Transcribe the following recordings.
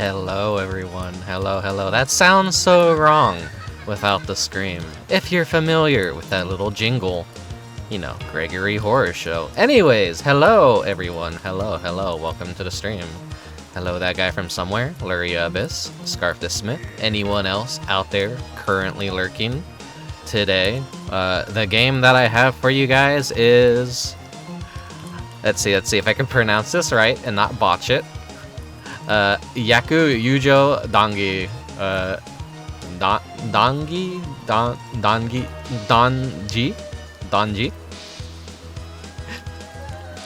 Hello everyone, hello. That sounds so wrong without the scream. If you're familiar with that little jingle, you know, Gregory Horror Show. Anyways, hello everyone, hello, welcome to the stream. Hello that guy from somewhere, Luria Abyss, Scarf the Smith, anyone else out there currently lurking today. The game that I have for you guys is... Let's see if I can pronounce this right and not botch it. Yaku Yuujou Dangi. Dangi?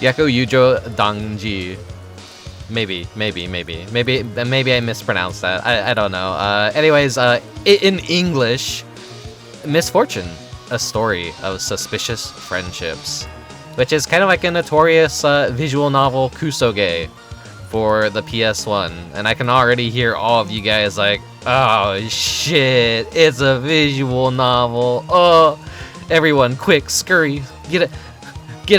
Yaku Yuujou Dangi. Maybe I mispronounced that. I don't know. Anyways, in English, Misfortune, a story of suspicious friendships, which is kind of like a notorious visual novel kusoge for the PS1, and I can already hear all of you guys like, oh shit, it's a visual novel. Oh, everyone, quick, scurry, get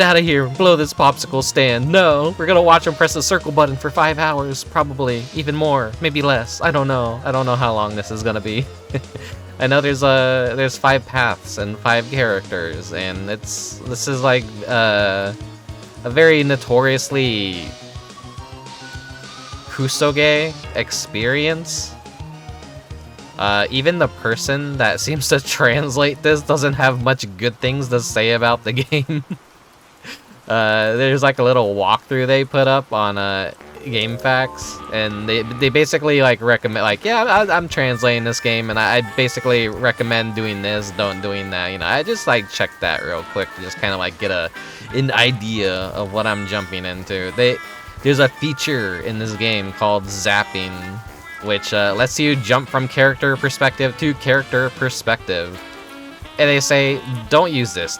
out of here, blow this popsicle stand. No, we're gonna watch him press the circle button for 5 hours, probably even more, maybe less. I don't know how long this is gonna be. I know there's 5 paths and 5 characters, and this is like a very notoriously kusoge experience. Even the person that seems to translate this doesn't have much good things to say about the game. There's like a little walkthrough they put up on GameFAQs, and they basically like recommend, like, yeah, I'm translating this game, and I basically recommend doing this, doing that. You know, I just like checked that real quick to just kind of like get an idea of what I'm jumping into. There's a feature in this game called zapping, which lets you jump from character perspective to character perspective. And they say, don't use this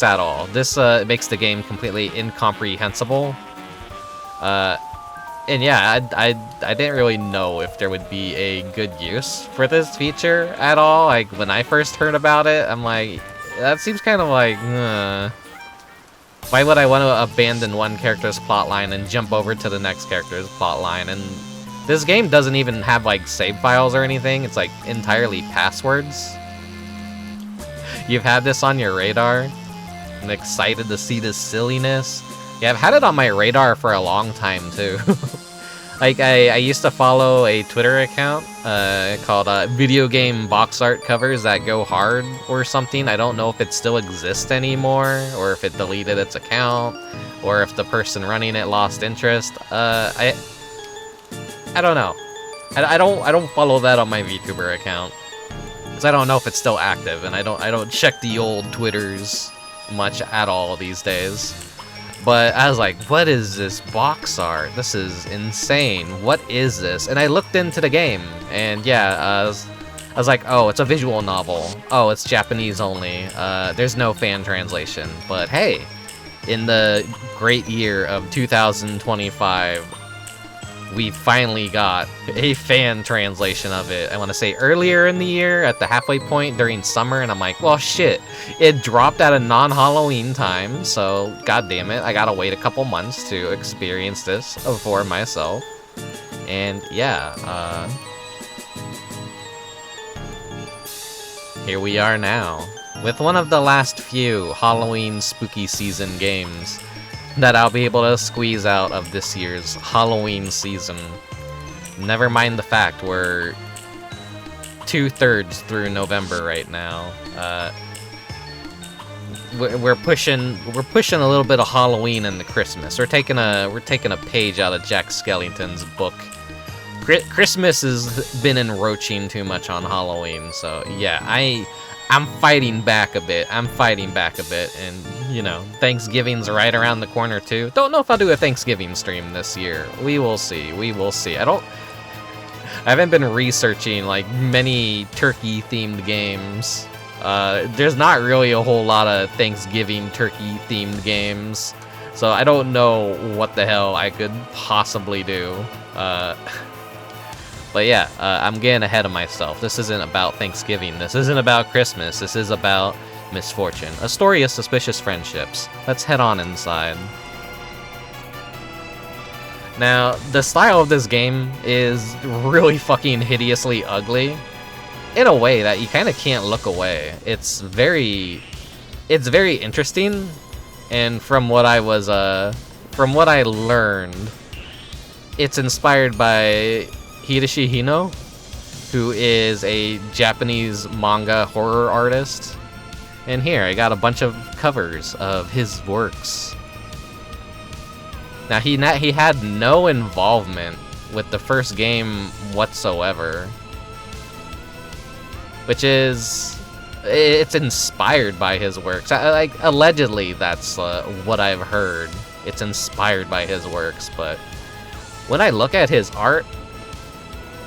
at all. This makes the game completely incomprehensible. And yeah, I didn't really know if there would be a good use for this feature at all. Like, when I first heard about it, I'm like, that seems kind of like, why would I want to abandon one character's plotline and jump over to the next character's plotline? And this game doesn't even have like save files or anything. It's like entirely passwords. You've had this on your radar. I'm excited to see this silliness. Yeah, I've had it on my radar for a long time too. Like, I used to follow a Twitter account called Video Game Box Art Covers That Go Hard or something. I don't know if it still exists anymore, or if it deleted its account, or if the person running it lost interest. I don't know. I don't follow that on my Vtuber account, because I don't know if it's still active, and I don't check the old Twitters much at all these days. But I was like, what is this box art? This is insane. What is this? And I looked into the game, and yeah, I was like, oh, it's a visual novel. Oh, it's Japanese only. There's no fan translation. But hey, in the great year of 2025, we finally got a fan translation of it. I want to say earlier in the year, at the halfway point during summer, and I'm like, well, shit, it dropped at a non-Halloween time, so god damn it, I gotta wait a couple months to experience this for myself. And yeah, here we are now, with one of the last few Halloween spooky season games that I'll be able to squeeze out of this year's Halloween season. Never mind the fact we're 2/3 through November right now. We're pushing a little bit of Halloween into Christmas. We're taking a page out of Jack Skellington's book. Christmas has been encroaching too much on Halloween, so yeah, I'm fighting back a bit. And you know, Thanksgiving's right around the corner too. Don't know if I'll do a Thanksgiving stream this year. We will see. I haven't been researching like many turkey-themed games. There's not really a whole lot of Thanksgiving turkey-themed games, so I don't know what the hell I could possibly do. But yeah, I'm getting ahead of myself. This isn't about Thanksgiving. This isn't about Christmas. This is about Misfortune, a story of suspicious friendships. Let's head on inside. Now, the style of this game is really fucking hideously ugly in a way that you kind of can't look away. It's very interesting, and from what I learned, it's inspired by Hideaki Hino, who is a Japanese manga horror artist. And here, I got a bunch of covers of his works. Now, he had no involvement with the first game whatsoever. Which is... it's inspired by his works. Like, allegedly, that's what I've heard. It's inspired by his works, but... when I look at his art,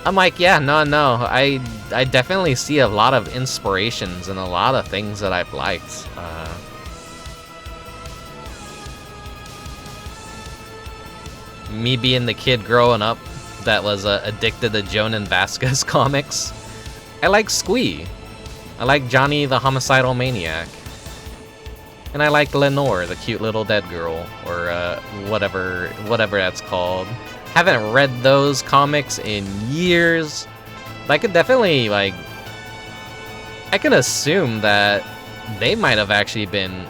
I'm like, yeah, no, I definitely see a lot of inspirations and a lot of things that I've liked. Me being the kid growing up that was addicted to Jonan Vasquez comics, I like Squee. I like Johnny the Homicidal Maniac. And I like Lenore, the cute little dead girl, or whatever that's called. Haven't read those comics in years, but I could definitely, like, I can assume that they might have actually been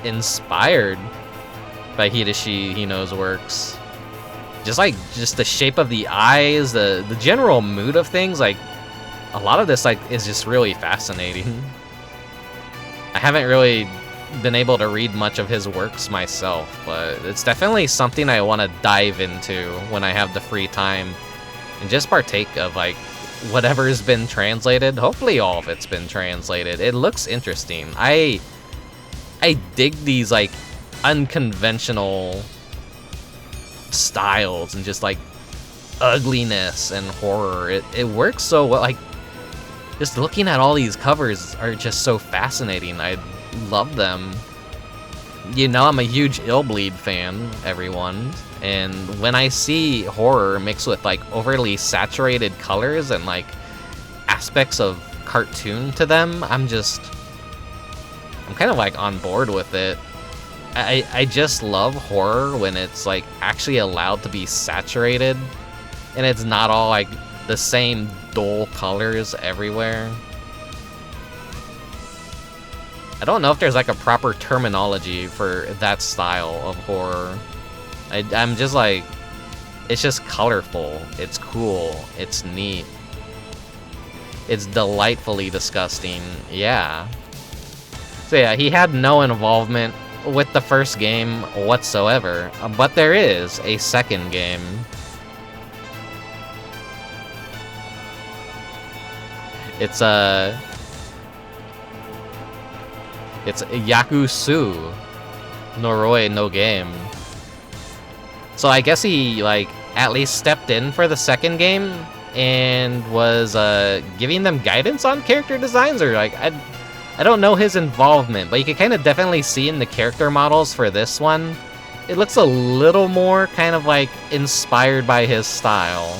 inspired by Hideaki Hino's works. Just the shape of the eyes, the general mood of things, like, a lot of this, like, is just really fascinating. I haven't really been able to read much of his works myself, but it's definitely something I want to dive into when I have the free time and just partake of, like, whatever's been translated. Hopefully all of it's been translated. It looks interesting. I dig these, like, unconventional styles and just, like, ugliness and horror. It works so well. Like, just looking at all these covers are just so fascinating. I love them. You know, I'm a huge Illbleed fan, everyone, and when I see horror mixed with, like, overly saturated colors and, like, aspects of cartoon to them, I'm kind of, like, on board with it. I just love horror when it's, like, actually allowed to be saturated and it's not all, like, the same dull colors everywhere. I don't know if there's, like, a proper terminology for that style of horror. I'm just like, it's just colorful, it's cool, it's neat. It's delightfully disgusting, yeah. So yeah, he had no involvement with the first game whatsoever, but there is a second game. It's Yaku Su Noroi no Game. So I guess he, like, at least stepped in for the second game and was giving them guidance on character designs, or, like, I don't know his involvement, but you can kind of definitely see in the character models for this one, it looks a little more kind of, like, inspired by his style.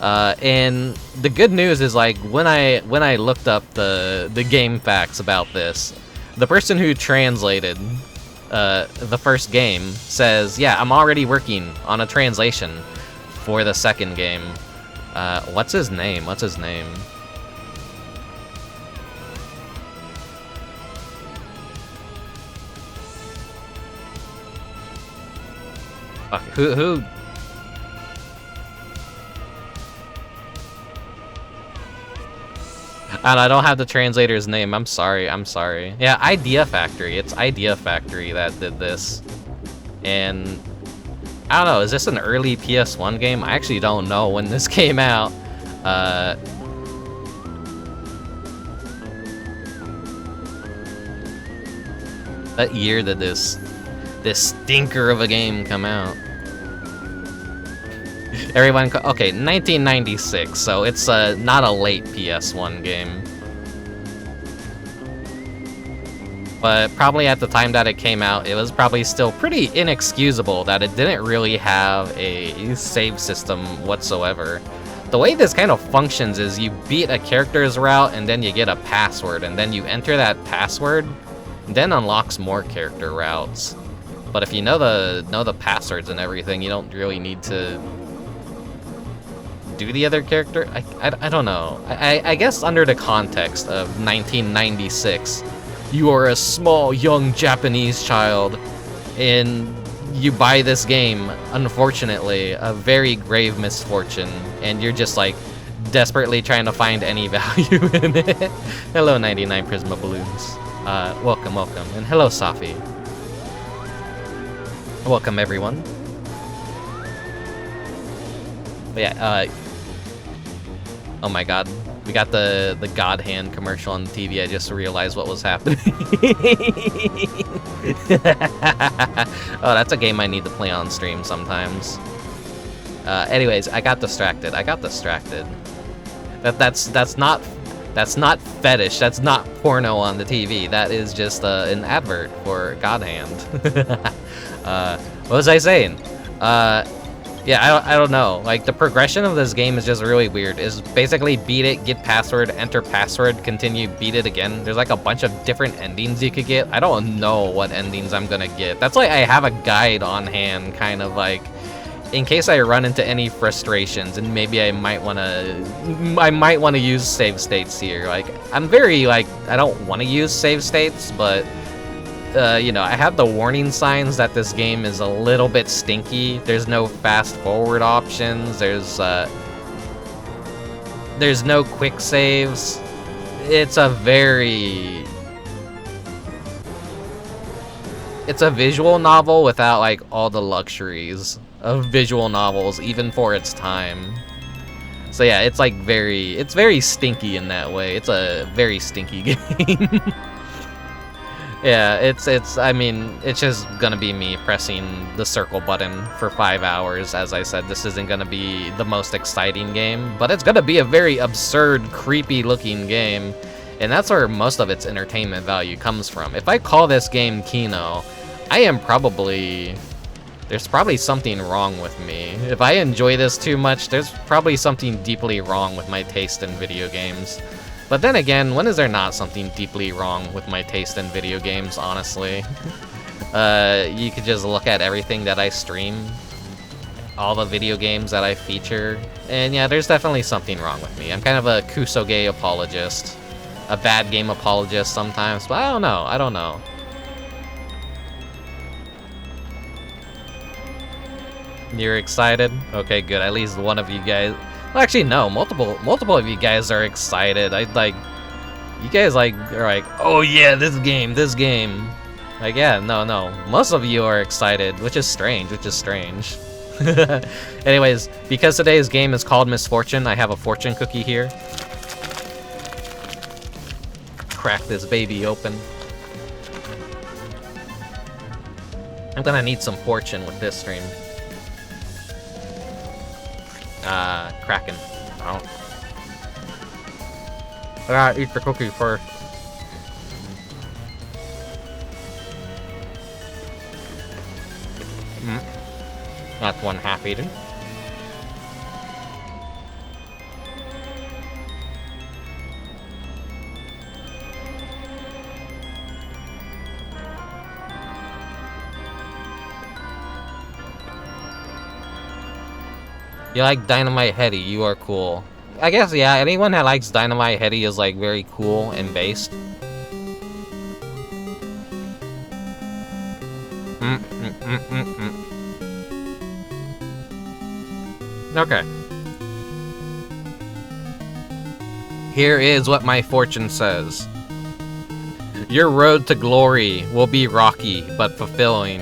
And the good news is, like, when I looked up the game facts about this, the person who translated the first game says, yeah, I'm already working on a translation for the second game. What's his name? Fuck, who? And I don't have the translator's name. I'm sorry. Yeah, Idea Factory. It's Idea Factory that did this. And I don't know, is this an early PS1 game? I actually don't know when this came out. What year did this stinker of a game come out? Everyone, okay, 1996, so it's not a late PS1 game. But probably at the time that it came out, it was probably still pretty inexcusable that it didn't really have a save system whatsoever. The way this kind of functions is you beat a character's route and then you get a password, and then you enter that password, and then unlocks more character routes. But if you know the passwords and everything, you don't really need to do the other character. I don't know. I guess under the context of 1996, you are a small young Japanese child, and you buy this game. Unfortunately, a very grave misfortune, and you're just like desperately trying to find any value in it. Hello, 99 Prisma Balloons. Welcome, and hello, Safi. Welcome, everyone. But yeah, oh my god. We got the God Hand commercial on the TV. I just realized what was happening. Oh, that's a game I need to play on stream sometimes. Anyways, I got distracted. That's not fetish. That's not porno on the TV. That is just an advert for God Hand. What was I saying? Yeah, I don't know. Like, the progression of this game is just really weird. It's basically beat it, get password, enter password, continue, beat it again. There's like a bunch of different endings you could get. I don't know what endings I'm gonna get. That's why I have a guide on hand, kind of like, in case I run into any frustrations, and maybe I might wanna use save states here. Like, I'm very, like, I don't wanna use save states, but you know, I have the warning signs that this game is a little bit stinky. There's no fast forward options. There's no quick saves. It's a visual novel without like all the luxuries of visual novels, even for its time. So yeah, it's like it's very stinky in that way. It's a very stinky game. Yeah, I mean, it's just gonna be me pressing the circle button for 5 hours. As I said, this isn't gonna be the most exciting game, but it's gonna be a very absurd, creepy looking game, and that's where most of its entertainment value comes from. If I call this game Kino, there's probably something wrong with me. If I enjoy this too much, there's probably something deeply wrong with my taste in video games. But then again, when is there not something deeply wrong with my taste in video games, honestly? You could just look at everything that I stream, all the video games that I feature, and yeah, there's definitely something wrong with me. I'm kind of a Kusoge apologist, a bad game apologist sometimes, but I don't know. You're excited? Okay, good. At least one of you guys... Well, actually, no. Multiple of you guys are excited. You guys are like, oh yeah, this game. Like, yeah, no. Most of you are excited, which is strange. Anyways, because today's game is called Misfortune, I have a fortune cookie here. Crack this baby open. I'm gonna need some fortune with this stream. Kraken. Oh. I gotta eat the cookie first. That's one half eaten. You like Dynamite Heady, you are cool. I guess, yeah, anyone that likes Dynamite Heady is, like, very cool and based. Okay. Here is what my fortune says. Your road to glory will be rocky, but fulfilling.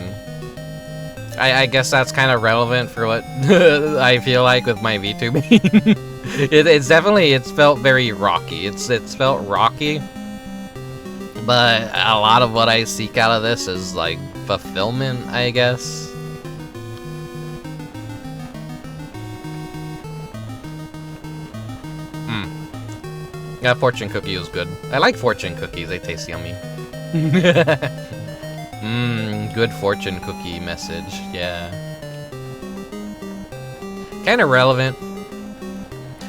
I guess that's kind of relevant for what I feel like with my VTubing. It's felt very rocky. It's felt rocky, but a lot of what I seek out of this is like fulfillment, I guess. Yeah, fortune cookie is good. I like fortune cookies. They taste yummy. Good fortune cookie message, yeah. Kind of relevant.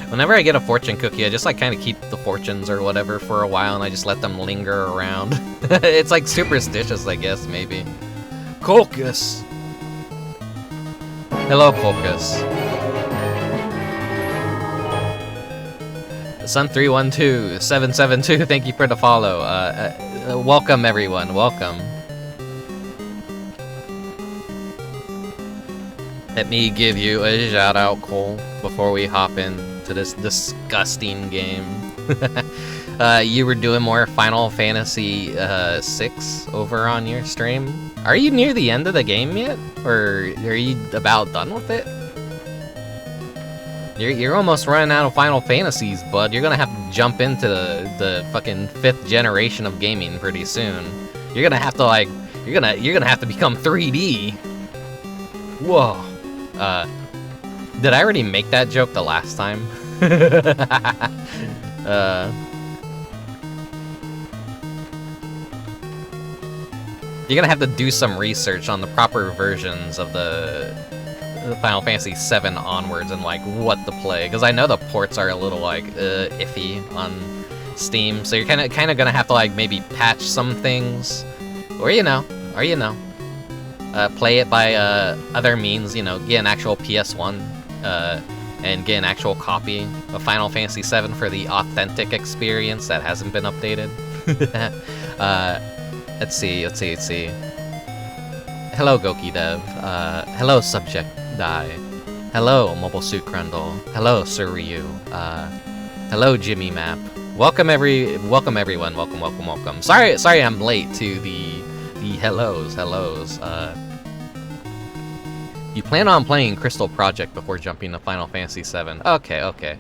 Whenever I get a fortune cookie, I just like kind of keep the fortunes or whatever for a while and I just let them linger around. It's like superstitious, I guess, maybe. Colcus! Hello, Colcus. Sun312772, thank you for the follow. Welcome, everyone. Welcome. Let me give you a shout out, Cole, before we hop into this disgusting game. You were doing more Final Fantasy 6 over on your stream. Are you near the end of the game yet? Or are you about done with it? You're almost running out of Final Fantasies, bud. You're gonna have to jump into the fucking 5th generation of gaming pretty soon. You're gonna have to like, you're gonna have to become 3D. Whoa. Did I already make that joke the last time? You're gonna have to do some research on the proper versions of the Final Fantasy 7 onwards and like what to play, because I know the ports are a little like iffy on Steam, so you're kind of gonna have to like maybe patch some things, or you know, play it by other means, you know, get an actual PS1 and get an actual copy of Final Fantasy 7 for the authentic experience that hasn't been updated. Let's see. Hello, Goki Dev. Hello, Subject Die. Hello, Mobile Suit Crundle. Hello, Sir Ryu. Hello, Jimmy Map. Welcome everyone. Welcome. Sorry I'm late to the hellos. You plan on playing Crystal Project before jumping to Final Fantasy 7. Okay.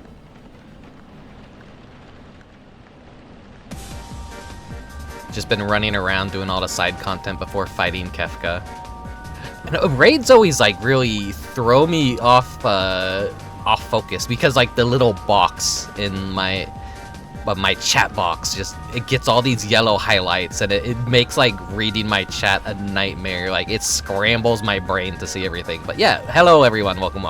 Just been running around doing all the side content before fighting Kefka. And raids always like really throw me off focus, because like the little box in my chat box it gets all these yellow highlights, and it makes like reading my chat a nightmare. Like it scrambles my brain to see everything. But yeah, hello everyone, welcome.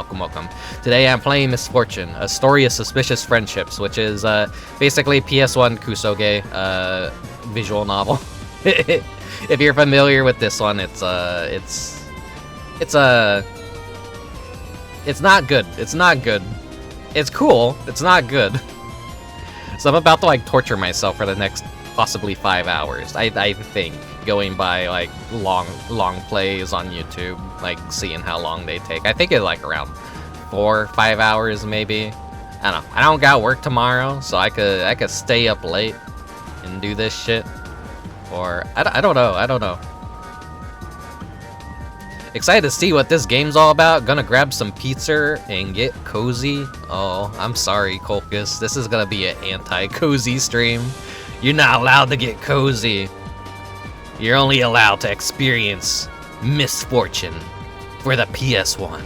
Today I'm playing Misfortune, a story of suspicious friendships, which is basically PS1 Kusoge visual novel. If you're familiar with this one, it's not good. It's cool, it's not good. So I'm about to like torture myself for the next possibly 5 hours. I think, going by like long plays on YouTube, like seeing how long they take. I think it's like around 4 or 5 hours maybe. I don't know. I don't got work tomorrow, so I could stay up late and do this shit. Or I don't know. Excited to see what this game's all about. Gonna grab some pizza and get cozy. Oh, I'm sorry, Colcus. This is gonna be an anti-cozy stream. You're not allowed to get cozy. You're only allowed to experience Misfortune for the PS1.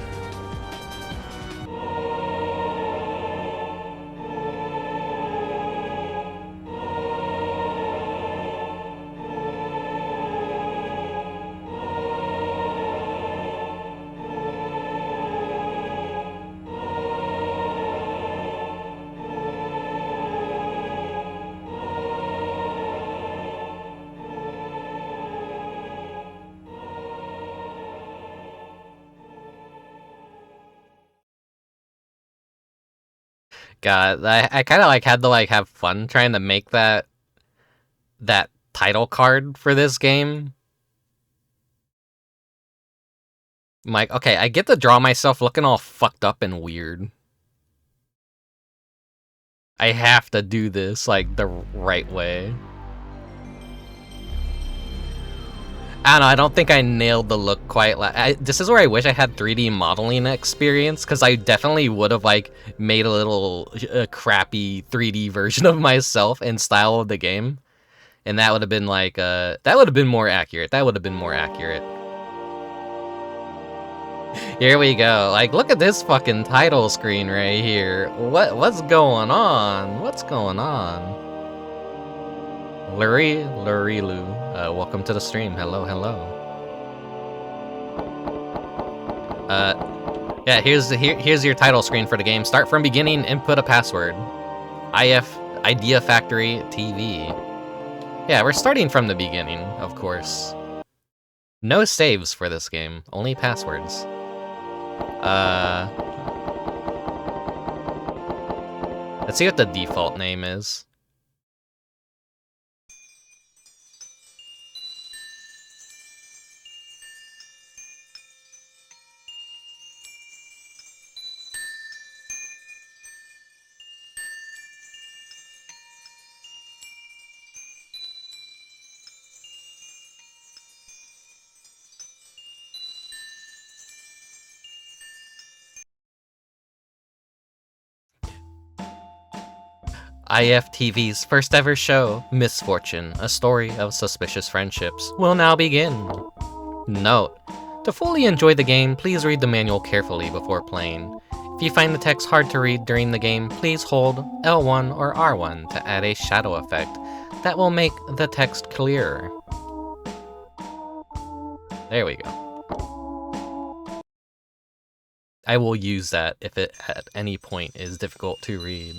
God, I kind of like had to like have fun trying to make that title card for this game. I'm like, okay, I get to draw myself looking all fucked up and weird. I have to do this like the right way. I don't know, I don't think I nailed the look quite. This is where I wish I had 3D modeling experience, because I definitely would have like made a little crappy 3D version of myself in style of the game, and that would have been like that would have been more accurate. Here we go. Like, look at this fucking title screen right here. What's going on? Lurilu. Welcome to the stream. Hello. Yeah, here's your title screen for the game. Start from beginning, input a password. Idea Factory TV. Yeah, we're starting from the beginning, of course. No saves for this game, only passwords. Let's see what the default name is. IFTV's first ever show, Misfortune, a story of suspicious friendships, will now begin. Note: to fully enjoy the game, please read the manual carefully before playing. If you find the text hard to read during the game, please hold L1 or R1 to add a shadow effect that will make the text clearer. There we go. I will use that if it at any point is difficult to read.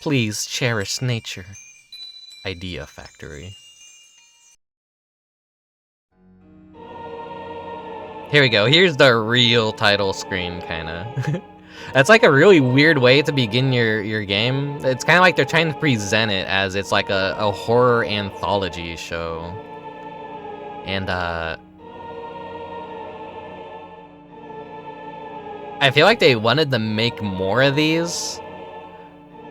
Please cherish nature. Idea Factory. Here we go. Here's the real title screen, kinda. That's like a really weird way to begin your game. It's kind of like they're trying to present it as it's like a horror anthology show. And I feel like they wanted to make more of these,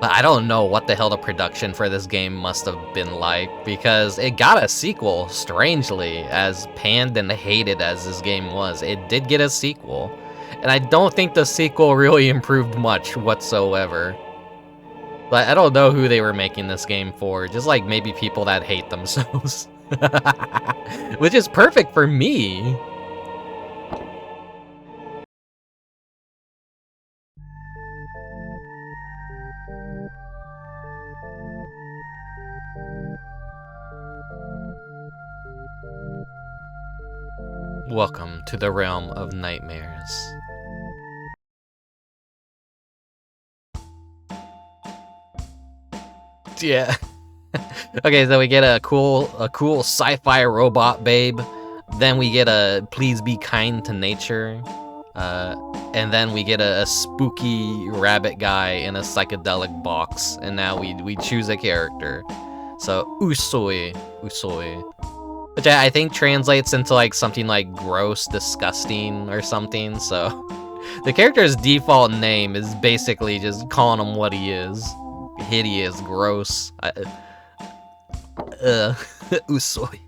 but I don't know what the hell the production for this game must have been like, because it got a sequel, strangely, as panned and hated as this game was. It did get a sequel, and I don't think the sequel really improved much whatsoever. But I don't know who they were making this game for, just like maybe people that hate themselves. Which is perfect for me. Welcome to the realm of nightmares. Yeah. Okay, so we get a cool sci-fi robot babe. Then we get a please be kind to nature. And then we get a spooky rabbit guy in a psychedelic box. And now we choose a character. So Usui. Which I think translates into like something like gross, disgusting, or something. So the character's default name is basically just calling him what he is. Hideous, gross. Usui.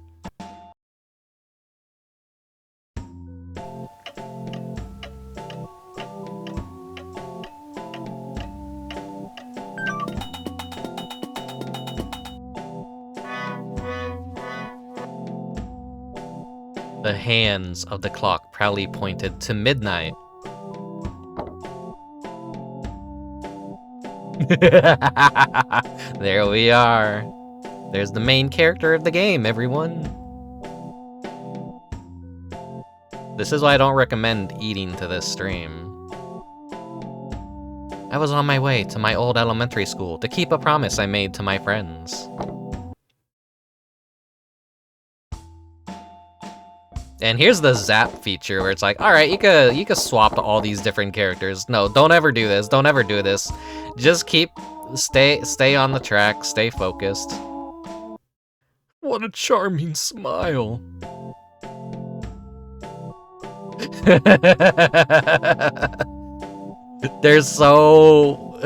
The hands of the clock proudly pointed to midnight. There we are. There's the main character of the game, everyone. This is why I don't recommend eating to this stream. I was on my way to my old elementary school to keep a promise I made to my friends. And here's the zap feature where it's like, all right, you could swap to all these different characters. No, don't ever do this. Don't ever do this. Just stay on the track, stay focused. What a charming smile. They're so...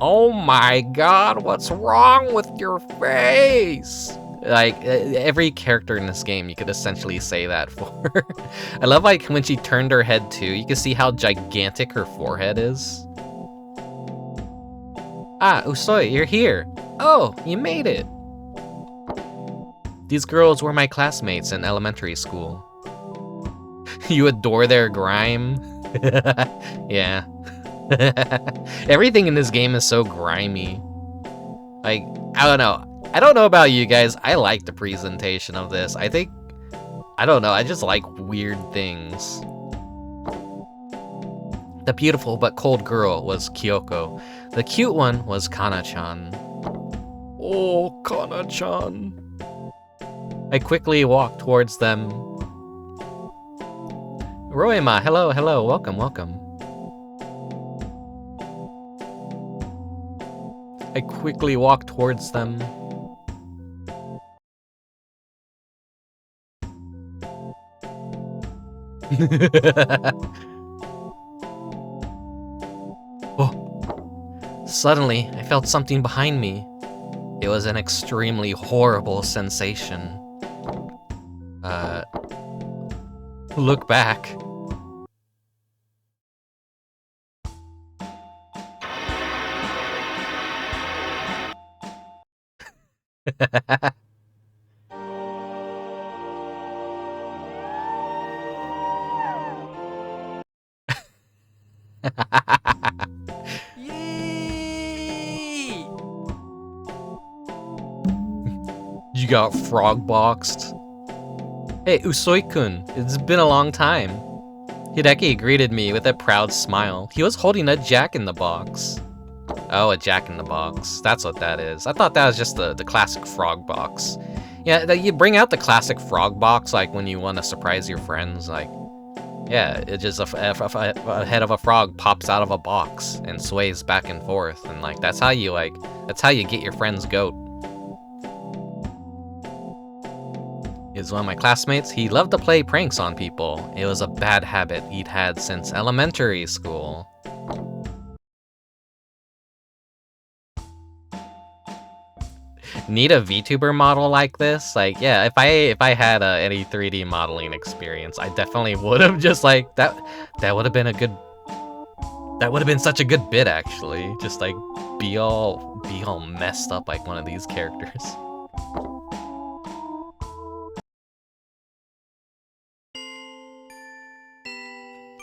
Oh my god, what's wrong with your face? Like, every character in this game you could essentially say that for. I love like when she turned her head too, you can see how gigantic her forehead is. Ah, Usui, you're here. Oh, you made it. These girls were my classmates in elementary school. You adore their grime? Yeah. Everything in this game is so grimy. Like, I don't know. I don't know about you guys. I like the presentation of this. I don't know. I just like weird things. The beautiful but cold girl was Kyoko. The cute one was Kanna-chan. Oh, Kanna-chan. I quickly walked towards them. Roema, hello, hello, welcome, welcome. I quickly walked towards them. Oh. Suddenly, I felt something behind me. It was an extremely horrible sensation. Look back. You got frog boxed. Hey, Usui-kun, it's been a long time. Hideaki greeted me with a proud smile. He was holding a jack-in-the-box. Oh, a jack-in-the-box. That's what that is. I thought that was just the classic frog box. Yeah, you bring out the classic frog box, like, when you want to surprise your friends, like... Yeah, it just a head of a frog pops out of a box and sways back and forth, and, like, that's how you get your friend's goat. Is one of my classmates. He loved to play pranks on people. It was a bad habit he'd had since elementary school. Need a VTuber model like this? Like, yeah, if I had any 3D modeling experience, I definitely would have just like that would have been a good, that would have been such a good bit actually. Just like be all messed up like one of these characters.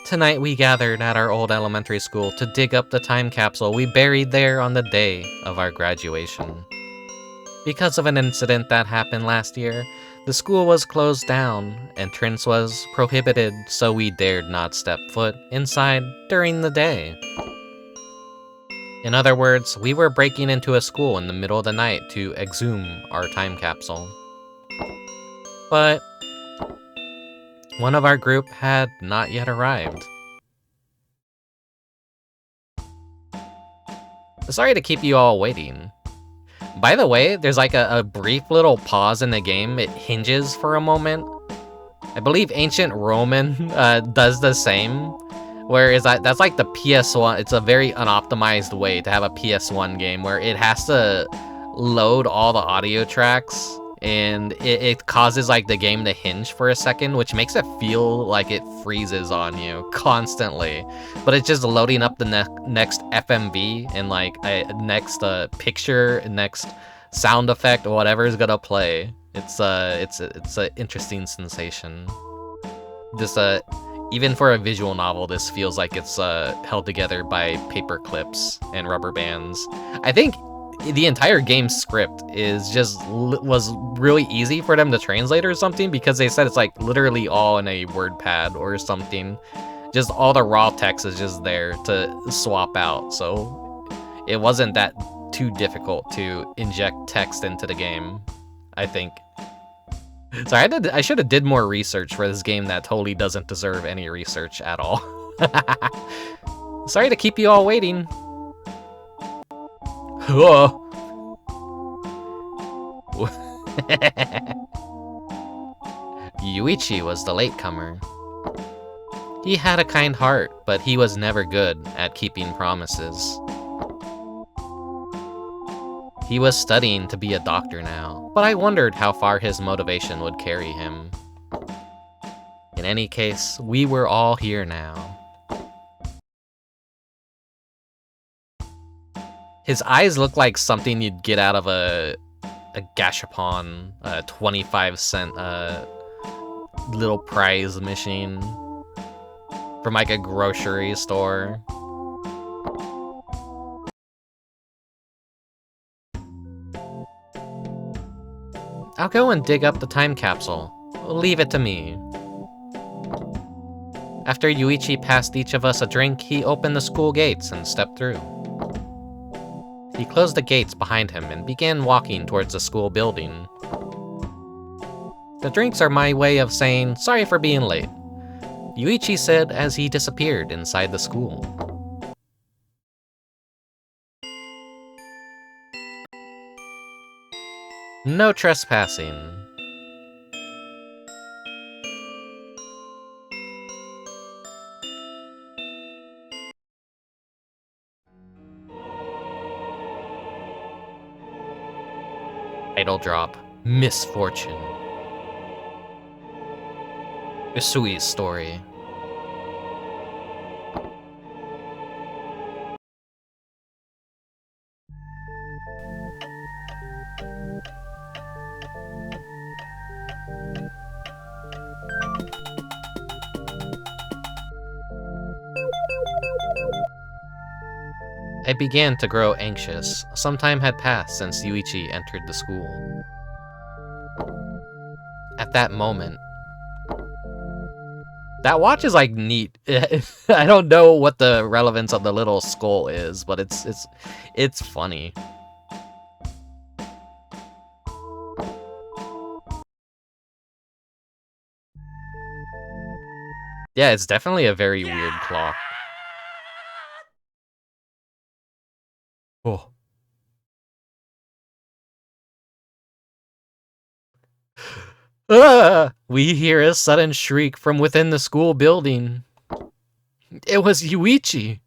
Tonight we gathered at our old elementary school to dig up the time capsule we buried there on the day of our graduation. Because of an incident that happened last year, the school was closed down, entrance was prohibited, so we dared not step foot inside during the day. In other words, we were breaking into a school in the middle of the night to exhume our time capsule. But one of our group had not yet arrived. Sorry to keep you all waiting. By the way, there's like a brief little pause in the game. It hinges for a moment. I believe Ancient Roman does the same. Whereas that's like the PS1. It's a very unoptimized way to have a PS1 game where it has to load all the audio tracks. And it causes like the game to hinge for a second, which makes it feel like it freezes on you constantly. But it's just loading up the next FMV and like next picture, next sound effect, or whatever is gonna play. It's an interesting sensation. This even for a visual novel, this feels like it's held together by paper clips and rubber bands. I think the entire game script was really easy for them to translate or something, because they said it's like literally all in a word pad or something. Just all the raw text is just there to swap out, so it wasn't that too difficult to inject text into the game, I think. Sorry, I should have did more research for this game that totally doesn't deserve any research at all. Sorry to keep you all waiting. Yuichi was the latecomer. He had a kind heart, but he was never good at keeping promises. He was studying to be a doctor now, but I wondered how far his motivation would carry him. In any case, we were all here now. His eyes look like something you'd get out of a gashapon, a 25-cent little prize machine from like a grocery store. I'll go and dig up the time capsule. Leave it to me. After Yuichi passed each of us a drink, he opened the school gates and stepped through. He closed the gates behind him and began walking towards the school building. The drinks are my way of saying, sorry for being late, Yuichi said as he disappeared inside the school. No trespassing. Title drop, Misfortune. Usui Story. I began to grow anxious. Some time had passed since Yuichi entered the school. At that moment, that watch is like neat. I don't know what the relevance of the little skull is, but it's funny. Yeah, it's definitely a very weird clock. Oh. We hear a sudden shriek from within the school building. It was Yuichi.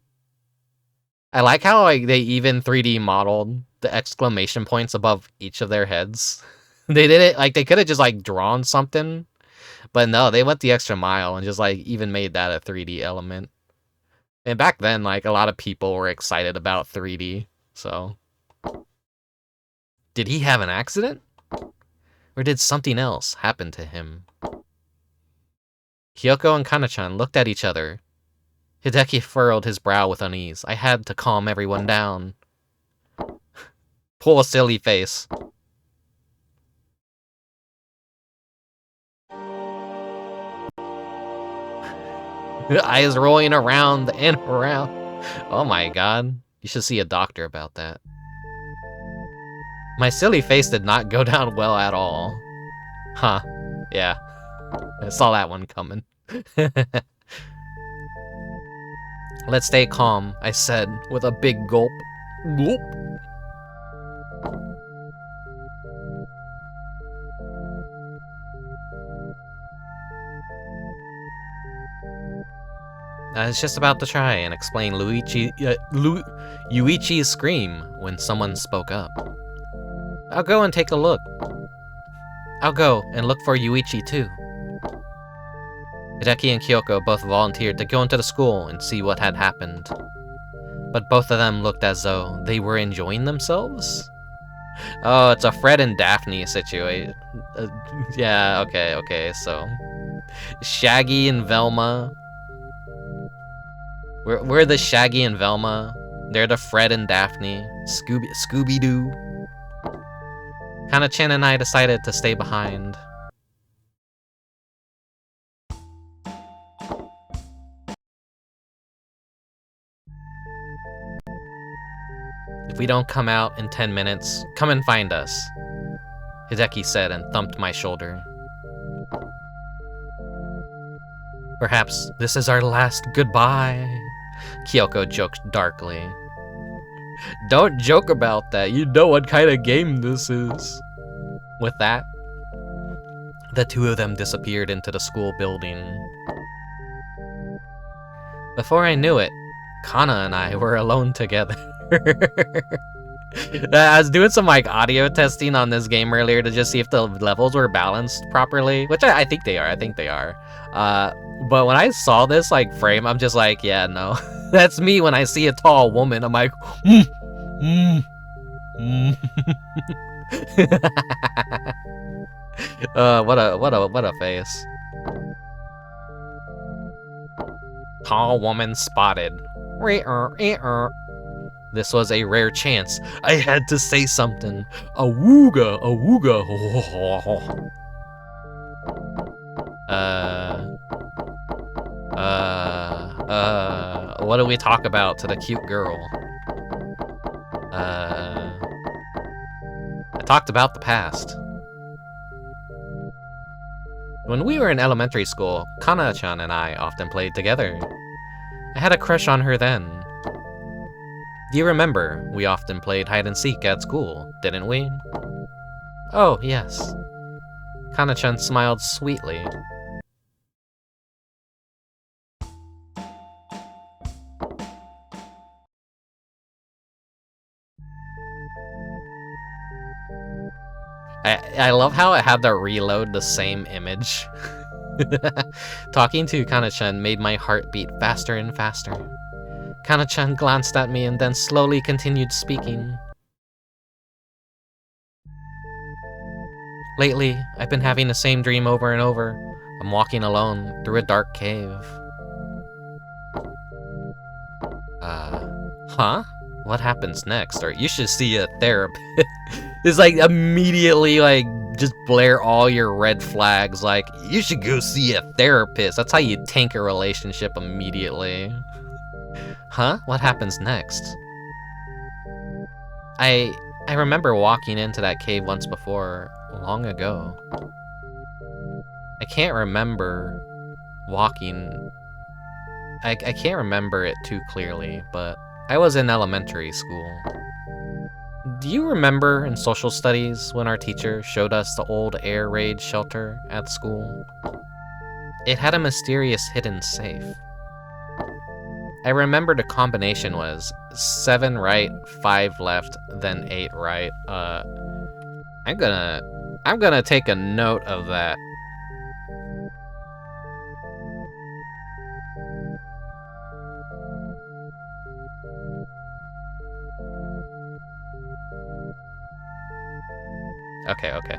I like how they even 3D modeled the exclamation points above each of their heads. They did it they could have just drawn something, but no, they went the extra mile and just even made that a 3D element. And back then, a lot of people were excited about 3D, so. Did he have an accident? Or did something else happen to him? Kyoko and Kanna-chan looked at each other. Hideaki furrowed his brow with unease. I had to calm everyone down. Pull a silly face. Eyes rolling around and around. Oh my god. You should see a doctor about that. My silly face did not go down well at all. Huh. Yeah. I saw that one coming. Let's stay calm, I said with a big gulp. Gulp. I was just about to try and explain Yuichi's scream when someone spoke up. I'll go and take a look. I'll go and look for Yuichi too. Hideaki and Kyoko both volunteered to go into the school and see what had happened. But both of them looked as though they were enjoying themselves? Oh, it's a Fred and Daphne situation. Yeah, okay, so... Shaggy and Velma. We're the Shaggy and Velma. They're the Fred and Daphne. Scooby-Doo. Kanna-chan and I decided to stay behind. If we don't come out in 10 minutes, come and find us, Hideaki said and thumped my shoulder. Perhaps this is our last goodbye, Kyoko joked darkly. Don't joke about that, you know what kind of game this is. With that, the two of them disappeared into the school building. Before I knew it, Kanna and I were alone together. I was doing some audio testing on this game earlier to just see if the levels were balanced properly, which I think they are. But when I saw this frame, I'm just yeah, no. That's me when I see a tall woman. I'm like, what a face. Tall woman spotted. This was a rare chance. I had to say something. Awooga, awooga. What do we talk about to the cute girl? I talked about the past. When we were in elementary school, Kanna-chan and I often played together. I had a crush on her then. Do you remember, we often played hide and seek at school, didn't we? Oh, yes. Kanna-chan smiled sweetly. I love how it had to reload the same image. Talking to Kanna-chan made my heart beat faster and faster. Kanna-chan glanced at me and then slowly continued speaking. Lately, I've been having the same dream over and over. I'm walking alone through a dark cave. Huh? What happens next? Or you should see a therapist. It's like immediately like just blare all your red flags like you should go see a therapist. That's how you tank a relationship immediately. Huh? What happens next? I remember walking into that cave once before, long ago. I can't remember walking. I can't remember it too clearly, but I was in elementary school. Do you remember in social studies when our teacher showed us the old air raid shelter at school? It had a mysterious hidden safe. I remember the combination was 7 right, 5 left, then 8 right. I'm gonna take a note of that. Okay.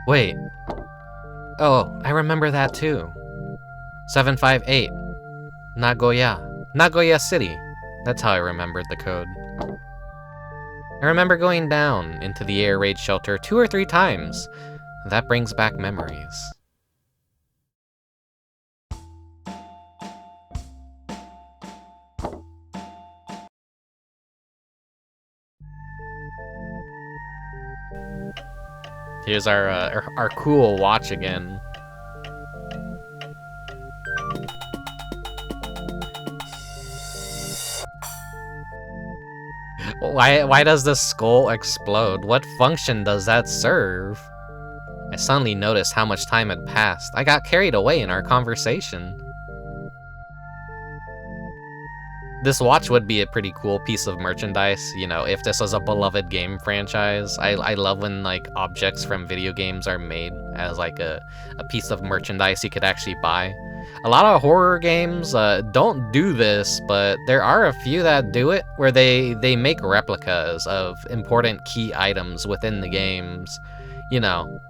Wait. Oh, I remember that too. 758. Nagoya City. That's how I remembered the code. I remember going down into the air raid shelter 2 or 3 times. That brings back memories. Here's our cool watch again. Why does the skull explode? What function does that serve? I suddenly noticed how much time had passed. I got carried away in our conversation. This watch would be a pretty cool piece of merchandise, you know, if this was a beloved game franchise. I love when, like, objects from video games are made as, like, a piece of merchandise you could actually buy. A lot of horror games don't do this, but there are a few that do it, where they make replicas of important key items within the games. You know,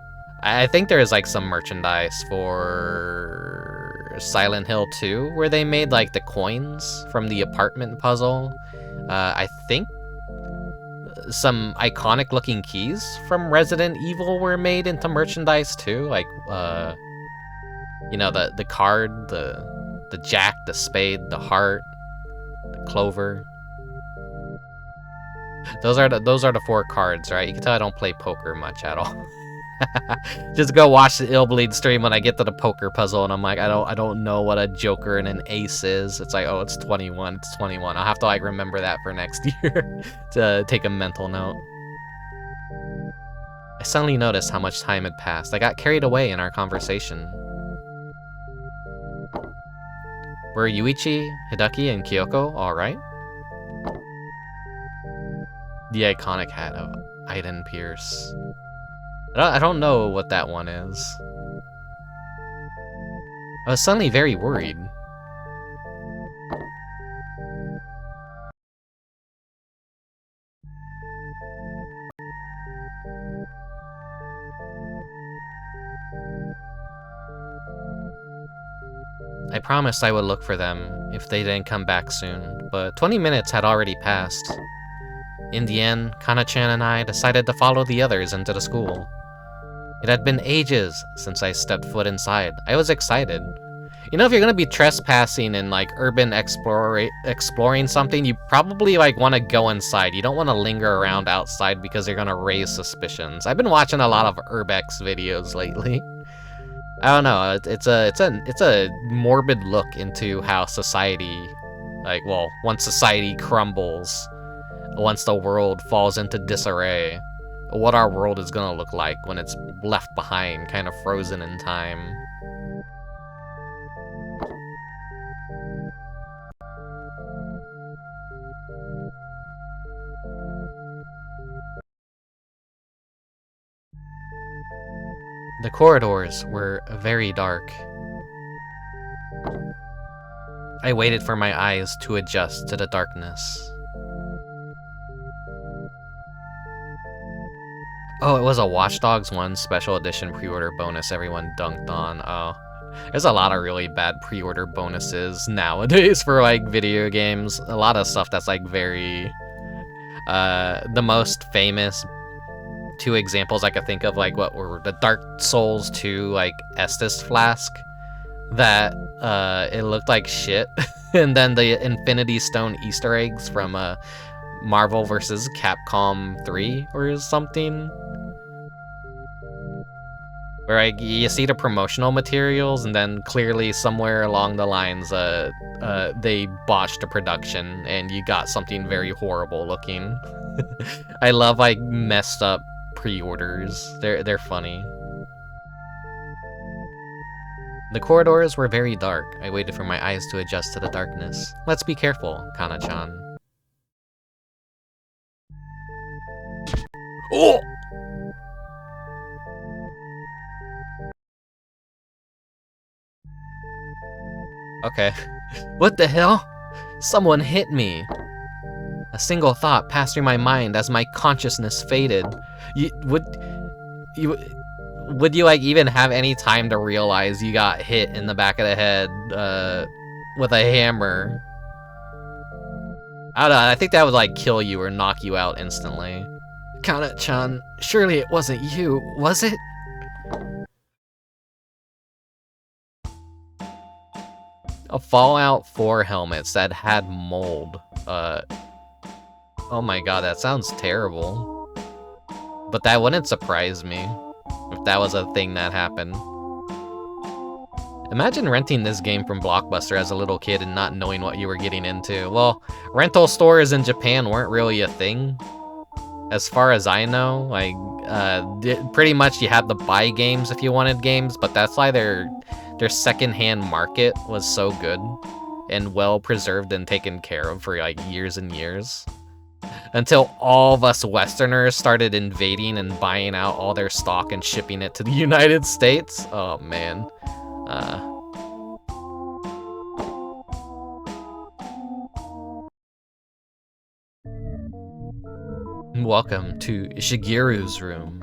I think there's, like, some merchandise for Silent Hill 2, where they made like the coins from the apartment puzzle. I think some iconic looking keys from Resident Evil were made into merchandise too, like you know, the card, the jack, the spade, the heart, the clover. Those are the 4 cards, right? You can tell I don't play poker much at all. Just go watch the Illbleed stream when I get to the poker puzzle and I'm like, I don't know what a joker and an ace is. It's like, oh, it's 21, it's 21. I'll have to like remember that for next year to take a mental note. I suddenly noticed how much time had passed. I got carried away in our conversation. Were Yuichi, Hideaki, and Kyoko alright? The iconic hat of Aiden Pierce. I don't know what that one is. I was suddenly very worried. I promised I would look for them if they didn't come back soon, but 20 minutes had already passed. In the end, Kanna-chan and I decided to follow the others into the school. It had been ages since I stepped foot inside. I was excited. You know, if you're gonna be trespassing and like urban exploring something, you probably like want to go inside. You don't want to linger around outside because you're gonna raise suspicions. I've been watching a lot of urbex videos lately. I don't know. It's a morbid look into how society, like, well, once society crumbles, once the world falls into disarray, what our world is gonna look like when it's left behind, kind of frozen in time. The corridors were very dark. I waited for my eyes to adjust to the darkness. Oh, it was a Watch Dogs 1 special edition pre-order bonus everyone dunked on. Oh, there's a lot of really bad pre-order bonuses nowadays for like video games. A lot of stuff that's like very... the most famous 2 examples I could think of, like, what were the Dark Souls 2, like, Estus flask, that, it looked like shit, and then the Infinity Stone Easter eggs from, Marvel vs. Capcom 3 or something, where, like, you see the promotional materials, and then clearly somewhere along the lines, they botched the production, and you got something very horrible looking. I love, like, messed up pre-orders. They're funny. The corridors were very dark. I waited for my eyes to adjust to the darkness. Let's be careful, Kanna-chan. Oh! Okay. What the hell? Someone hit me. A single thought passed through my mind as my consciousness faded. Would you like even have any time to realize you got hit in the back of the head with a hammer? I don't know, I think that would like kill you or knock you out instantly. Kanna-chan, surely it wasn't you, was it? A Fallout 4 helmets that had mold. Oh my god, that sounds terrible. But that wouldn't surprise me if that was a thing that happened. Imagine renting this game from Blockbuster as a little kid and not knowing what you were getting into. Well, rental stores in Japan weren't really a thing. As far as I know, like, pretty much you had to buy games if you wanted games, but that's why their secondhand market was so good and well preserved and taken care of for like years and years. Until all of us Westerners started invading and buying out all their stock and shipping it to the United States. Oh man. Welcome to Shigeru's room.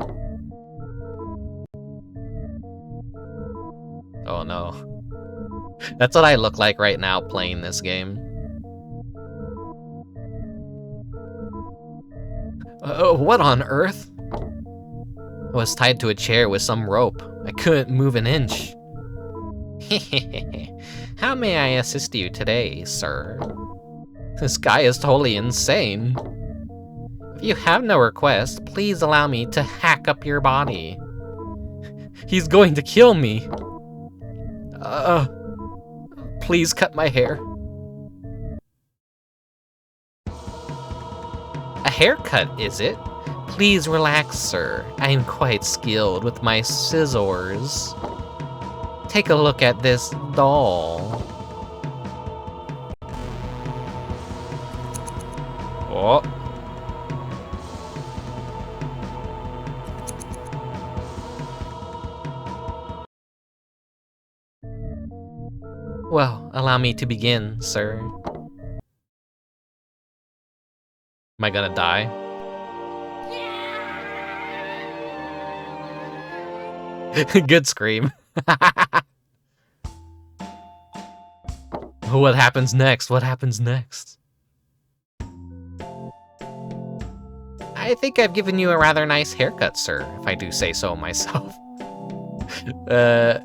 Oh no. That's what I look like right now playing this game. What on earth? I was tied to a chair with some rope. I couldn't move an inch. How may I assist you today, sir? This guy is totally insane. If you have no request, please allow me to hack up your body. He's going to kill me. Please cut my hair. A haircut, is it? Please relax, sir. I am quite skilled with my scissors. Take a look at this doll. Oh. Well, allow me to begin, sir. Am I gonna die? Good scream. What happens next? What happens next? I think I've given you a rather nice haircut, sir, if I do say so myself. uh,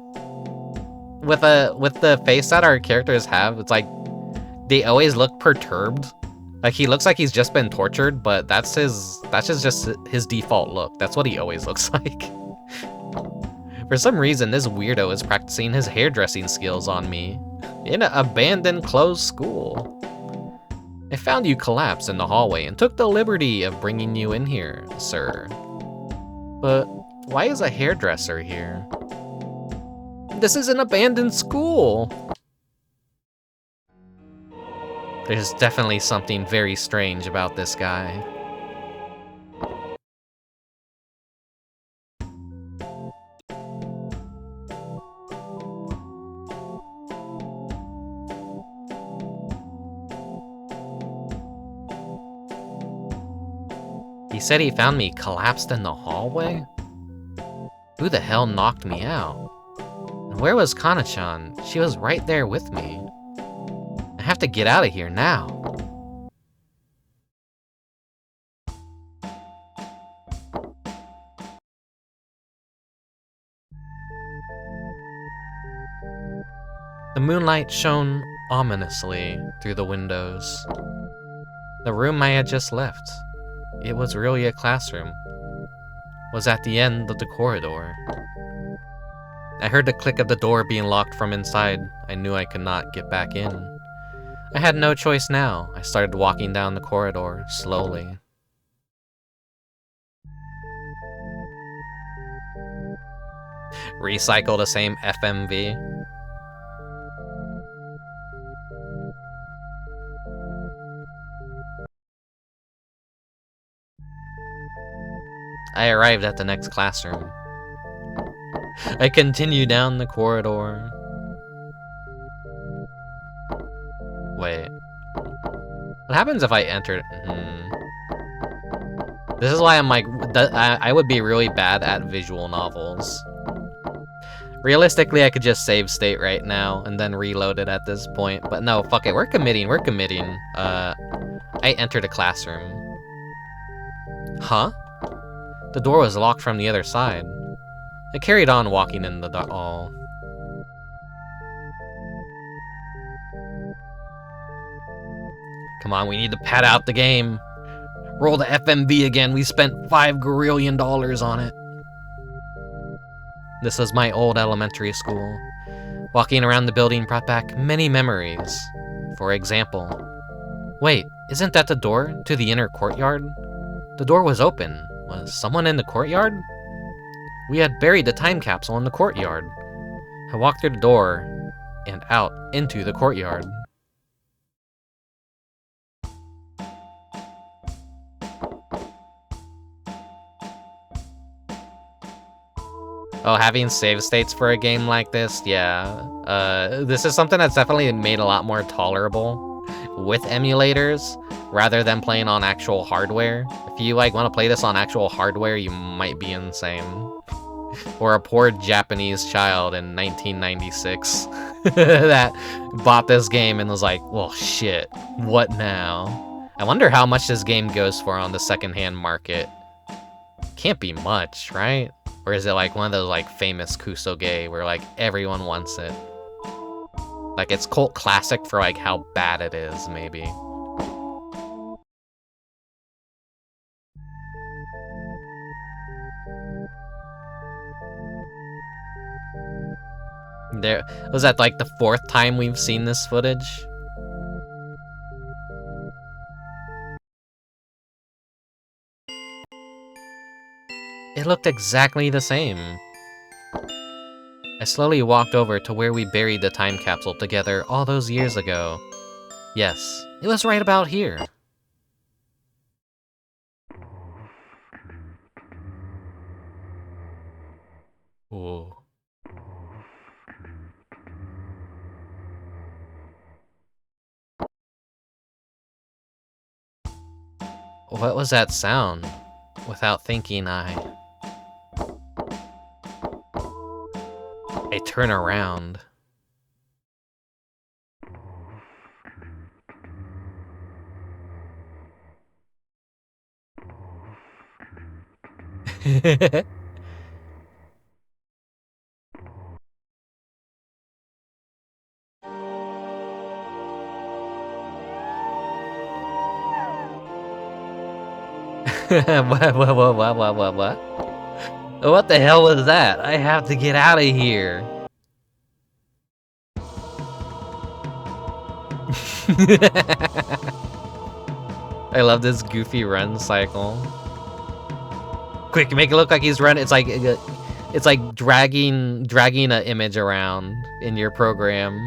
with the face that our characters have, it's like they always look perturbed. Like he looks like he's just been tortured, but that's just his default look. That's what he always looks like. For some reason, this weirdo is practicing his hairdressing skills on me in an abandoned closed school. I found you collapsed in the hallway and took the liberty of bringing you in here, sir. But why is a hairdresser here? This is an abandoned school! There's definitely something very strange about this guy. He said he found me collapsed in the hallway? Who the hell knocked me out? And where was Kanna-chan? She was right there with me. I have to get out of here now. The moonlight shone ominously through the windows. The room I had just left, it was really a classroom, was at the end of the corridor. I heard the click of the door being locked from inside. I knew I could not get back in. I had no choice now. I started walking down the corridor, slowly. Recycle the same FMV. I arrived at the next classroom. I continued down the corridor. Wait. What happens if I enter? This is why I'm like, I would be really bad at visual novels. Realistically, I could just save state right now and then reload it at this point. But no, fuck it, we're committing. I entered a classroom. Huh? The door was locked from the other side. I carried on walking in the dark. Oh. Come on, we need to pad out the game. Roll the FMV again. We spent $5 gazillion on it. This was my old elementary school. Walking around the building brought back many memories. For example, wait, isn't that the door to the inner courtyard? The door was open. Was someone in the courtyard? We had buried the time capsule in the courtyard. I walked through the door and out into the courtyard. Oh, having save states for a game like this, yeah. This is something that's definitely made a lot more tolerable with emulators rather than playing on actual hardware. If you like want to play this on actual hardware, you might be insane. Or a poor Japanese child in 1996 that bought this game and was like, well, shit, what now? I wonder how much this game goes for on the secondhand market. Can't be much, right? Or is it like one of those like famous kusoge where like everyone wants it? Like it's cult classic for like how bad it is, maybe. There was that like the 4th time we've seen this footage? It looked exactly the same. I slowly walked over to where we buried the time capsule together all those years ago. Yes, it was right about here. Ooh. What was that sound? Without thinking, I turn around. What? What the hell was that? I have to get out of here. I love this goofy run cycle. Quick, make it look like he's running. It's like dragging an image around in your program.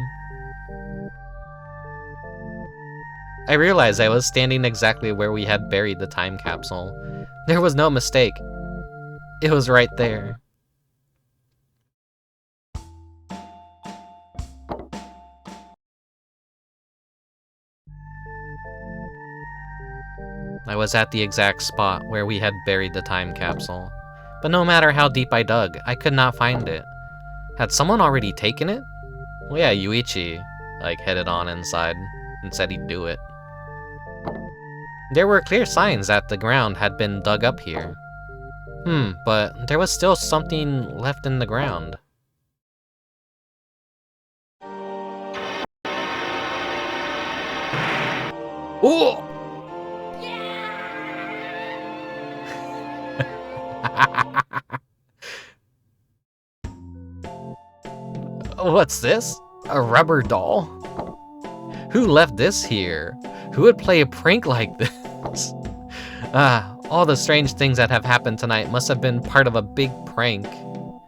I realized I was standing exactly where we had buried the time capsule. There was no mistake. It was right there. I was at the exact spot where we had buried the time capsule. But no matter how deep I dug, I could not find it. Had someone already taken it? Well, yeah, Yuichi, headed on inside and said he'd do it. There were clear signs that the ground had been dug up here. But there was still something left in the ground. Oh! What's this? A rubber doll? Who left this here? Who would play a prank like this? All the strange things that have happened tonight must have been part of a big prank.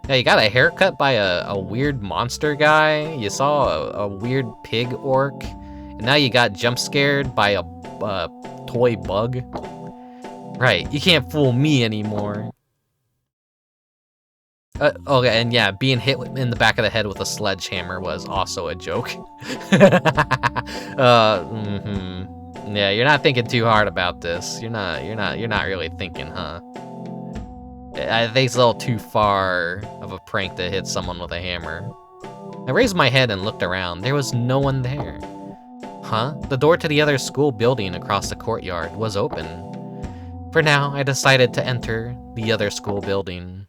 Yeah, you got a haircut by a weird monster guy, you saw a weird pig orc, and now you got jump scared by a toy bug. Right, you can't fool me anymore. Okay, and yeah, being hit in the back of the head with a sledgehammer was also a joke. Yeah, you're not thinking too hard about this. You're not really thinking, huh? I think it's a little too far of a prank to hit someone with a hammer. I raised my head and looked around. There was no one there. Huh? The door to the other school building across the courtyard was open. For now, I decided to enter the other school building.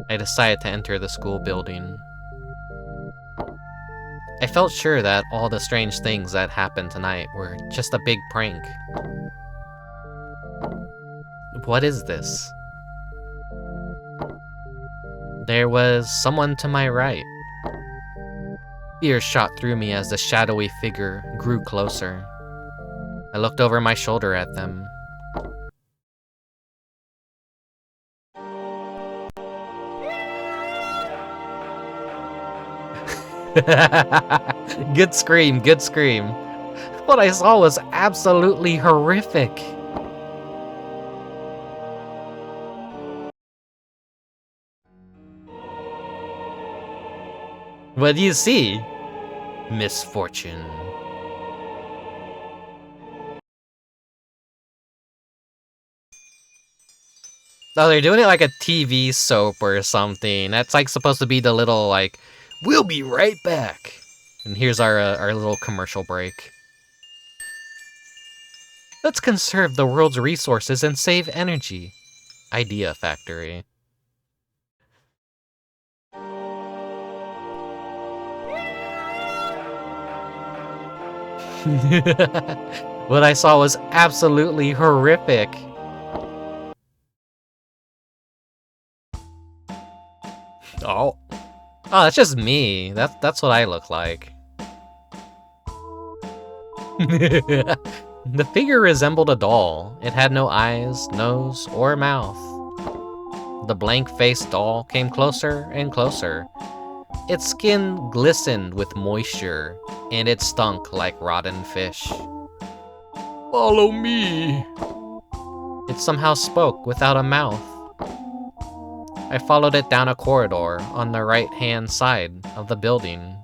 I decided to enter the school building. I felt sure that all the strange things that happened tonight were just a big prank. What is this? There was someone to my right. Fear shot through me as the shadowy figure grew closer. I looked over my shoulder at them. Good scream, good scream. What I saw was absolutely horrific. What do you see? Misfortune. Oh, they're doing it like a TV soap or something. That's supposed to be the little we'll be right back. And here's our little commercial break. Let's conserve the world's resources and save energy. Idea Factory. What I saw was absolutely horrific. Oh, that's just me. That's what I look like. The figure resembled a doll. It had no eyes, nose, or mouth. The blank-faced doll came closer and closer. Its skin glistened with moisture, and it stunk like rotten fish. Follow me. It somehow spoke without a mouth. I followed it down a corridor on the right-hand side of the building.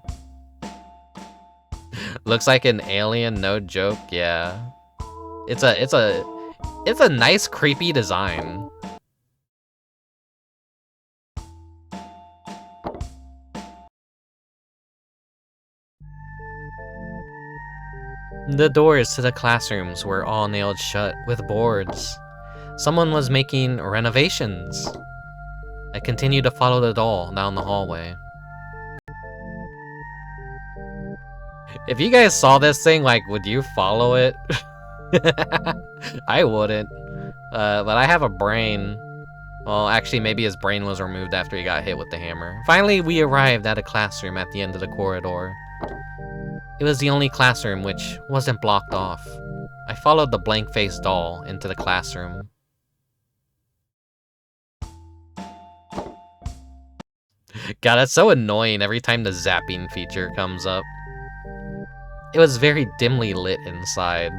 Looks like an alien, no joke, yeah. It's a nice creepy design. The doors to the classrooms were all nailed shut with boards. Someone was making renovations. I continued to follow the doll down the hallway. If you guys saw this thing, like, would you follow it? I wouldn't. But I have a brain. Well, actually, maybe his brain was removed after he got hit with the hammer. Finally, we arrived at a classroom at the end of the corridor. It was the only classroom which wasn't blocked off. I followed the blank-faced doll into the classroom. God, it's so annoying every time the zapping feature comes up. It was very dimly lit inside.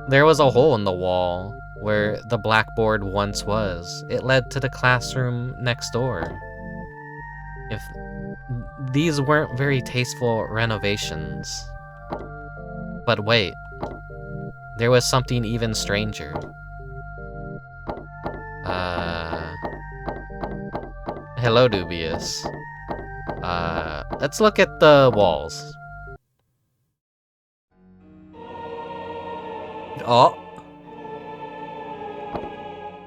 There was a hole in the wall where the blackboard once was. It led to the classroom next door. If these weren't very tasteful renovations. But wait, there was something even stranger. Hello, Dubious. Let's look at the walls. Oh.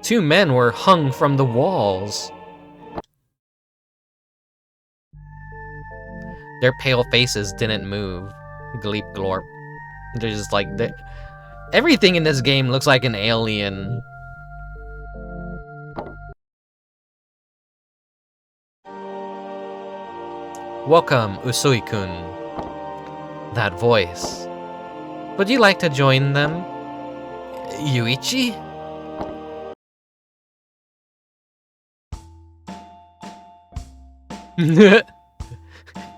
Two men were hung from the walls. Their pale faces didn't move. Gleep glorp. They're just like... everything in this game looks like an alien. Welcome, Usui-kun. That voice. Would you like to join them? Yuichi?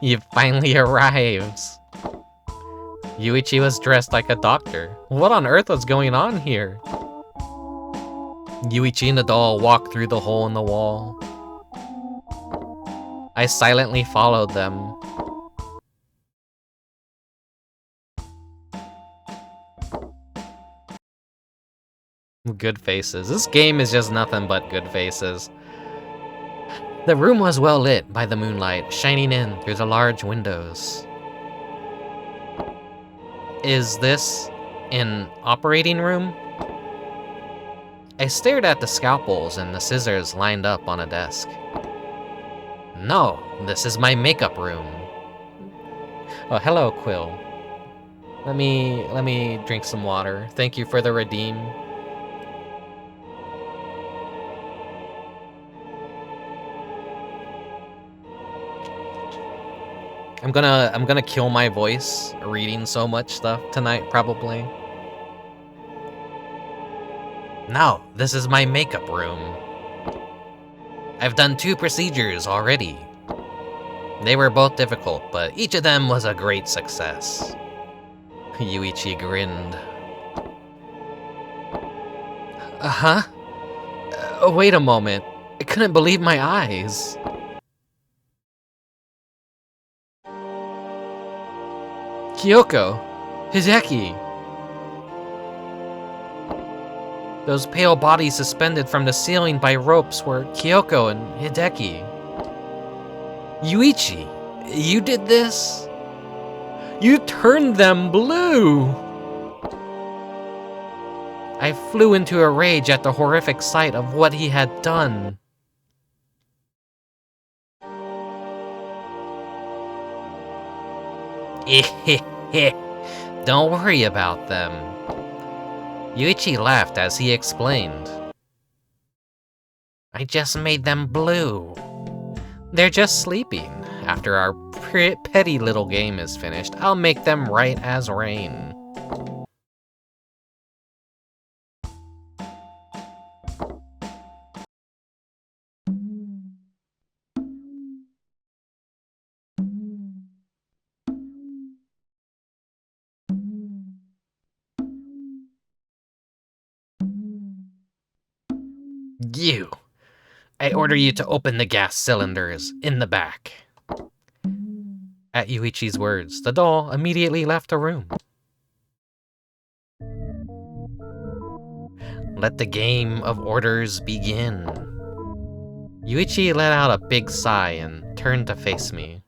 You finally arrived. Yuichi was dressed like a doctor. What on earth was going on here? Yuichi and the doll walked through the hole in the wall. I silently followed them. Good faces. This game is just nothing but good faces. The room was well lit by the moonlight, shining in through the large windows. Is this an operating room? I stared at the scalpels and the scissors lined up on a desk. No, this is my makeup room. Oh, hello, Quill. Let me drink some water. Thank you for the redeem. I'm gonna kill my voice reading so much stuff tonight, probably. No, this is my makeup room. I've done 2 procedures already. They were both difficult, but each of them was a great success. Yuichi grinned. Uh-huh? Wait a moment. I couldn't believe my eyes. Kyoko! Hideaki! Those pale bodies suspended from the ceiling by ropes were Kyoko and Hideaki. Yuichi, you did this? You turned them blue! I flew into a rage at the horrific sight of what he had done. Don't worry about them. Yuichi laughed as he explained. I just made them blue. They're just sleeping. After our petty little game is finished, I'll make them bright as rain. You! I order you to open the gas cylinders in the back. At Yuichi's words, the doll immediately left the room. Let the game of orders begin. Yuichi let out a big sigh and turned to face me.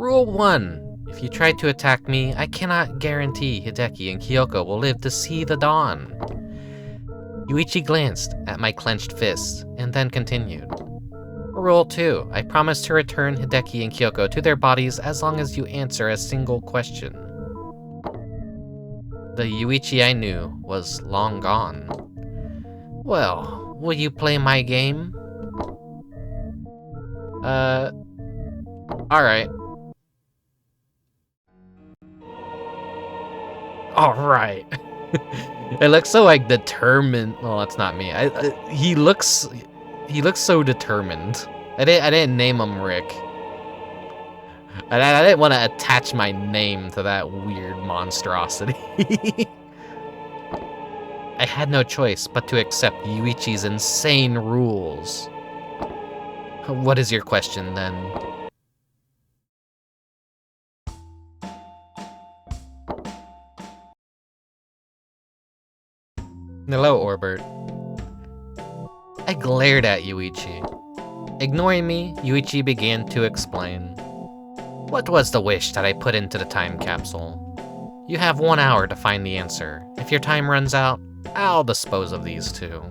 Rule 1. If you try to attack me, I cannot guarantee Hideaki and Kyoko will live to see the dawn. Yuichi glanced at my clenched fists, and then continued. Rule 2. I promise to return Hideaki and Kyoko to their bodies as long as you answer a single question. The Yuichi I knew was long gone. Well, will you play my game? Alright. Alright. It looks so, like, determined. Well, that's not me. He looks so determined. I didn't name him Rick. I didn't want to attach my name to that weird monstrosity. I had no choice but to accept Yuichi's insane rules. What is your question, then? Hello, Orbert. I glared at Yuichi. Ignoring me, Yuichi began to explain. What was the wish that I put into the time capsule? You have 1 hour to find the answer. If your time runs out, I'll dispose of these two.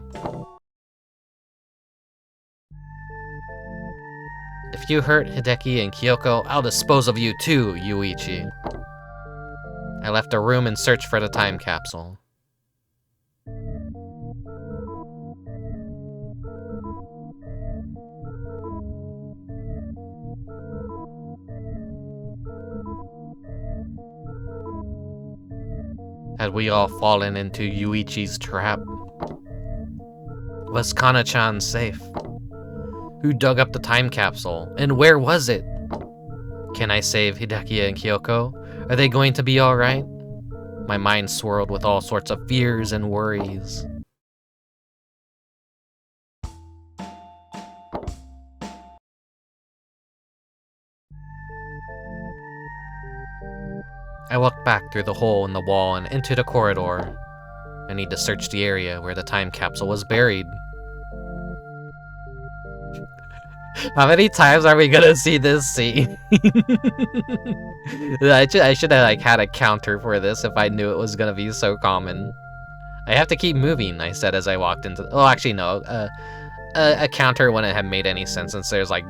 If you hurt Hideaki and Kyoko, I'll dispose of you too, Yuichi. I left the room and searched for the time capsule. Had we all fallen into Yuichi's trap? Was Kanna-chan safe? Who dug up the time capsule, and where was it? Can I save Hideaki and Kyoko? Are they going to be alright? My mind swirled with all sorts of fears and worries. I looked back through the hole in the wall and into the corridor. I need to search the area where the time capsule was buried. How many times are we gonna see this scene? I should have like had a counter for this if I knew it was gonna be so common. I have to keep moving, I said as I walked into. Oh, actually no. A counter wouldn't have made any sense since there's like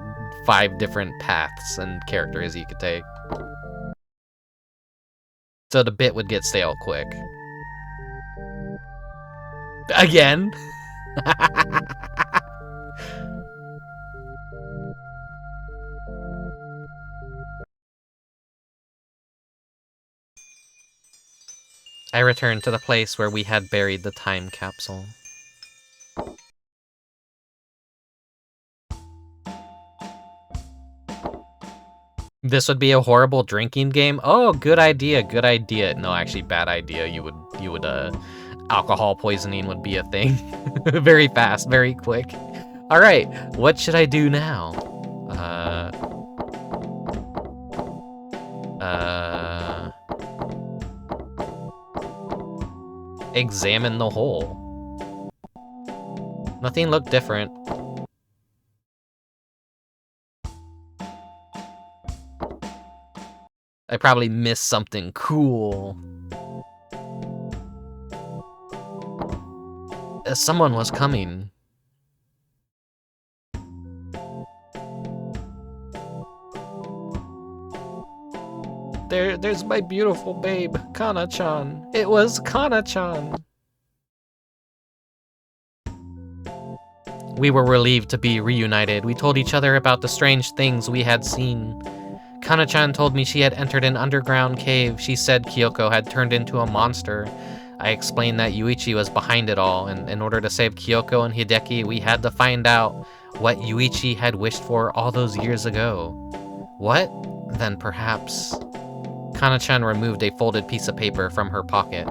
5 different paths and characters you could take. So the bit would get stale quick. Again? I returned to the place where we had buried the time capsule. This would be a horrible drinking game? Oh, good idea, good idea. No, actually, bad idea. You would, alcohol poisoning would be a thing. Very fast, very quick. All right, what should I do now? Examine the hole. Nothing looked different. I probably missed something cool. Someone was coming. There's my beautiful babe, Kanna-chan. It was Kanna-chan. We were relieved to be reunited. We told each other about the strange things we had seen. Kanna-chan told me she had entered an underground cave. She said Kyoko had turned into a monster. I explained that Yuichi was behind it all, and in order to save Kyoko and Hideaki, we had to find out what Yuichi had wished for all those years ago. What? Then perhaps... Kanna-chan removed a folded piece of paper from her pocket.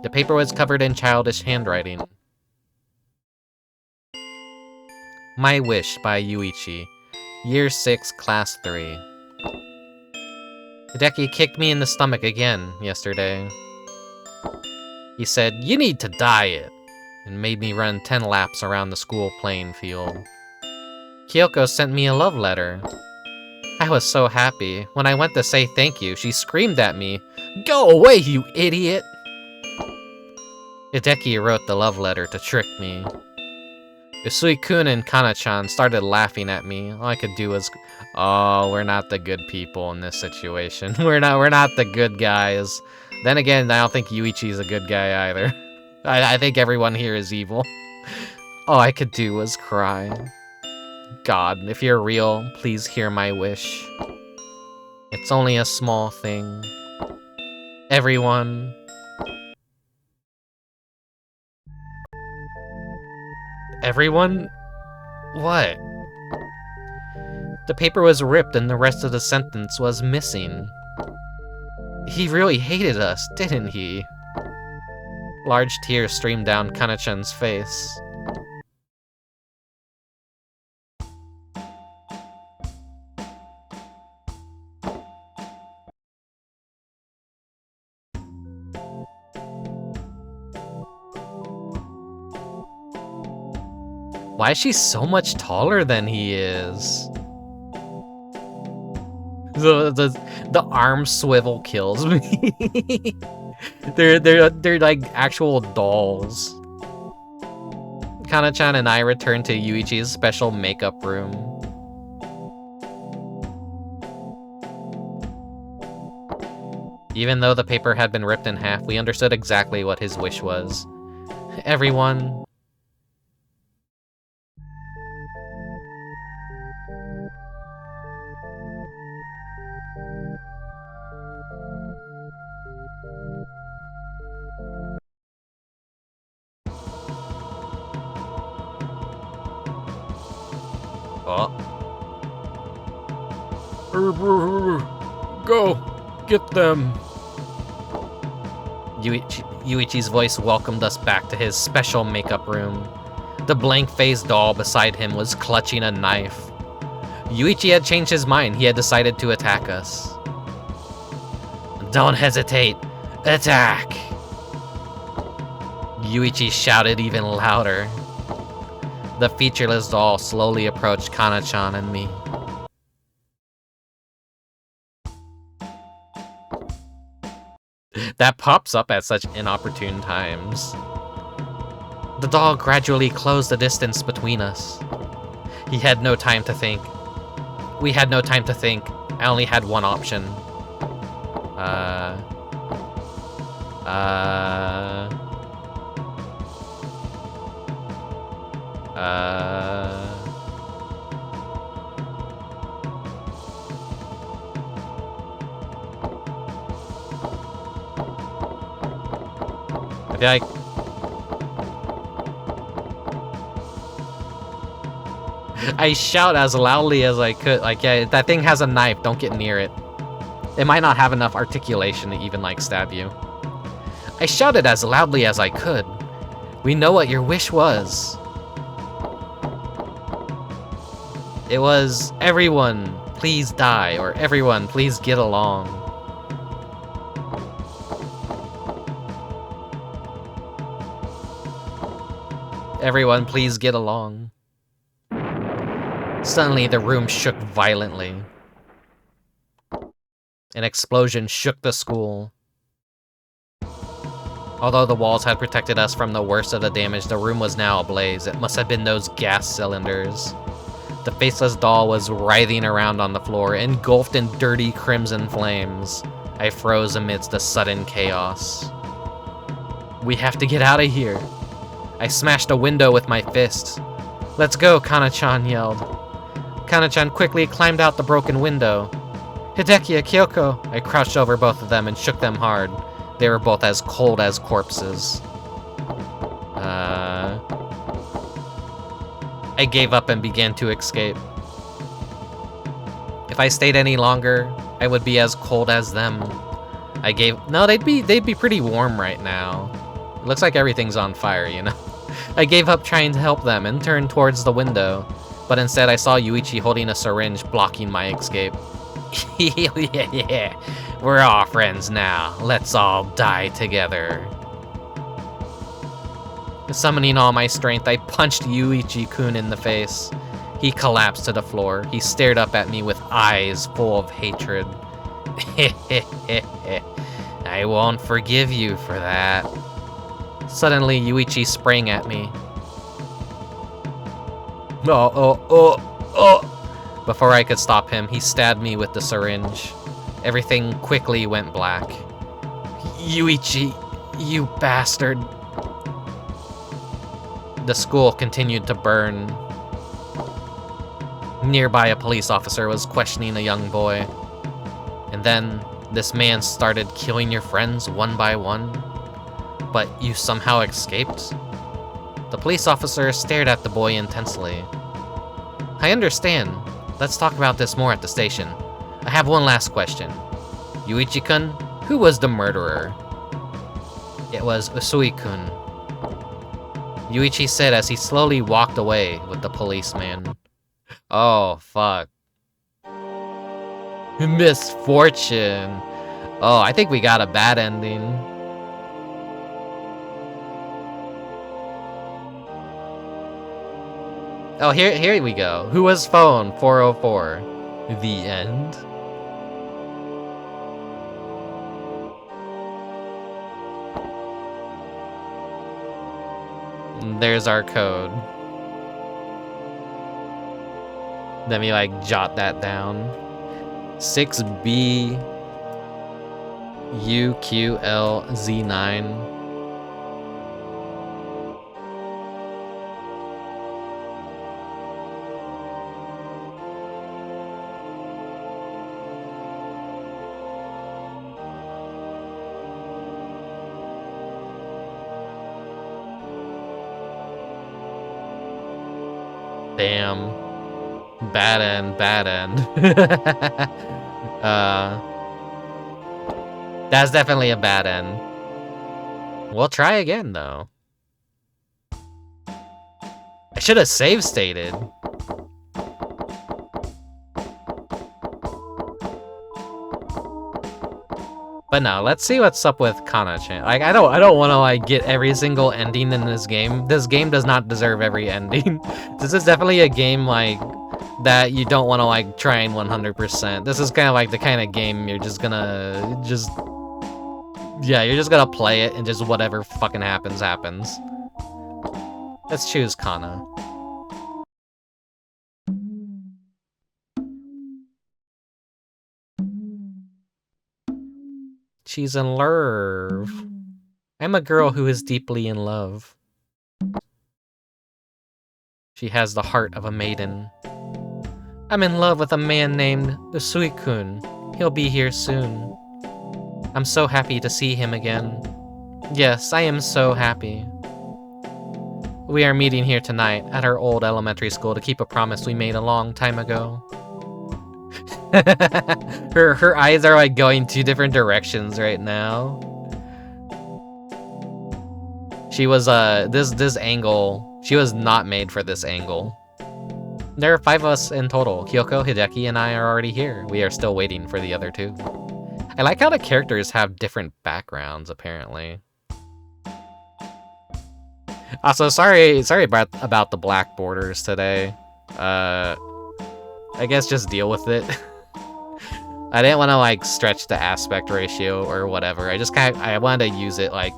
The paper was covered in childish handwriting. My Wish by Yuichi. Year 6, Class 3. Hideaki kicked me in the stomach again yesterday. He said, "You need to diet," and made me run 10 laps around the school playing field. Kyoko sent me a love letter. I was so happy. When I went to say thank you, she screamed at me, "Go away, you idiot!" Hideki wrote the love letter to trick me. Usui-kun and Kanna-chan started laughing at me. All I could do was, oh, we're not the good people in this situation. We're not the good guys. Then again, I don't think Yuichi's a good guy either. I think everyone here is evil. All I could do was cry. God, if you're real, please hear my wish. It's only a small thing. Everyone... Everyone? What? The paper was ripped and the rest of the sentence was missing. He really hated us, didn't he? Large tears streamed down Kanna-chan's face. Why is she so much taller than he is? The arm swivel kills me. they're like actual dolls. Kanna-chan and I returned to Yuichi's special makeup room. Even though the paper had been ripped in half, we understood exactly what his wish was. Everyone... Oh. Go! Get them! Yuichi's voice welcomed us back to his special makeup room. The blank-faced doll beside him was clutching a knife. Yuichi had changed his mind. He had decided to attack us. Don't hesitate! Attack! Yuichi shouted even louder. The featureless doll slowly approached Kanna-chan and me. That pops up at such inopportune times. The doll gradually closed the distance between us. He had no time to think. We had no time to think. I only had one option. I feel like... I shout as loudly as I could, like, yeah, that thing has a knife, don't get near it. It might not have enough articulation to even, like, stab you. I shouted as loudly as I could. We know what your wish was. It was, everyone, please die, or everyone, please get along. Everyone, please get along. Suddenly, the room shook violently. An explosion shook the school. Although the walls had protected us from the worst of the damage, the room was now ablaze. It must have been those gas cylinders. The faceless doll was writhing around on the floor, engulfed in dirty crimson flames. I froze amidst the sudden chaos. We have to get out of here. I smashed a window with my fist. Let's go, Kanna-chan yelled. Kanna-chan quickly climbed out the broken window. Hideki, Kyoko! I crouched over both of them and shook them hard. They were both as cold as corpses. I gave up and began to escape. If I stayed any longer, I would be as cold as them. No, they'd be pretty warm right now. It looks like everything's on fire, you know? I gave up trying to help them and turned towards the window, but instead I saw Yuichi holding a syringe blocking my escape. Yeah, we're all friends now. Let's all die together. Summoning all my strength, I punched Yuichi-kun in the face. He collapsed to the floor. He stared up at me with eyes full of hatred. I won't forgive you for that. Suddenly, Yuichi sprang at me. Before I could stop him, he stabbed me with the syringe. Everything quickly went black. Yuichi, you bastard. The school continued to burn. Nearby, a police officer was questioning a young boy. And then, this man started killing your friends one by one. But you somehow escaped? The police officer stared at the boy intensely. I understand. Let's talk about this more at the station. I have one last question. Yuichi-kun, who was the murderer? It was Usui-kun. Yuichi said as he slowly walked away with the policeman. Oh, fuck. Misfortune. Oh, I think we got a bad ending. Oh, here we go. Who was phone 404? The end. There's our code. Let me like jot that down. 6B UQLZ9. Damn. Bad end, bad end. That's definitely a bad end. We'll try again, though. I should have save stated. But no, let's see what's up with Kanna-chan. Like, I don't want to like get every single ending in this game. This game does not deserve every ending. This is definitely a game like that you don't want to like try and 100%. This is kind of like the kind of game you're just gonna you're just gonna play it and just whatever fucking happens happens. Let's choose Kanna. She's in love. I'm a girl who is deeply in love. She has the heart of a maiden. I'm in love with a man named Usui-kun. He'll be here soon. I'm so happy to see him again. Yes, I am so happy. We are meeting here tonight at our old elementary school to keep a promise we made a long time ago. her eyes are like going two different directions right now. She was this angle, she was not made for this angle. There are 5 of us in total. Kyoko, Hideaki, and I are already here. We are still waiting for the other 2. I like how the characters have different backgrounds, apparently. Also, sorry about the black borders today. I guess just deal with it. I didn't want to like stretch the aspect ratio or whatever. I wanted to use it like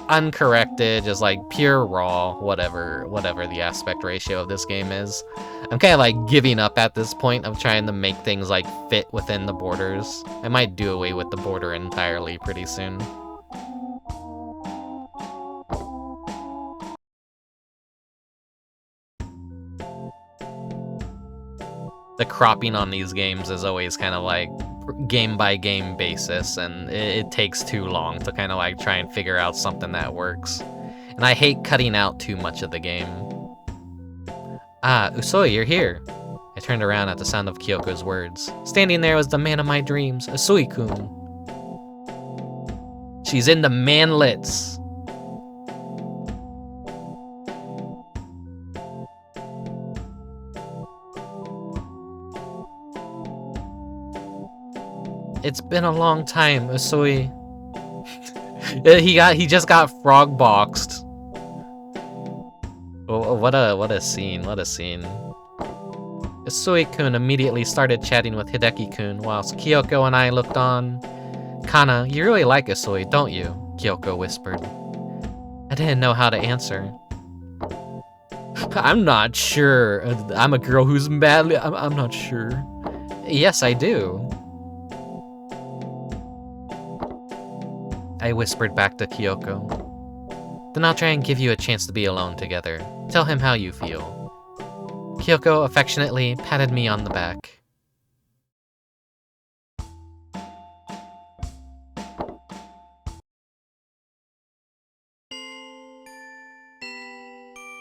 uncorrected, just like pure raw, whatever the aspect ratio of this game is. I'm kind of like giving up at this point of trying to make things like fit within the borders. I might do away with the border entirely pretty soon. The cropping on these games is always kind of like game by game basis, and it takes too long to kind of like try and figure out something that works. And I hate cutting out too much of the game. Ah, Usui, you're here. I turned around at the sound of Kyoko's words. Standing there was the man of my dreams, Usui-kun. She's in the manlets. It's been a long time, Usui. he just got frog boxed. Oh, what a scene, what a scene. Usui-kun immediately started chatting with Hideaki-kun, whilst Kyoko and I looked on. Kanna, you really like Usui, don't you? Kyoko whispered. I didn't know how to answer. I'm not sure. I'm a girl who's madly... I'm not sure. Yes, I do. I whispered back to Kyoko. Then I'll try and give you a chance to be alone together. Tell him how you feel. Kyoko affectionately patted me on the back.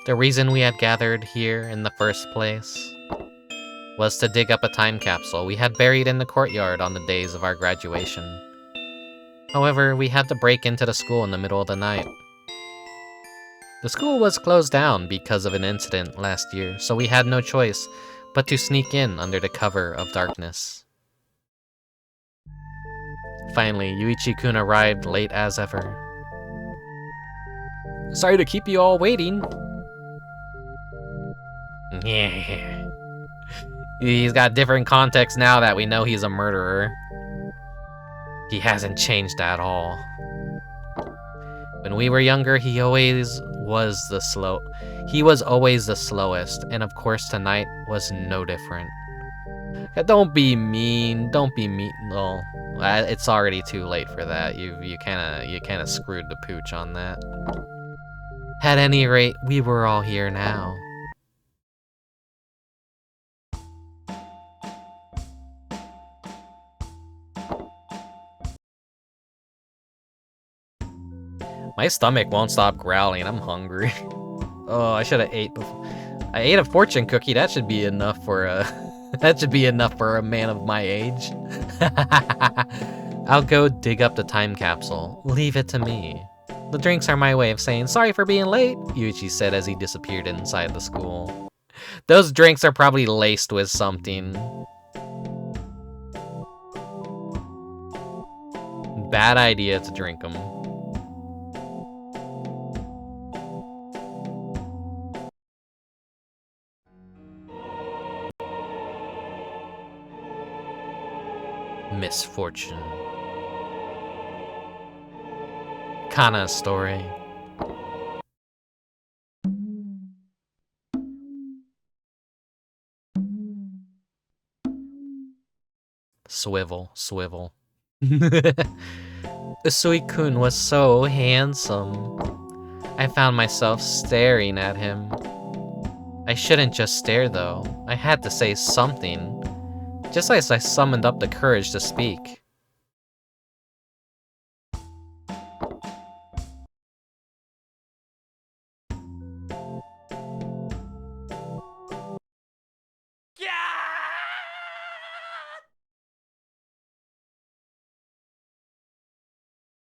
The reason we had gathered here in the first place was to dig up a time capsule we had buried in the courtyard on the days of our graduation. However, we had to break into the school in the middle of the night. The school was closed down because of an incident last year, so we had no choice but to sneak in under the cover of darkness. Finally, Yuichi-kun arrived late as ever. Sorry to keep you all waiting. Yeah. He's got different context now that we know he's a murderer. He hasn't changed at all. When we were younger, he was always the slowest, and of course tonight was no different. Don't be mean. Don't be mean. No, it's already too late for that. You kind of screwed the pooch on that. At any rate, we were all here now. My stomach won't stop growling. I'm hungry. Oh, I should have ate before. I ate a fortune cookie. That should be enough for a that should be enough for a man of my age. I'll go dig up the time capsule. Leave it to me. The drinks are my way of saying sorry for being late, Yuichi said as he disappeared inside the school. Those drinks are probably laced with something. Bad idea to drink them. Misfortune. Kanna Story. Swivel, swivel. Usui-kun was so handsome. I found myself staring at him. I shouldn't just stare though. I had to say something. Just as I summoned up the courage to speak.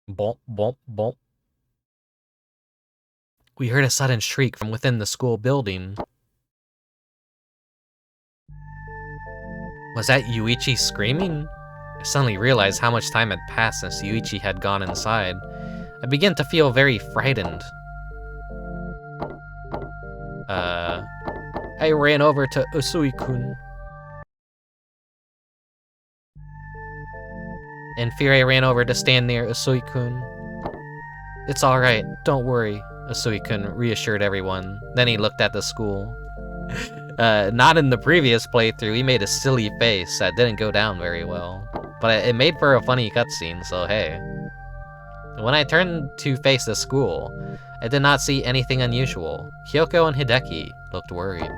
Bump, bump, bump. We heard a sudden shriek from within the school building. Was that Yuichi screaming? I suddenly realized how much time had passed since Yuichi had gone inside. I began to feel very frightened. I ran over to Usui-kun. In fear, I ran over to stand near Usui-kun. It's alright, don't worry, Usui-kun reassured everyone. Then he looked at the school. Not in the previous playthrough, he made a silly face that didn't go down very well. But it made for a funny cutscene, so hey. When I turned to face the school, I did not see anything unusual. Kyoko and Hideaki looked worried.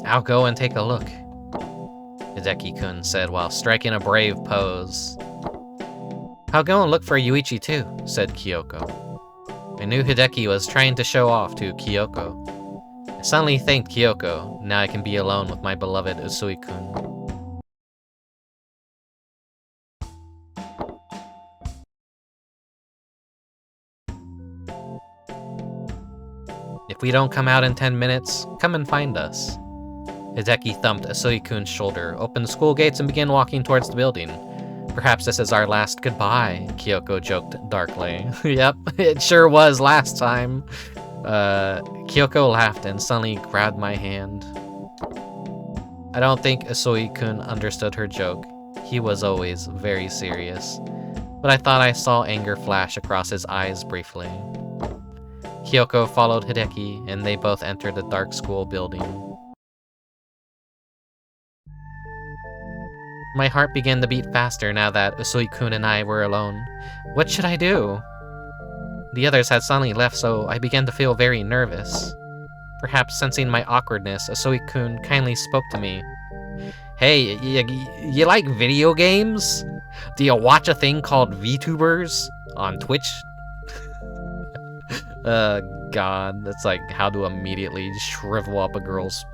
I'll go and take a look, Hideaki-kun said while striking a brave pose. I'll go and look for Yuichi too, said Kyoko. I knew Hideaki was trying to show off to Kyoko. I suddenly thanked Kyoko. Now I can be alone with my beloved Usui-kun. If we don't come out in 10 minutes, come and find us. Hideaki thumped Usui-kun's shoulder, opened the school gates, and began walking towards the building. Perhaps this is our last goodbye, Kyoko joked darkly. Yep, it sure was last time. Kyoko laughed and suddenly grabbed my hand. I don't think Usui-kun understood her joke. He was always very serious. But I thought I saw anger flash across his eyes briefly. Kyoko followed Hideaki, and they both entered the dark school building. My heart began to beat faster now that Usui-kun and I were alone. What should I do? The others had suddenly left, so I began to feel very nervous. Perhaps sensing my awkwardness, Usui-kun kindly spoke to me. Hey, you like video games? Do you watch a thing called Vtubers on Twitch? God, that's like how to immediately shrivel up a girl's...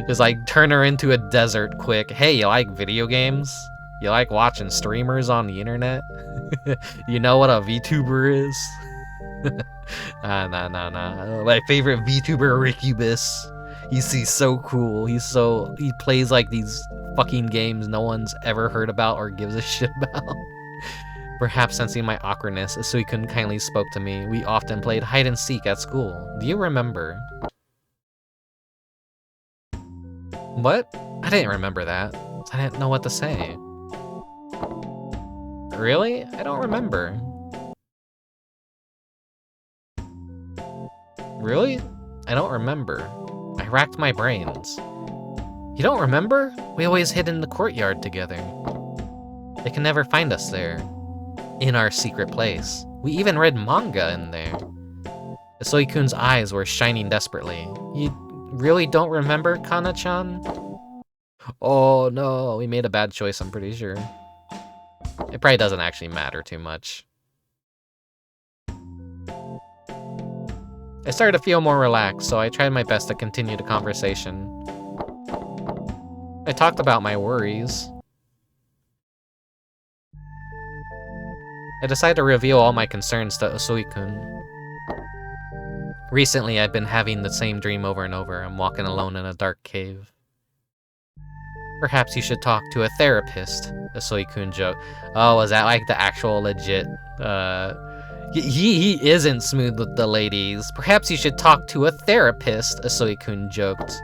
Just like turn her into a desert quick. Hey, you like video games? You like watching streamers on the internet? You know what a VTuber is? Nah. My favorite VTuber, Rickubus. He's so cool. He plays like these fucking games no one's ever heard about or gives a shit about. Perhaps sensing my awkwardness, Usui-kun kindly spoke to me. We often played hide and seek at school. Do you remember? What? I didn't remember that. I didn't know what to say. Really? I don't remember. Really? I don't remember. I racked my brains. You don't remember? We always hid in the courtyard together. They can never find us there. In our secret place. We even read manga in there. Usui-kun's eyes were shining desperately. You really don't remember, Kanna-chan? Oh no, we made a bad choice, I'm pretty sure. It probably doesn't actually matter too much. I started to feel more relaxed, so I tried my best to continue the conversation. I talked about my worries. I decided to reveal all my concerns to Usui-kun. Recently, I've been having the same dream over and over. I'm walking alone in a dark cave. Perhaps you should talk to a therapist, Usui-kun joked. Oh, was that like the actual legit, He isn't smooth with the ladies. Perhaps you should talk to a therapist, Usui-kun joked.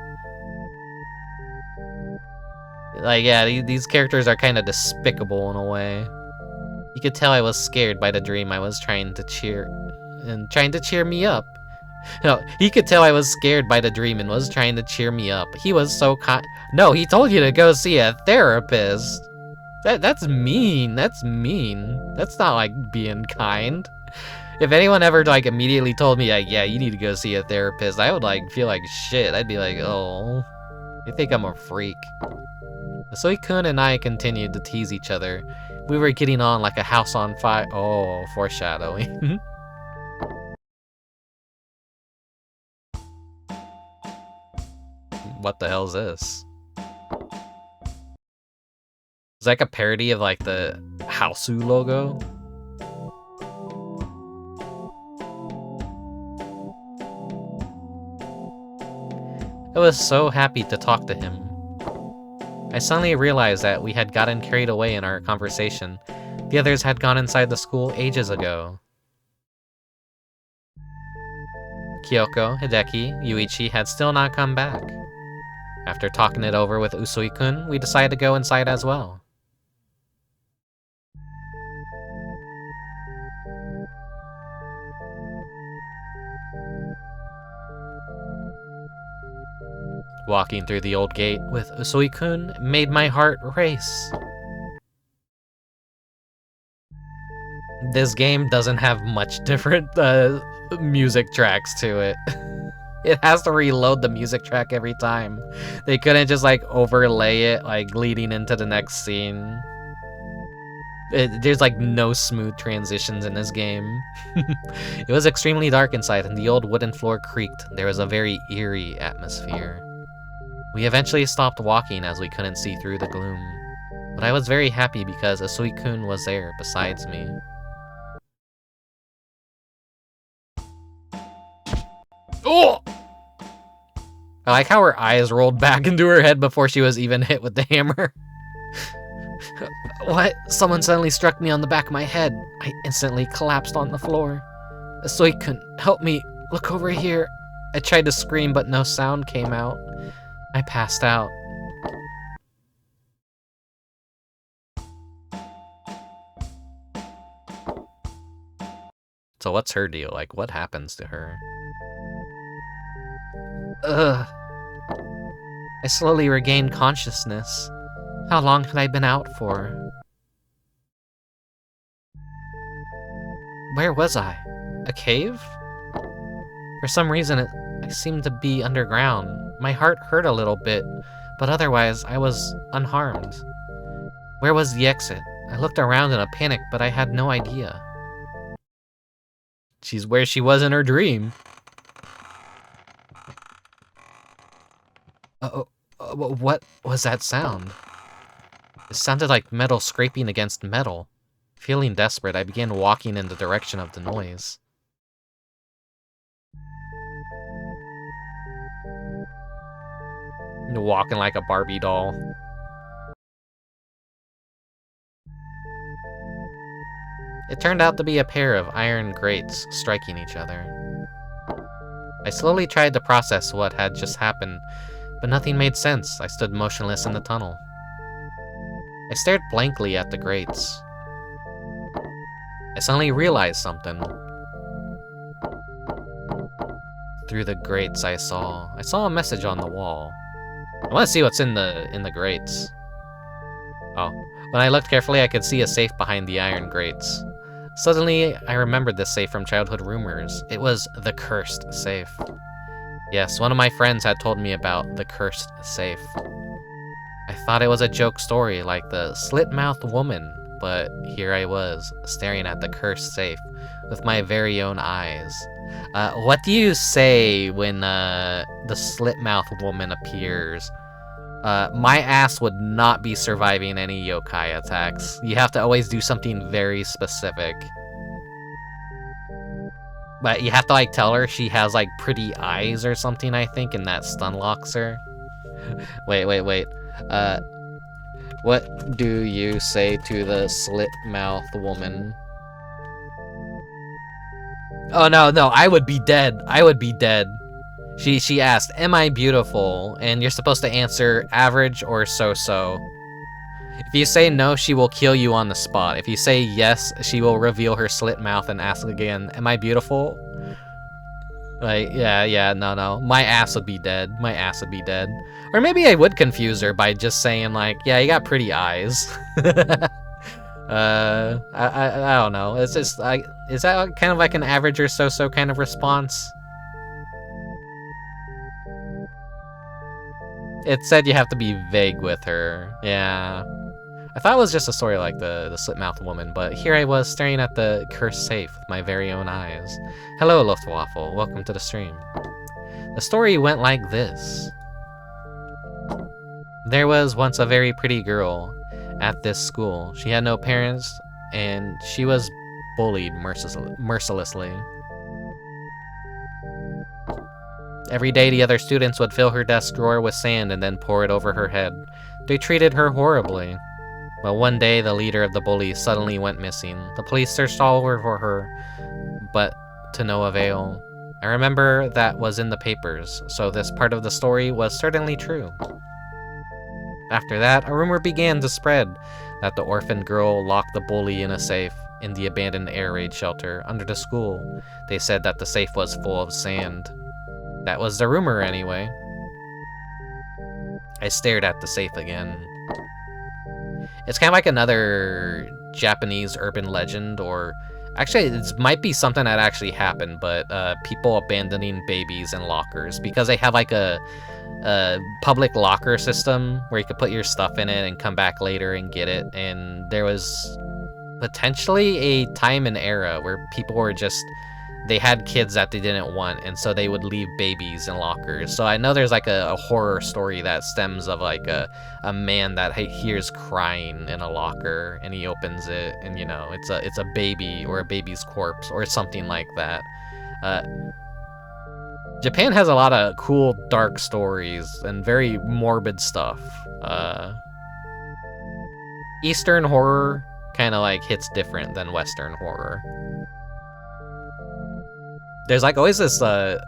Like, yeah, these characters are kind of despicable in a way. You could tell I was scared by the dream I was trying to cheer me up. No, he could tell I was scared by the dream and was trying to cheer me up. He was so kind. No, he told you to go see a therapist. That's mean. That's mean. That's not like being kind. If anyone ever like immediately told me like, yeah, you need to go see a therapist, I would like feel like shit. I'd be like, oh, you think I'm a freak. Usui-kun and I continued to tease each other. We were getting on like a house on fire. Oh, foreshadowing. What the hell is this? It's like a parody of like the Hausu logo. I was so happy to talk to him. I suddenly realized that we had gotten carried away in our conversation. The others had gone inside the school ages ago. Kyoko, Hideaki, Yuichi had still not come back. After talking it over with Usui-kun, we decided to go inside as well. Walking through the old gate with Usui-kun made my heart race. This game doesn't have much different music tracks to it. It has to reload the music track every time. They couldn't just like overlay it like leading into the next scene. There's like no smooth transitions in this game. It was extremely dark inside and the old wooden floor creaked. There was a very eerie atmosphere. We eventually stopped walking as we couldn't see through the gloom. But I was very happy because Usui-kun was there besides me. Oh! I like how her eyes rolled back into her head before she was even hit with the hammer. What? Someone suddenly struck me on the back of my head. I instantly collapsed on the floor. Usui-kun, help me. Look over here. I tried to scream, but no sound came out. I passed out. So what's her deal? Like, what happens to her? Ugh. I slowly regained consciousness. How long had I been out for? Where was I? A cave? For some reason, I seemed to be underground. My heart hurt a little bit, but otherwise, I was unharmed. Where was the exit? I looked around in a panic, but I had no idea. She's where she was in her dream. What was that sound? It sounded like metal scraping against metal. Feeling desperate, I began walking in the direction of the noise. Walking like a Barbie doll. It turned out to be a pair of iron grates striking each other. I slowly tried to process what had just happened, but nothing made sense. I stood motionless in the tunnel. I stared blankly at the grates. I suddenly realized something. Through the grates I saw a message on the wall. I want to see what's in the grates. Oh, when I looked carefully, I could see a safe behind the iron grates. Suddenly, I remembered this safe from childhood rumors. It was the cursed safe. Yes, one of my friends had told me about the cursed safe. I thought it was a joke story like the slit-mouthed woman, but here I was, staring at the cursed safe with my very own eyes. What do you say when the slit-mouthed woman appears? My ass would not be surviving any yokai attacks. You have to always do something very specific. But you have to, like, tell her she has, like, pretty eyes or something, I think, and that stun locks her. Wait. What do you say to the slit-mouthed woman? Oh, no, I would be dead. She asked, "Am I beautiful?" And you're supposed to answer average or so-so. If you say no, she will kill you on the spot. If you say yes, she will reveal her slit mouth and ask again, "Am I beautiful?" Like, yeah, no. My ass would be dead. Or maybe I would confuse her by just saying, like, "Yeah, you got pretty eyes." I don't know. It's just, is that kind of like an average or so-so kind of response? It said you have to be vague with her. Yeah. I thought it was just a story like the slit-mouthed woman, but here I was staring at the cursed safe with my very own eyes. Hello, Luftwaffe. Welcome to the stream. The story went like this. There was once a very pretty girl at this school. She had no parents, and she was bullied mercilessly. Every day, the other students would fill her desk drawer with sand and then pour it over her head. They treated her horribly. But one day, the leader of the bullies suddenly went missing. The police searched all over for her, but to no avail. I remember that was in the papers, so this part of the story was certainly true. After that, a rumor began to spread that the orphaned girl locked the bully in a safe in the abandoned air raid shelter under the school. They said that the safe was full of sand. That was the rumor anyway. I stared at the safe again. It's kind of like another Japanese urban legend, or actually it might be something that actually happened, but people abandoning babies in lockers because they have like a public locker system where you could put your stuff in it and come back later and get it. And there was potentially a time and era where people were just, they had kids that they didn't want, and so they would leave babies in lockers. So I know there's like a horror story that stems of like a man that hears crying in a locker, and he opens it, and you know, it's a baby or a baby's corpse or something like that. Japan has a lot of cool dark stories and very morbid stuff. Eastern horror kind of like hits different than Western horror. There's like always this, I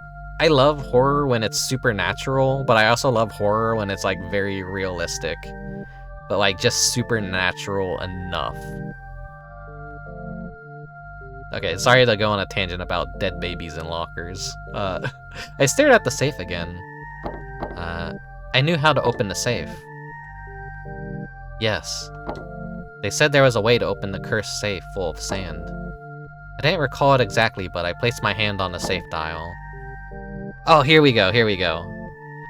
love horror when it's supernatural, but I also love horror when it's like very realistic, but like just supernatural enough. Okay, sorry to go on a tangent about dead babies in lockers. I stared at the safe again. I knew how to open the safe. Yes. They said there was a way to open the cursed safe full of sand. I didn't recall it exactly, but I placed my hand on the safe dial. Oh, here we go, here we go.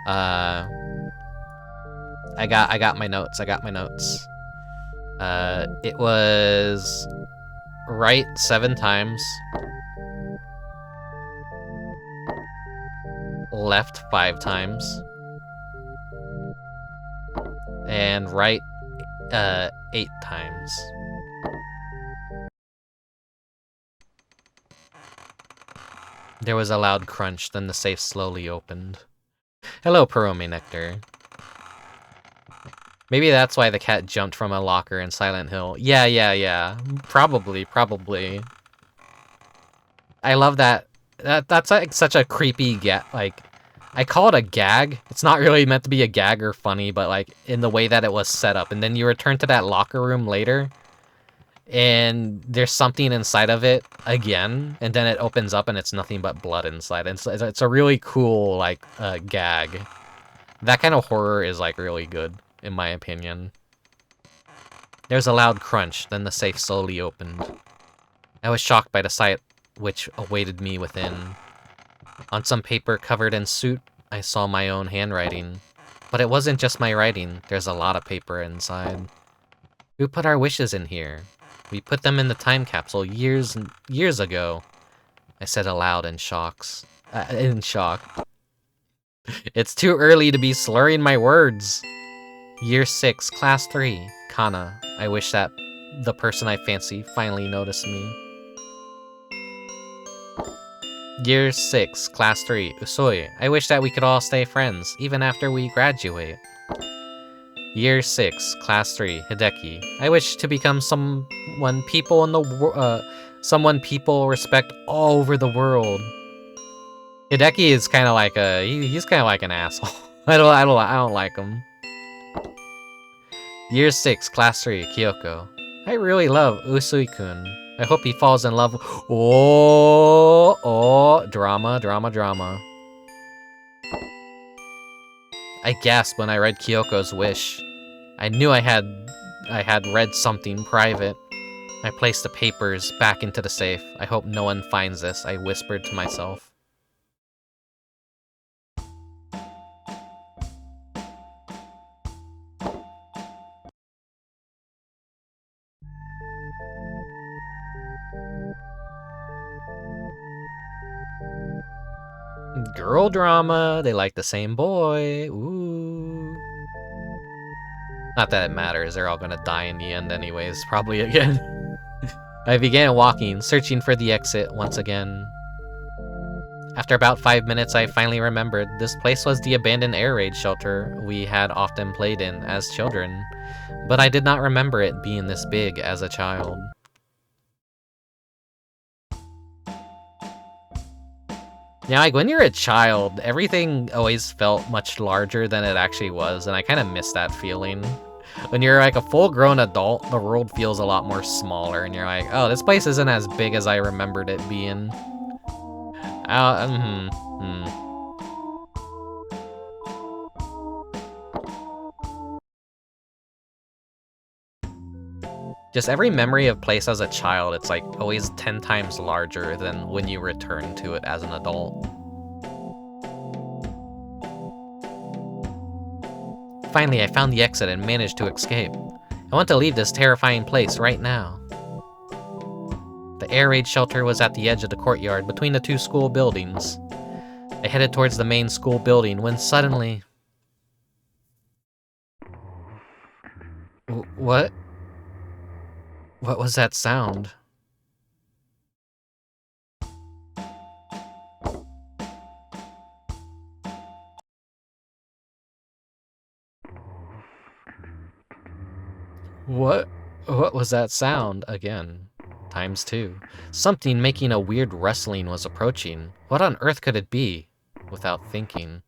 I got my notes, I got my notes. It was right 7 times. Left 5 times. And right 8 times. There was a loud crunch, then the safe slowly opened. Hello, Perome Nectar. Maybe that's why the cat jumped from a locker in Silent Hill. Yeah. Probably. I love that. That's like such a creepy like, I call it a gag. It's not really meant to be a gag or funny, but like in the way that it was set up. And then you return to that locker room later, and there's something inside of it again, and then it opens up and it's nothing but blood inside. And it's a really cool like gag. That kind of horror is like really good, in my opinion. There's a loud crunch, then the safe slowly opened. I was shocked by the sight which awaited me within. On some paper covered in soot, I saw my own handwriting. But it wasn't just my writing, there's a lot of paper inside. Who put our wishes in here? We put them in the time capsule years and years ago. I said aloud in shock. It's too early to be slurring my words. Year 6, Class 3, Kanna. I wish that the person I fancy finally noticed me. Year 6, Class 3, Usui. I wish that we could all stay friends, even after we graduate. Year 6, Class 3, Hideaki. I wish to become someone people respect all over the world. Hideaki is kind of like he's kind of like an asshole. I don't like him. Year 6, Class 3, Kyoko. I really love Usui-kun. I hope he falls in love. Oh, drama. I gasped when I read Kyoko's wish. I knew I had read something private. I placed the papers back into the safe. I hope no one finds this, I whispered to myself. Girl drama, they like the same boy, ooh. Not that it matters, they're all gonna die in the end anyways, probably again. I began walking, searching for the exit once again. After about 5 minutes, I finally remembered this place was the abandoned air raid shelter we had often played in as children, but I did not remember it being this big as a child. Yeah, like when you're a child, everything always felt much larger than it actually was, and I kind of miss that feeling. When you're like a full-grown adult, the world feels a lot more smaller, and you're like, oh, this place isn't as big as I remembered it being. Just every memory of place as a child, it's like always 10 times larger than when you return to it as an adult. Finally, I found the exit and managed to escape. I want to leave this terrifying place right now. The air raid shelter was at the edge of the courtyard between the 2 school buildings. I headed towards the main school building when suddenly... What? What was that sound? What What was that sound? Again. ×2. Something making a weird rustling was approaching. What on earth could it be? Without thinking.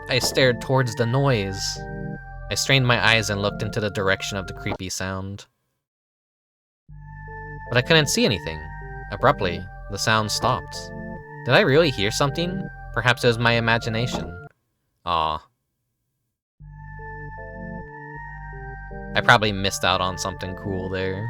I stared towards the noise. I strained my eyes and looked into the direction of the creepy sound. But I couldn't see anything. Abruptly, the sound stopped. Did I really hear something? Perhaps it was my imagination. Aw. I probably missed out on something cool there.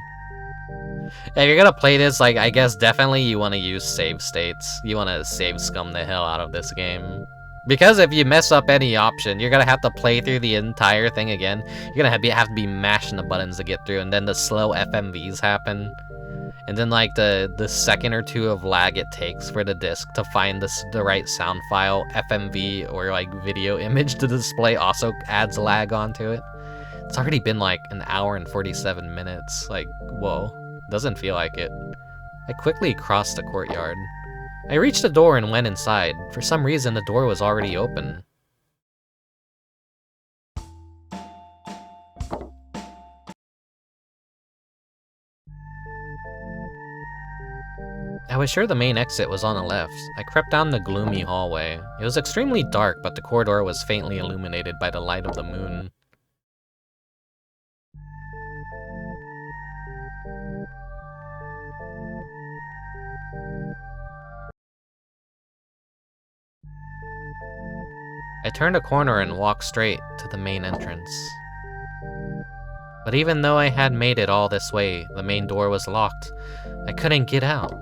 If you're gonna play this, like, I guess definitely you want to use save states. You want to save scum the hell out of this game. Because if you mess up any option, you're gonna have to play through the entire thing again. You're gonna have to be mashing the buttons to get through, and then the slow FMVs happen. And then, like, the second or two of lag it takes for the disc to find the right sound file, FMV, or, like, video image to display also adds lag onto it. It's already been, like, an hour and 47 minutes. Like, whoa. Doesn't feel like it. I quickly crossed the courtyard. I reached the door and went inside. For some reason, the door was already open. I was sure the main exit was on the left. I crept down the gloomy hallway. It was extremely dark, but the corridor was faintly illuminated by the light of the moon. I turned a corner and walked straight to the main entrance. But even though I had made it all this way, the main door was locked. I couldn't get out.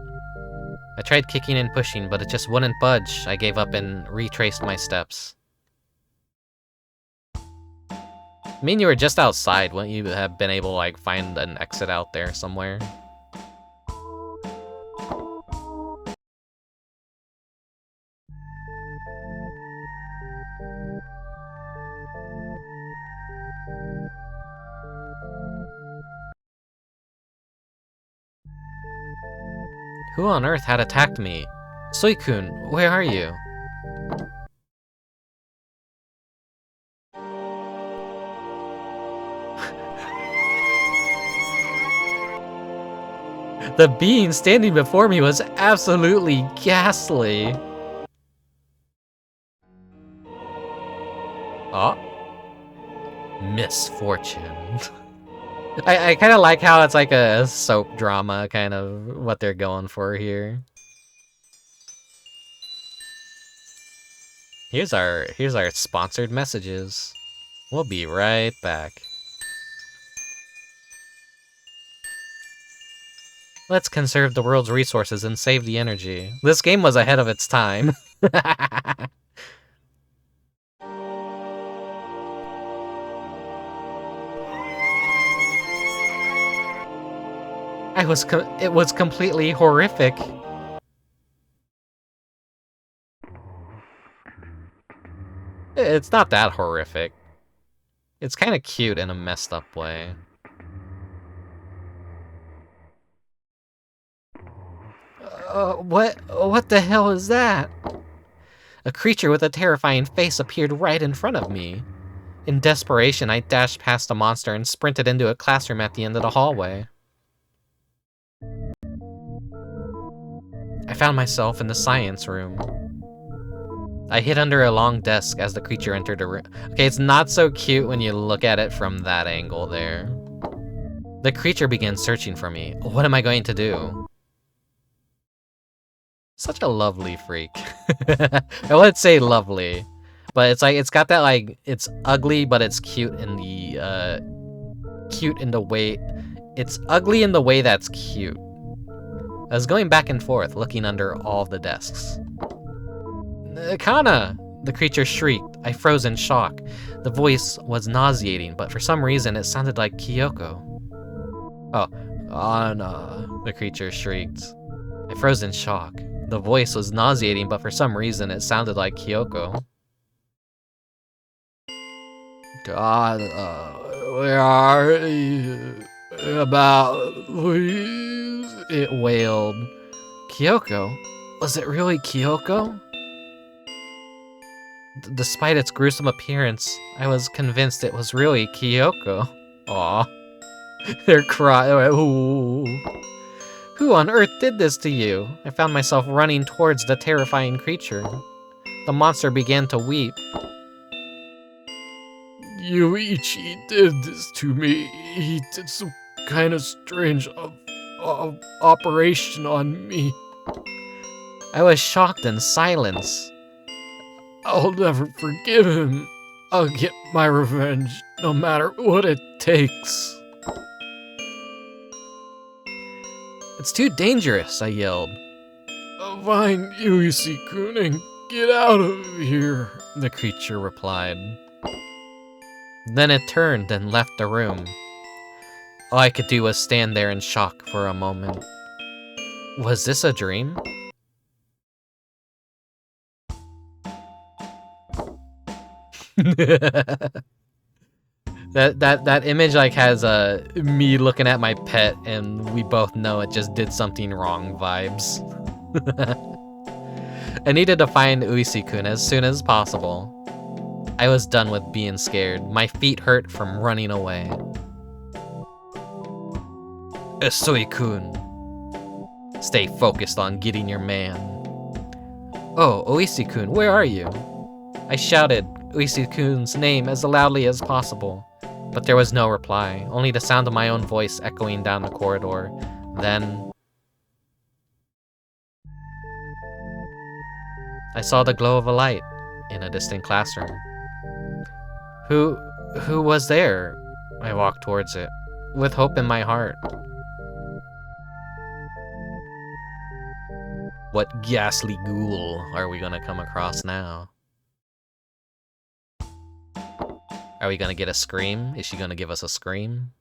I tried kicking and pushing, but it just wouldn't budge. I gave up and retraced my steps. I mean, you were just outside. Wouldn't you have been able to, like, find an exit out there somewhere? Who on earth had attacked me? Soikun, where are you? The being standing before me was absolutely ghastly. Oh. Misfortune. I kind of like how it's like a soap drama, kind of what they're going for here. Here's our sponsored messages. We'll be right back. Let's conserve the world's resources and save the energy. This game was ahead of its time. It was completely horrific. It's not that horrific. It's kind of cute in a messed up way. What the hell is that? A creature with a terrifying face appeared right in front of me. In desperation, I dashed past the monster and sprinted into a classroom at the end of the hallway. I found myself in the science room. I hid under a long desk as the creature entered the room. Okay, it's not so cute when you look at it from that angle there. The creature began searching for me. What am I going to do? Such a lovely freak. I would say lovely, but it's like, it's got that, like, it's ugly, but it's cute in the, way, it's ugly in the way that's cute. I was going back and forth, looking under all the desks. Kanna! The creature shrieked. I froze in shock. The voice was nauseating, but for some reason it sounded like Kyoko. Oh, Anna! The creature shrieked. I froze in shock. The voice was nauseating, but for some reason it sounded like Kyoko. God, where are you? About, please? It wailed. Kyoko? Was it really Kyoko? Despite its gruesome appearance, I was convinced it was really Kyoko. Aw. They're crying. Ooh. Who on earth did this to you? I found myself running towards the terrifying creature. The monster began to weep. Yuichi did this to me. He did some kind of strange operation on me. I was shocked and silenced. I'll never forgive him. I'll get my revenge, no matter what it takes. It's too dangerous, I yelled. Find Yuichi-kun and get out of here, the creature replied. Then it turned and left the room. All I could do was stand there in shock for a moment. Was this a dream? That image like has me looking at my pet and we both know it just did something wrong vibes. I needed to find Yuichi-kun as soon as possible. I was done with being scared. My feet hurt from running away. Usui-kun. Stay focused on getting your man. Oh, Yuichi-kun, where are you? I shouted Yuichi-kun's name as loudly as possible, but there was no reply, only the sound of my own voice echoing down the corridor. Then I saw the glow of a light in a distant classroom. Who was there? I walked towards it, with hope in my heart. What ghastly ghoul are we gonna come across now? Are we gonna get a scream? Is she gonna give us a scream?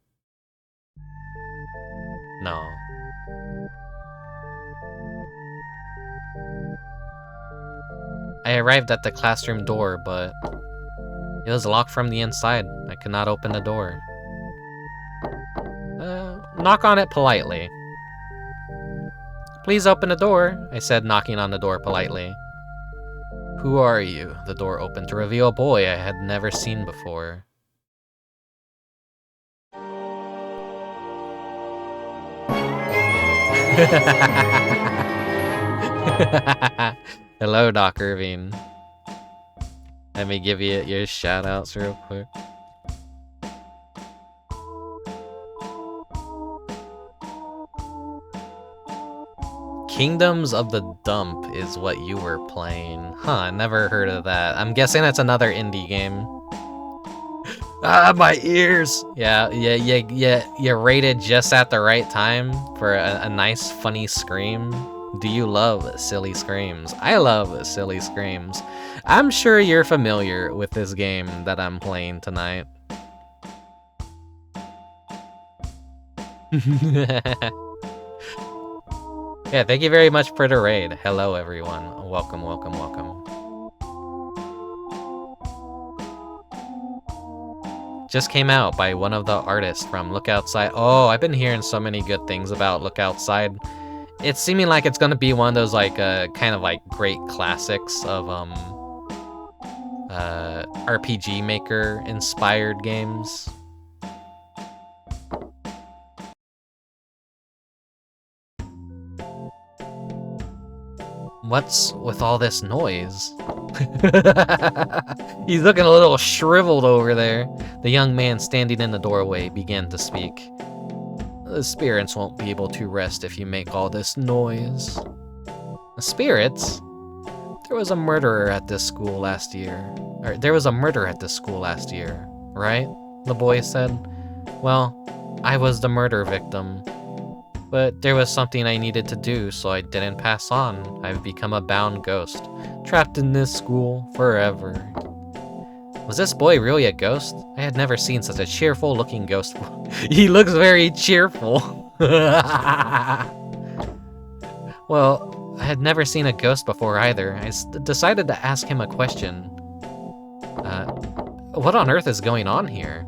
No. I arrived at the classroom door, but it was locked from the inside. I could not open the door. Knock on it politely. Please open the door, I said, knocking on the door politely. Who are you? The door opened to reveal a boy I had never seen before. Hello, Doc Irving. Let me give you your shout-outs real quick. Kingdoms of the Dump is what you were playing. Huh, never heard of that. I'm guessing that's another indie game. Ah, my ears! Yeah, you rated just at the right time for a nice, funny scream. Do you love silly screams? I love silly screams. I'm sure you're familiar with this game that I'm playing tonight. Yeah, thank you very much for the raid. Hello, everyone. Welcome, welcome, welcome. Just came out by one of the artists from Look Outside. Oh, I've been hearing so many good things about Look Outside. It's seeming like it's gonna be one of those like kind of like great classics of RPG Maker inspired games. What's with all this noise? He's looking a little shriveled over there. The young man standing in the doorway began to speak. The spirits won't be able to rest if you make all this noise. The spirits? There was a murderer at this school last year. Or, there was a murder at this school last year, right? The boy said. Well, I was the murder victim. But there was something I needed to do, so I didn't pass on. I've become a bound ghost, trapped in this school forever. Was this boy really a ghost? I had never seen such a cheerful looking ghost. He looks very cheerful. Well, I had never seen a ghost before either. I decided to ask him a question. What on earth is going on here?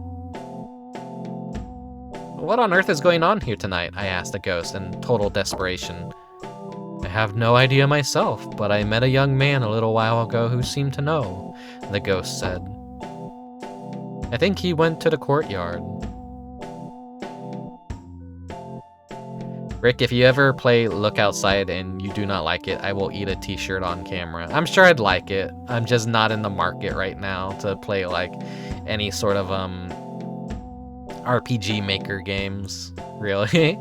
What on earth is going on here tonight? I asked the ghost in total desperation. have no idea myself, but I met a young man a little while ago who seemed to know, the ghost said. I think he went to the courtyard. Rick, if you ever play Look Outside and you do not like it, I will eat a t-shirt on camera. I'm sure I'd like it. I'm just not in the market right now to play like any sort of RPG maker games, really.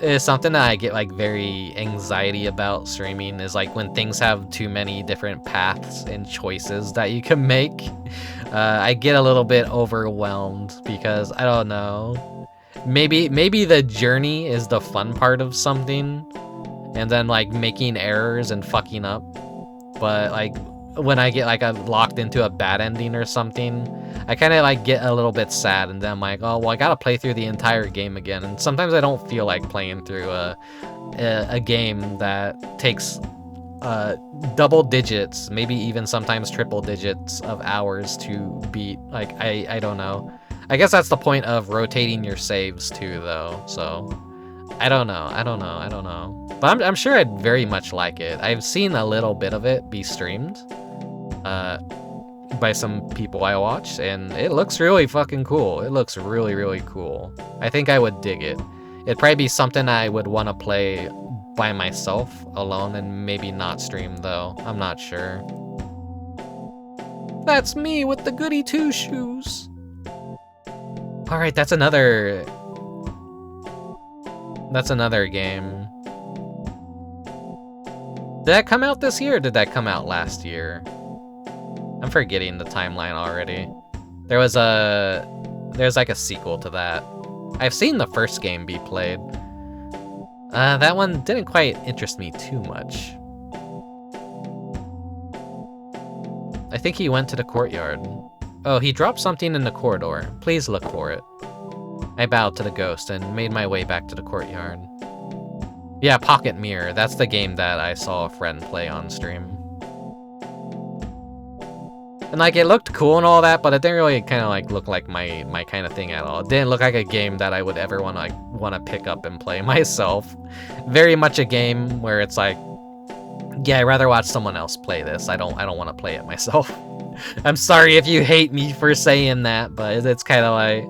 It's something that I get like very anxiety about streaming is like when things have too many different paths and choices that you can make. I get a little bit overwhelmed because I don't know. Maybe the journey is the fun part of something, and then like making errors and fucking up. But like when I get like locked into a bad ending or something, I kind of like get a little bit sad, and then I'm like, oh well, I gotta play through the entire game again. And sometimes I don't feel like playing through a game that takes double digits, maybe even sometimes triple digits of hours to beat. Like I don't know. I guess that's the point of rotating your saves too, though. So I don't know. But I'm sure I'd very much like it. I've seen a little bit of it be streamed by some people I watch, and it looks really fucking cool. It looks really, really cool. I think I would dig it. It'd probably be something I would want to play by myself, alone, and maybe not stream, though. I'm not sure. That's me with the goody two-shoes. Alright, that's another game. Did that come out this year, or did that come out last year? I'm forgetting the timeline already. There's like a sequel to that. I've seen the first game be played. That one didn't quite interest me too much. I think he went to the courtyard. Oh, he dropped something in the corridor. Please look for it. I bowed to the ghost and made my way back to the courtyard. Yeah, Pocket Mirror. That's the game that I saw a friend play on stream. And like, it looked cool and all that, but it didn't really kind of like look like my kind of thing at all. It didn't look like a game that I would ever want to pick up and play myself. Very much a game where it's like, yeah, I'd rather watch someone else play this. I don't want to play it myself. I'm sorry if you hate me for saying that, but it's kind of like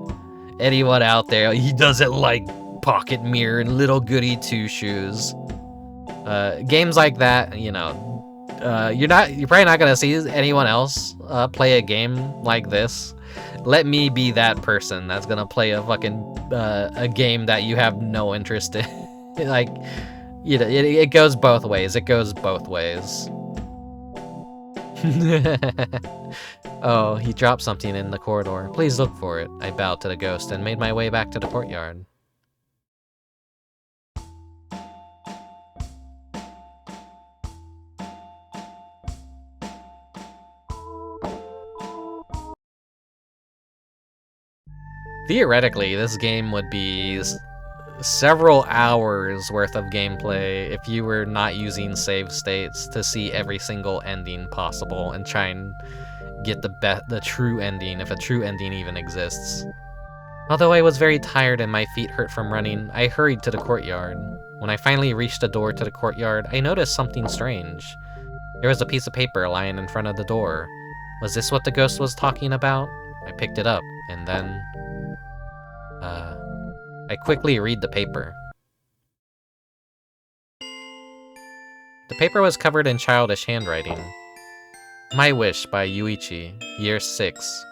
anyone out there, he doesn't like Pocket Mirror and Little Goody Two-Shoes. Games like that, you know, you're probably not gonna see anyone else play a game like this. Let me be that person that's gonna play a fucking a game that you have no interest in. Like, you know, it goes both ways. It goes both ways. Oh, he dropped something in the corridor. Please look for it. I bowed to the ghost and made my way back to the courtyard. Theoretically, this game would be several hours worth of gameplay if you were not using save states to see every single ending possible and try and get the true ending, if a true ending even exists. Although I was very tired and my feet hurt from running, I hurried to the courtyard. When I finally reached the door to the courtyard, I noticed something strange. There was a piece of paper lying in front of the door. Was this what the ghost was talking about? I picked it up, and then I quickly read the paper. The paper was covered in childish handwriting. My Wish by Yuichi, Year 6,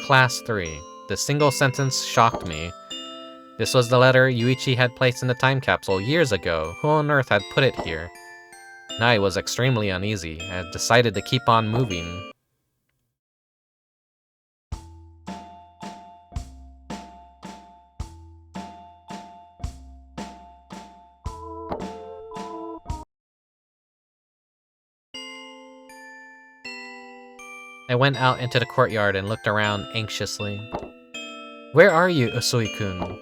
Class 3. The single sentence shocked me. This was the letter Yuichi had placed in the time capsule years ago. Who on earth had put it here? Now I was extremely uneasy. I had decided to keep on moving. I went out into the courtyard and looked around anxiously. Where are you, Usui-kun?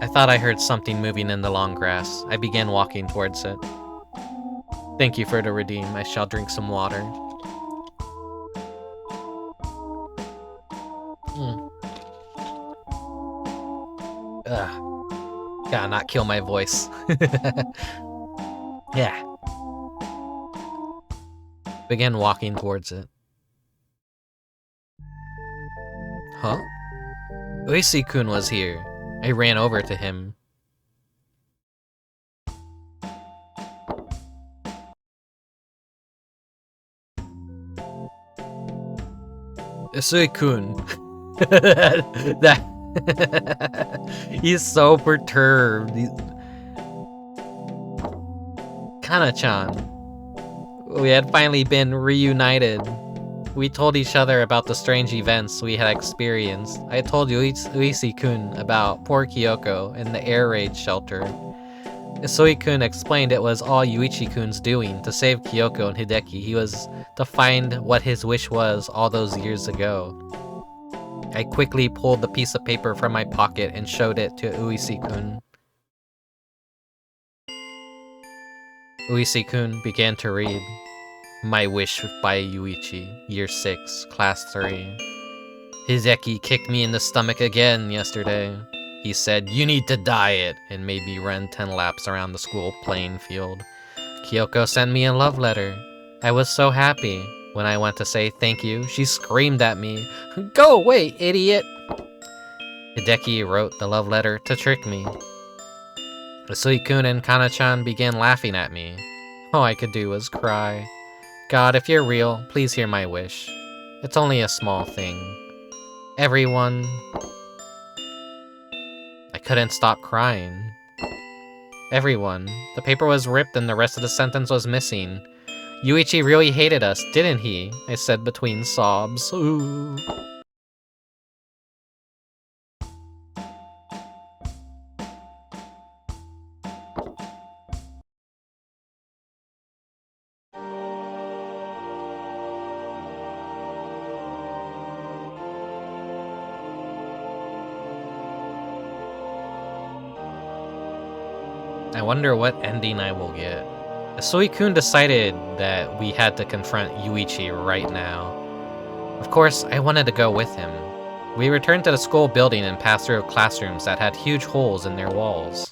I thought I heard something moving in the long grass. I began walking towards it. Thank you for the redeem. I shall drink some water. Ugh. Gotta not kill my voice. Yeah. Began walking towards it. Huh? Uisi-kun was here. I ran over to him. Usui-kun. That he's so perturbed. Kanna-chan. We had finally been reunited. We told each other about the strange events we had experienced. I told Uisi-kun about poor Kyoko in the air raid shelter. Usui-kun explained it was all Yuichi-kun's doing to save Kyoko and Hideaki. He was to find what his wish was all those years ago. I quickly pulled the piece of paper from my pocket and showed it to Uisi-kun. Uisi-kun began to read. My Wish by Yuichi, Year 6, Class 3. Hideaki kicked me in the stomach again yesterday. He said, "You need to diet," and made me run 10 laps around the school playing field. Kyoko sent me a love letter. I was so happy. When I went to say thank you, she screamed at me, "Go away, idiot!" Hideki wrote the love letter to trick me. Usui-kun and Kanna-chan began laughing at me. All I could do was cry. God, if you're real, please hear my wish. It's only a small thing. Everyone... I couldn't stop crying. Everyone. The paper was ripped and the rest of the sentence was missing. Yuichi really hated us, didn't he? I said between sobs. Ooh. I wonder what ending I will get. Usui-kun decided that we had to confront Yuichi right now. Of course, I wanted to go with him. We returned to the school building and passed through classrooms that had huge holes in their walls.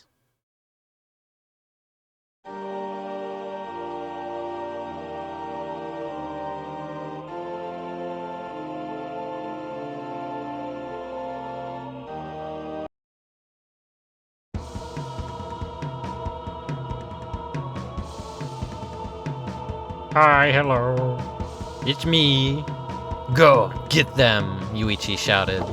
Hi, hello. It's me. Go, get them, Yuichi shouted.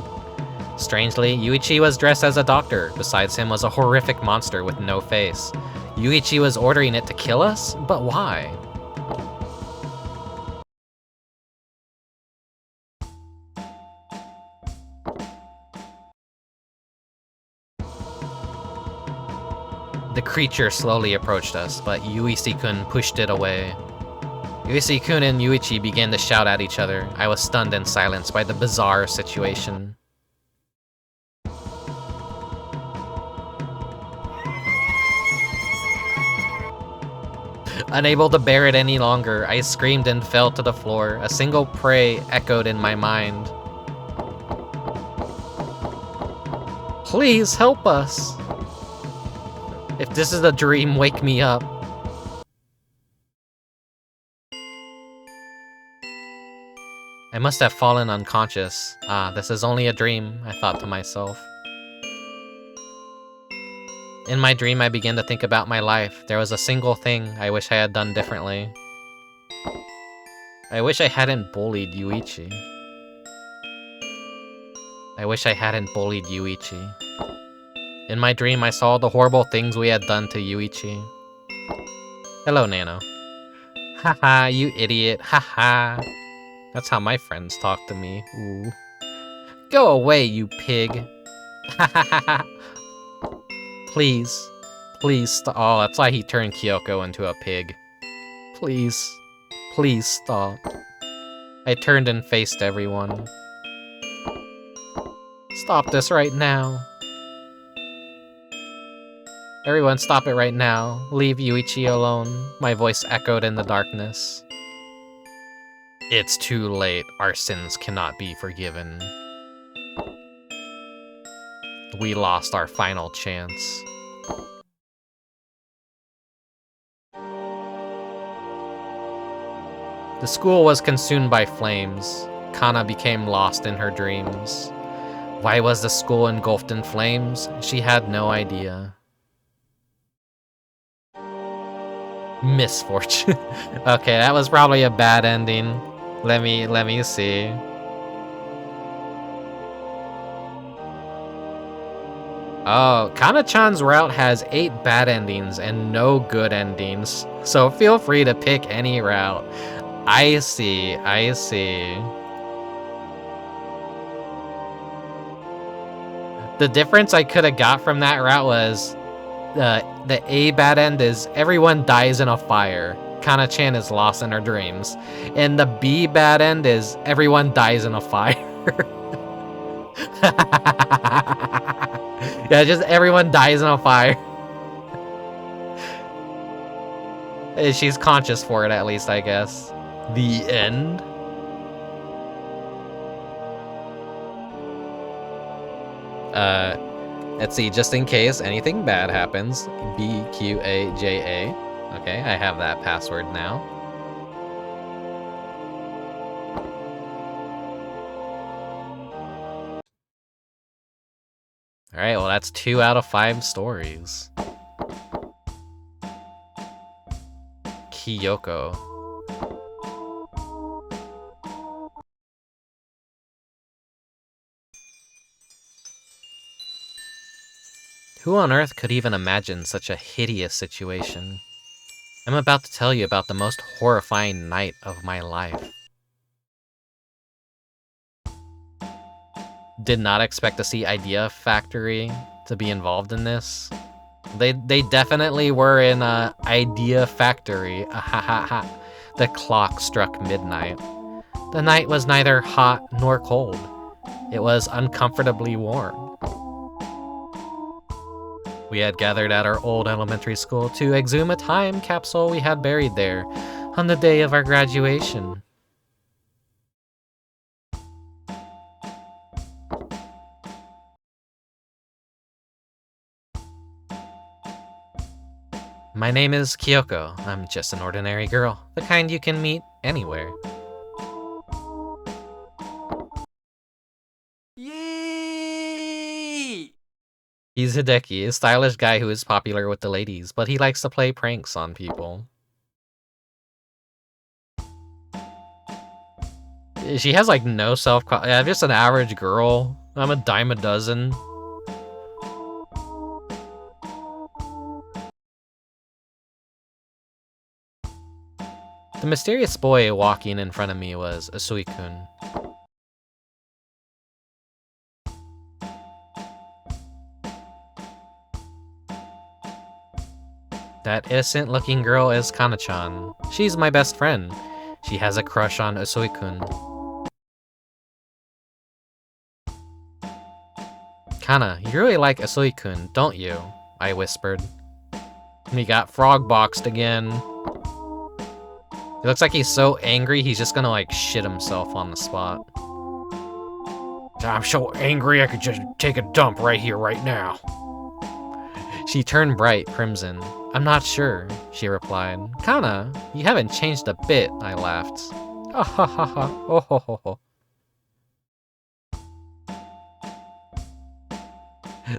Strangely, Yuichi was dressed as a doctor. Besides him was a horrific monster with no face. Yuichi was ordering it to kill us? But why? The creature slowly approached us, but Yuichi-kun pushed it away. Yuichi-kun and Yuichi began to shout at each other. I was stunned and silenced by the bizarre situation. Unable to bear it any longer, I screamed and fell to the floor. A single prayer echoed in my mind. Please help us! If this is a dream, wake me up. I must have fallen unconscious. Ah, this is only a dream, I thought to myself. In my dream, I began to think about my life. There was a single thing I wish I had done differently. I wish I hadn't bullied Yuichi. I wish I hadn't bullied Yuichi. In my dream, I saw the horrible things we had done to Yuichi. Hello, Nano. Haha, you idiot, haha. That's how my friends talk to me, ooh. Go away, you pig. Hahaha. Please. Please stop. Oh, that's why he turned Kyoko into a pig. Please. Please stop. I turned and faced everyone. Stop this right now. Everyone stop it right now. Leave Yuichi alone. My voice echoed in the darkness. It's too late. Our sins cannot be forgiven. We lost our final chance. The school was consumed by flames. Kanna became lost in her dreams. Why was the school engulfed in flames? She had no idea. Misfortune. Okay, that was probably a bad ending. Let me see. Oh, Kana-chan's route has 8 bad endings and no good endings. So feel free to pick any route. I see. The difference I could have got from that route was the A bad end is everyone dies in a fire. Kana-chan is lost in her dreams. And the B bad end is everyone dies in a fire. Yeah, just everyone dies in a fire. She's conscious for it, at least, I guess. The end? Let's see, just in case anything bad happens. BQAJA. Okay, I have that password now. Alright, well that's 2 out of 5 stories. Kyoko. Who on earth could even imagine such a hideous situation? I'm about to tell you about the most horrifying night of my life. Did not expect to see Idea Factory to be involved in this. They definitely were in Idea Factory. The clock struck midnight. The night was neither hot nor cold. It was uncomfortably warm. We had gathered at our old elementary school to exhume a time capsule we had buried there on the day of our graduation. My name is Kyoko. I'm just an ordinary girl, the kind you can meet anywhere. Yay! He's Hideaki, a stylish guy who is popular with the ladies, but he likes to play pranks on people. She has like no I'm just an average girl. I'm a dime a dozen. The mysterious boy walking in front of me was Usui-kun. That innocent-looking girl is Kana-chan. She's my best friend. She has a crush on Usui-kun. Kana, you really like Usui-kun, don't you? I whispered. He got frog-boxed again. It looks like he's so angry, he's just gonna like shit himself on the spot. I'm so angry I could just take a dump right here, right now. She turned bright crimson. I'm not sure, she replied. Kana, you haven't changed a bit, I laughed. Ah ha ha ha, oh ho ho ho.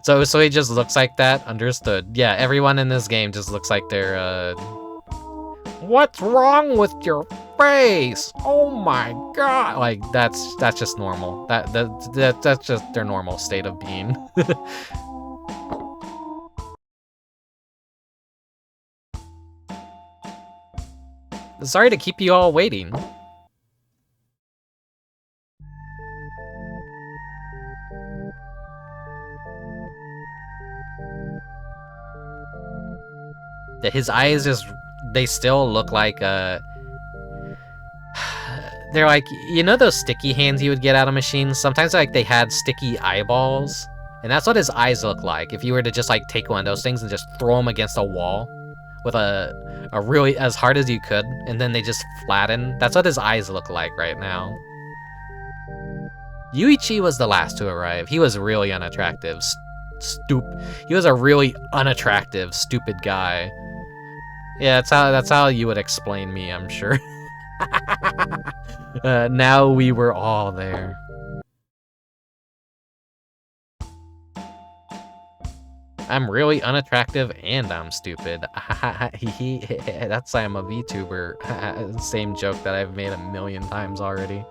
So he just looks like that? Understood. Yeah, everyone in this game just looks like they're, What's wrong with your face? Oh my god! Like, that's just normal. That's just their normal state of being. Sorry to keep you all waiting. His eyes they still look like, they're like, you know those sticky hands you would get out of machines? Sometimes like they had sticky eyeballs. And that's what his eyes look like. If you were to just like take one of those things and just throw them against a wall with a really as hard as you could, and then they just flatten. That's what his eyes look like right now. Yuichi was the last to arrive. He was really unattractive. He was a really unattractive, stupid guy. Yeah, that's how you would explain me, I'm sure. Now we were all there. I'm really unattractive and I'm stupid. That's why I'm a VTuber. Same joke that I've made a million times already.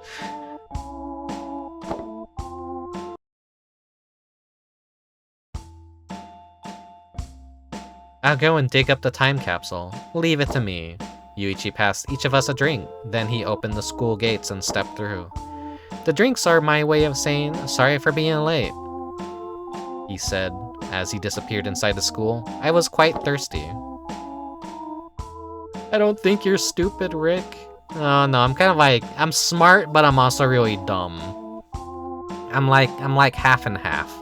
I'll go and dig up the time capsule. Leave it to me. Yuichi passed each of us a drink. Then he opened the school gates and stepped through. The drinks are my way of saying sorry for being late, he said as he disappeared inside the school. I was quite thirsty. I don't think you're stupid, Rick. Oh no, I'm kind of like, I'm smart, but I'm also really dumb. I'm like half and half.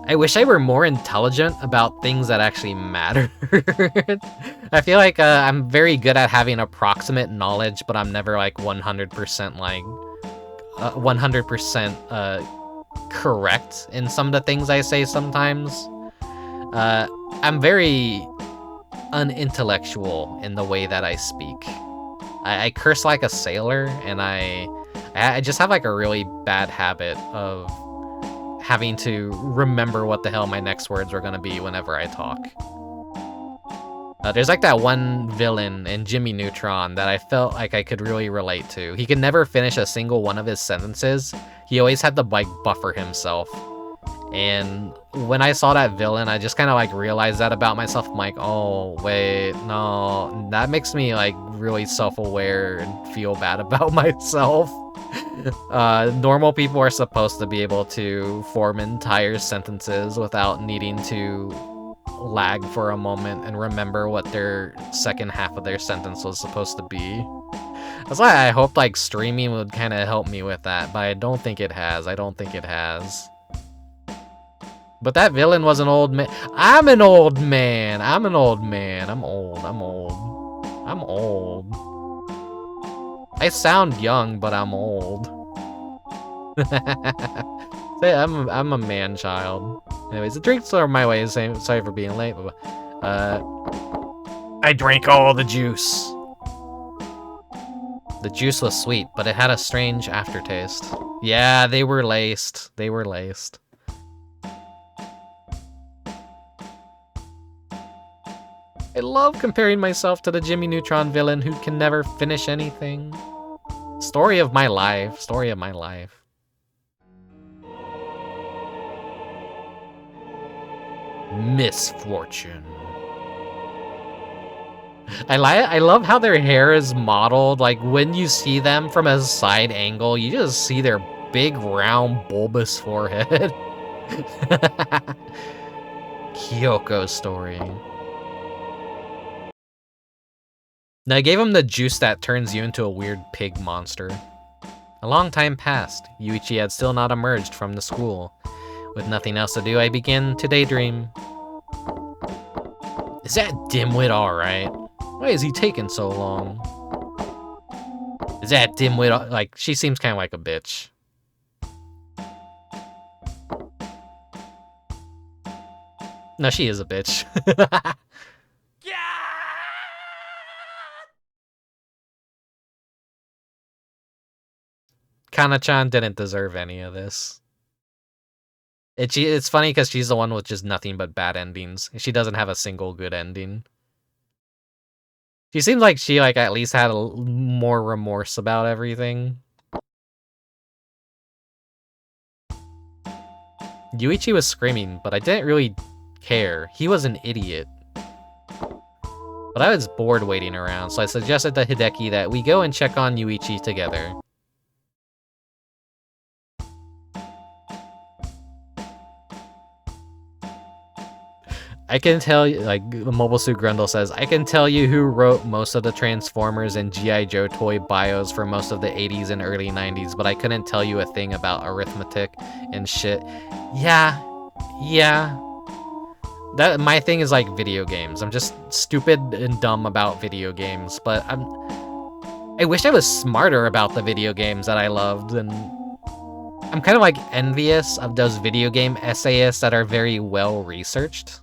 I wish I were more intelligent about things that actually matter. I feel like I'm very good at having approximate knowledge, but I'm never like 100% like 100% correct in some of the things I say sometimes. I'm very unintellectual in the way that I speak. I curse like a sailor, and I just have like a really bad habit of having to remember what the hell my next words are gonna be whenever I talk. There's like that one villain in Jimmy Neutron that I felt like I could really relate to. He could never finish a single one of his sentences. He always had to like buffer himself. And when I saw that villain, I just kind of like realized that about myself. I'm like, oh wait, no, that makes me like really self-aware and feel bad about myself. Normal people are supposed to be able to form entire sentences without needing to lag for a moment and remember what their second half of their sentence was supposed to be. That's why I hoped like streaming would kind of help me with that, but I don't think it has. But that villain was an old man. I'm an old man. I'm old. I sound young, but I'm old. I'm a man child. Anyways, the drinks are my way of saying sorry for being late. I drank all the juice. The juice was sweet, but it had a strange aftertaste. Yeah, they were laced. I love comparing myself to the Jimmy Neutron villain who can never finish anything. Story of my life. Misfortune. I love how their hair is modeled. Like when you see them from a side angle, you just see their big round bulbous forehead. Kyoko Story. Now, I gave him the juice that turns you into a weird pig monster. A long time passed. Yuichi had still not emerged from the school. With nothing else to do, I began to daydream. Is that dimwit alright? Why is he taking so long? Is that dimwit, like, she seems kind of like a bitch. No, she is a bitch. Kanna-chan didn't deserve any of this. It's funny because she's the one with just nothing but bad endings. She doesn't have a single good ending. She seems like she at least had more remorse about everything. Yuichi was screaming, but I didn't really care. He was an idiot. But I was bored waiting around, so I suggested to Hideaki that we go and check on Yuichi together. I can tell you, like, Mobile Suit Grundle says, I can tell you who wrote most of the Transformers and G.I. Joe toy bios for most of the 80s and early 90s, but I couldn't tell you a thing about arithmetic and shit. Yeah, Yeah. That my thing is like video games. I'm just stupid and dumb about video games, but I wish I was smarter about the video games that I loved, and I'm kind of like envious of those video game essayists that are very well researched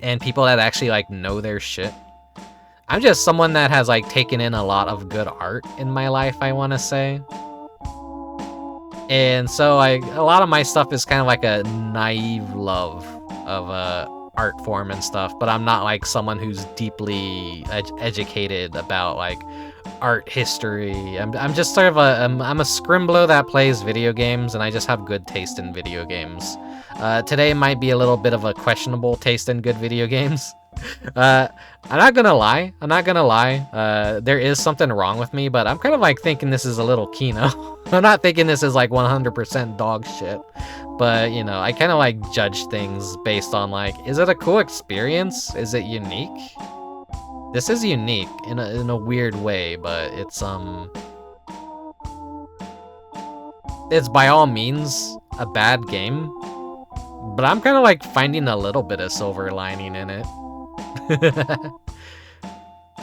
and people that actually like know their shit. I'm just someone that has like taken in a lot of good art in my life, I want to say. And so like a lot of my stuff is kind of like a naive love of art form and stuff, but I'm not like someone who's deeply educated about like art history. I'm just sort of I'm a scrimbler that plays video games, and I just have good taste in video games. Today might be a little bit of a questionable taste in good video games. I'm not gonna lie. There is something wrong with me, but I'm kind of like thinking this is a little Kino. I'm not thinking this is like 100% dog shit, but you know, I kind of like judge things based on like, is it a cool experience? Is it unique? This is unique in a weird way, but it's by all means a bad game. But I'm kind of like finding a little bit of silver lining in it.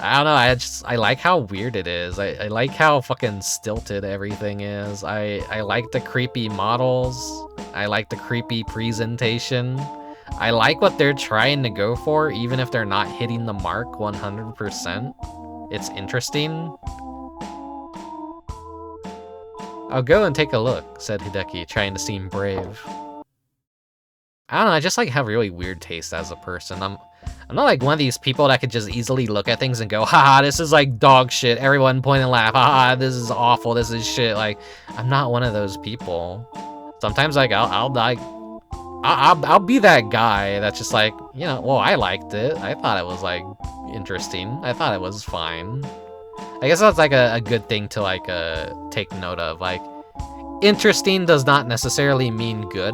I don't know, I like how weird it is. I like how fucking stilted everything is. I like the creepy models. I like the creepy presentation. I like what they're trying to go for, even if they're not hitting the mark 100%. It's interesting. I'll go and take a look, said Hideaki, trying to seem brave. I don't know, I just like have really weird taste as a person. I'm not like one of these people that could just easily look at things and go, haha, this is like dog shit. Everyone point and laugh. Haha, this is awful. This is shit. Like, I'm not one of those people. Sometimes like I'll be that guy that's just like, you know, well, I liked it. I thought it was like interesting. I thought it was fine. I guess that's like a good thing to like take note of. Like, interesting does not necessarily mean good,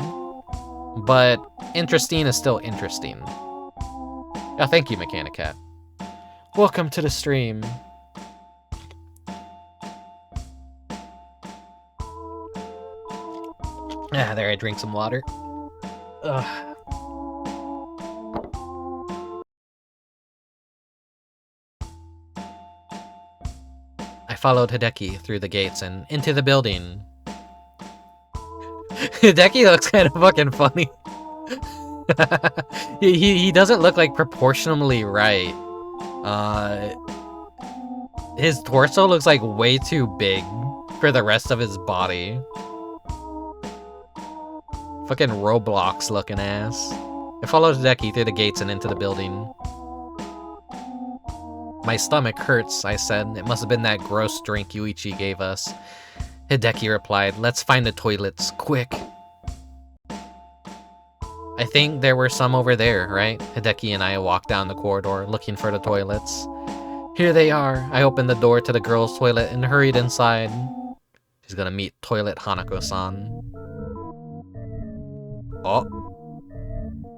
but interesting is still interesting. Oh, thank you, Mechanicat. Welcome to the stream. Ah, there, I drink some water. Ugh. I followed Hideki through the gates and into the building. Hideki looks kind of fucking funny. he doesn't look like proportionally right. His torso looks like way too big for the rest of his body. Fucking Roblox looking ass. I followed Hideki through the gates and into the building. My stomach hurts, I said. It must have been that gross drink Yuichi gave us. Hideki replied, let's find the toilets, quick. I think there were some over there, right? Hideki and I walked down the corridor, looking for the toilets. Here they are. I opened the door to the girls' toilet and hurried inside. She's gonna meet Toilet Hanako-san. Oh.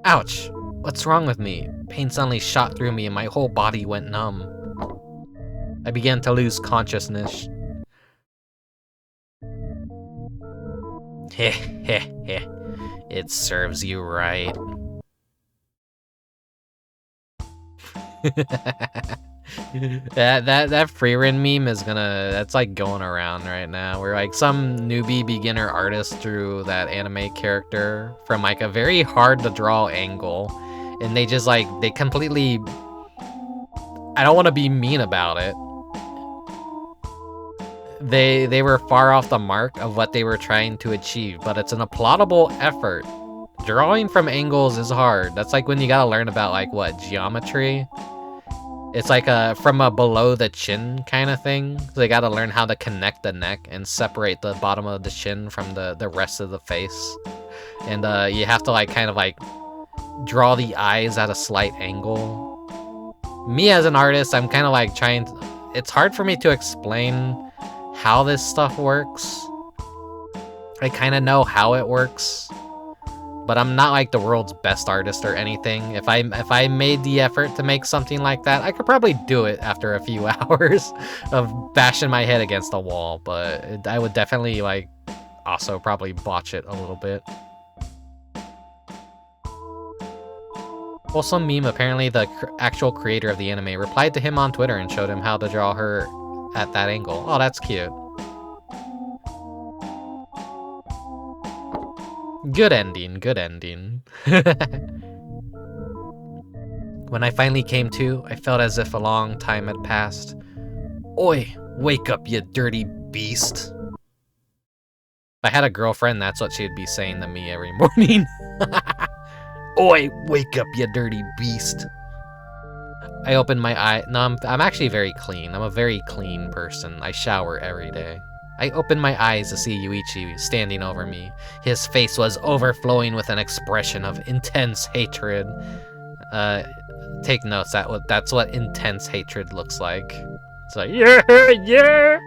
Ouch! What's wrong with me? Pain suddenly shot through me and my whole body went numb. I began to lose consciousness. Heh heh heh. It serves you right. that Freerin meme is that's like going around right now, where like some newbie beginner artist drew that anime character from like a very hard to draw angle, and they just like, they completely, I don't want to be mean about it, they were far off the mark of what they were trying to achieve, but it's an applaudable effort. Drawing from angles is hard. That's like when you gotta learn about like, what, geometry? It's like from a below the chin kind of thing. So they gotta learn how to connect the neck and separate the bottom of the chin from the rest of the face. And you have to like kind of like draw the eyes at a slight angle. Me as an artist, I'm kind of like trying to, it's hard for me to explain how this stuff works. I kind of know how it works, but I'm not like the world's best artist or anything. If I made the effort to make something like that, I could probably do it after a few hours of bashing my head against a wall, but I would definitely like also probably botch it a little bit. Wholesome Meme, apparently the actual creator of the anime, replied to him on Twitter and showed him how to draw her at that angle. Oh, that's cute. Good ending, good ending. When I finally came to, I felt as if a long time had passed. Oi, wake up, you dirty beast. If I had a girlfriend, that's what she'd be saying to me every morning. Oi, wake up, you dirty beast. I opened my eye. No, I'm actually very clean. I'm a very clean person. I shower every day. I opened my eyes to see Yuichi standing over me. His face was overflowing with an expression of intense hatred. Take notes, that's what intense hatred looks like. It's like, yeah, yeah!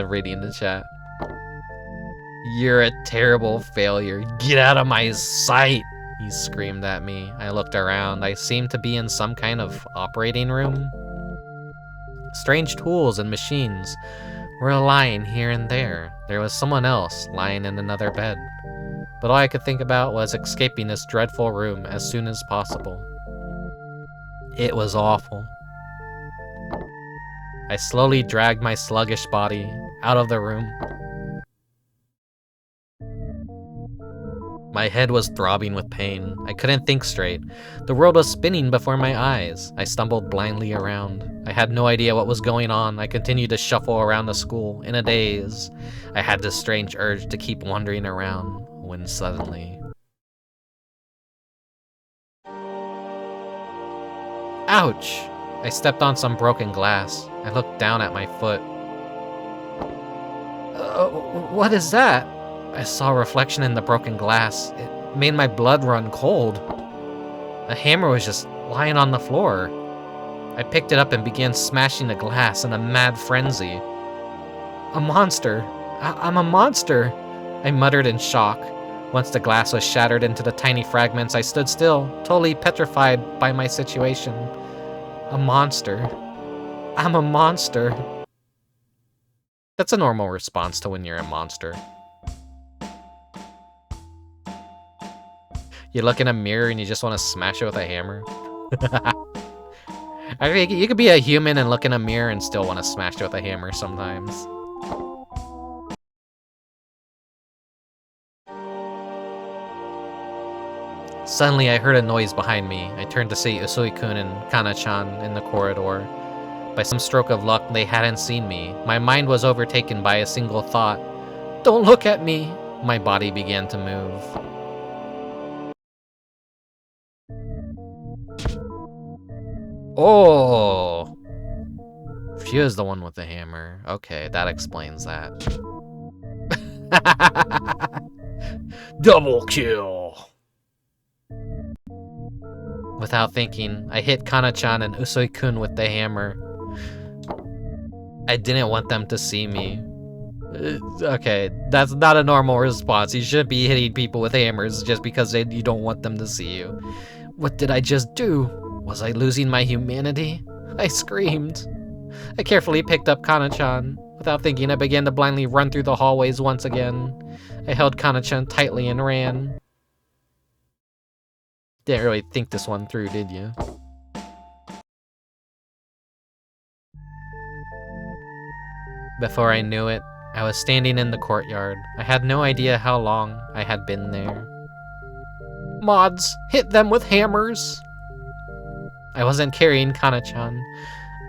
Reading the chat. You're a terrible failure. Get out of my sight! He screamed at me. I looked around. I seemed to be in some kind of operating room. Strange tools and machines were lying here and there. There was someone else lying in another bed. But all I could think about was escaping this dreadful room as soon as possible. It was awful. I slowly dragged my sluggish body out of the room. My head was throbbing with pain. I couldn't think straight. The world was spinning before my eyes. I stumbled blindly around. I had no idea what was going on. I continued to shuffle around the school in a daze. I had this strange urge to keep wandering around when suddenly... Ouch! I stepped on some broken glass. I looked down at my foot. What is that? I saw a reflection in the broken glass. It made my blood run cold. A hammer was just lying on the floor. I picked it up and began smashing the glass in a mad frenzy. A monster! I'm a monster! I muttered in shock. Once the glass was shattered into the tiny fragments, I stood still, totally petrified by my situation. A monster. I'm a monster. That's a normal response to when you're a monster. You look in a mirror and you just want to smash it with a hammer. I mean, you could be a human and look in a mirror and still want to smash it with a hammer sometimes. Suddenly, I heard a noise behind me. I turned to see Usui-kun and Kanna-chan in the corridor. By some stroke of luck, they hadn't seen me. My mind was overtaken by a single thought. Don't look at me! My body began to move. Oh! She is the one with the hammer. Okay, that explains that. Double kill! Without thinking, I hit Kanna-chan and Usui-kun with the hammer. I didn't want them to see me. Okay, that's not a normal response. You shouldn't be hitting people with hammers just because you don't want them to see you. What did I just do? Was I losing my humanity? I screamed. I carefully picked up Kanna-chan. Without thinking, I began to blindly run through the hallways once again. I held Kanna-chan tightly and ran. Didn't really think this one through, did you? Before I knew it, I was standing in the courtyard. I had no idea how long I had been there. Mods, hit them with hammers! I wasn't carrying Kanna-chan.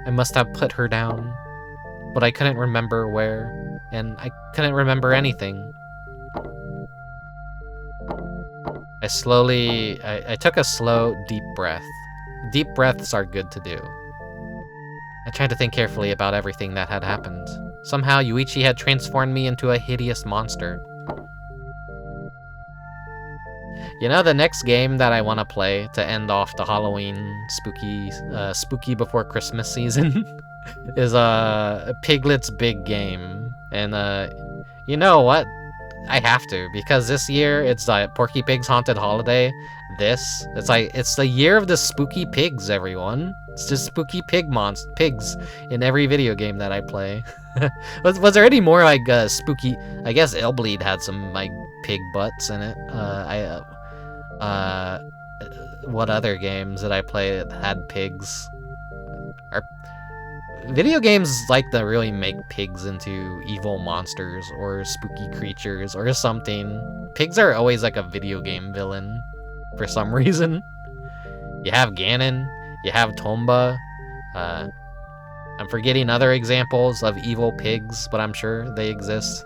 I must have put her down. But I couldn't remember where, and I couldn't remember anything. I took a slow, deep breath. Deep breaths are good to do. I tried to think carefully about everything that had happened. Somehow, Yuichi had transformed me into a hideous monster. You know, the next game that I want to play to end off the Halloween spooky before Christmas season is Piglet's Big Game. And you know what? I have to, because this year it's Porky Pig's Haunted Holiday. It's the year of the spooky pigs, everyone. It's just spooky pigs in every video game that I play. was there any more like spooky? I guess Illbleed had some like pig butts in it. What other games did I play that had pigs? Are video games like to really make pigs into evil monsters or spooky creatures or something? Pigs are always like a video game villain for some reason. You have Ganon, you have Tomba. I'm forgetting other examples of evil pigs, but I'm sure they exist.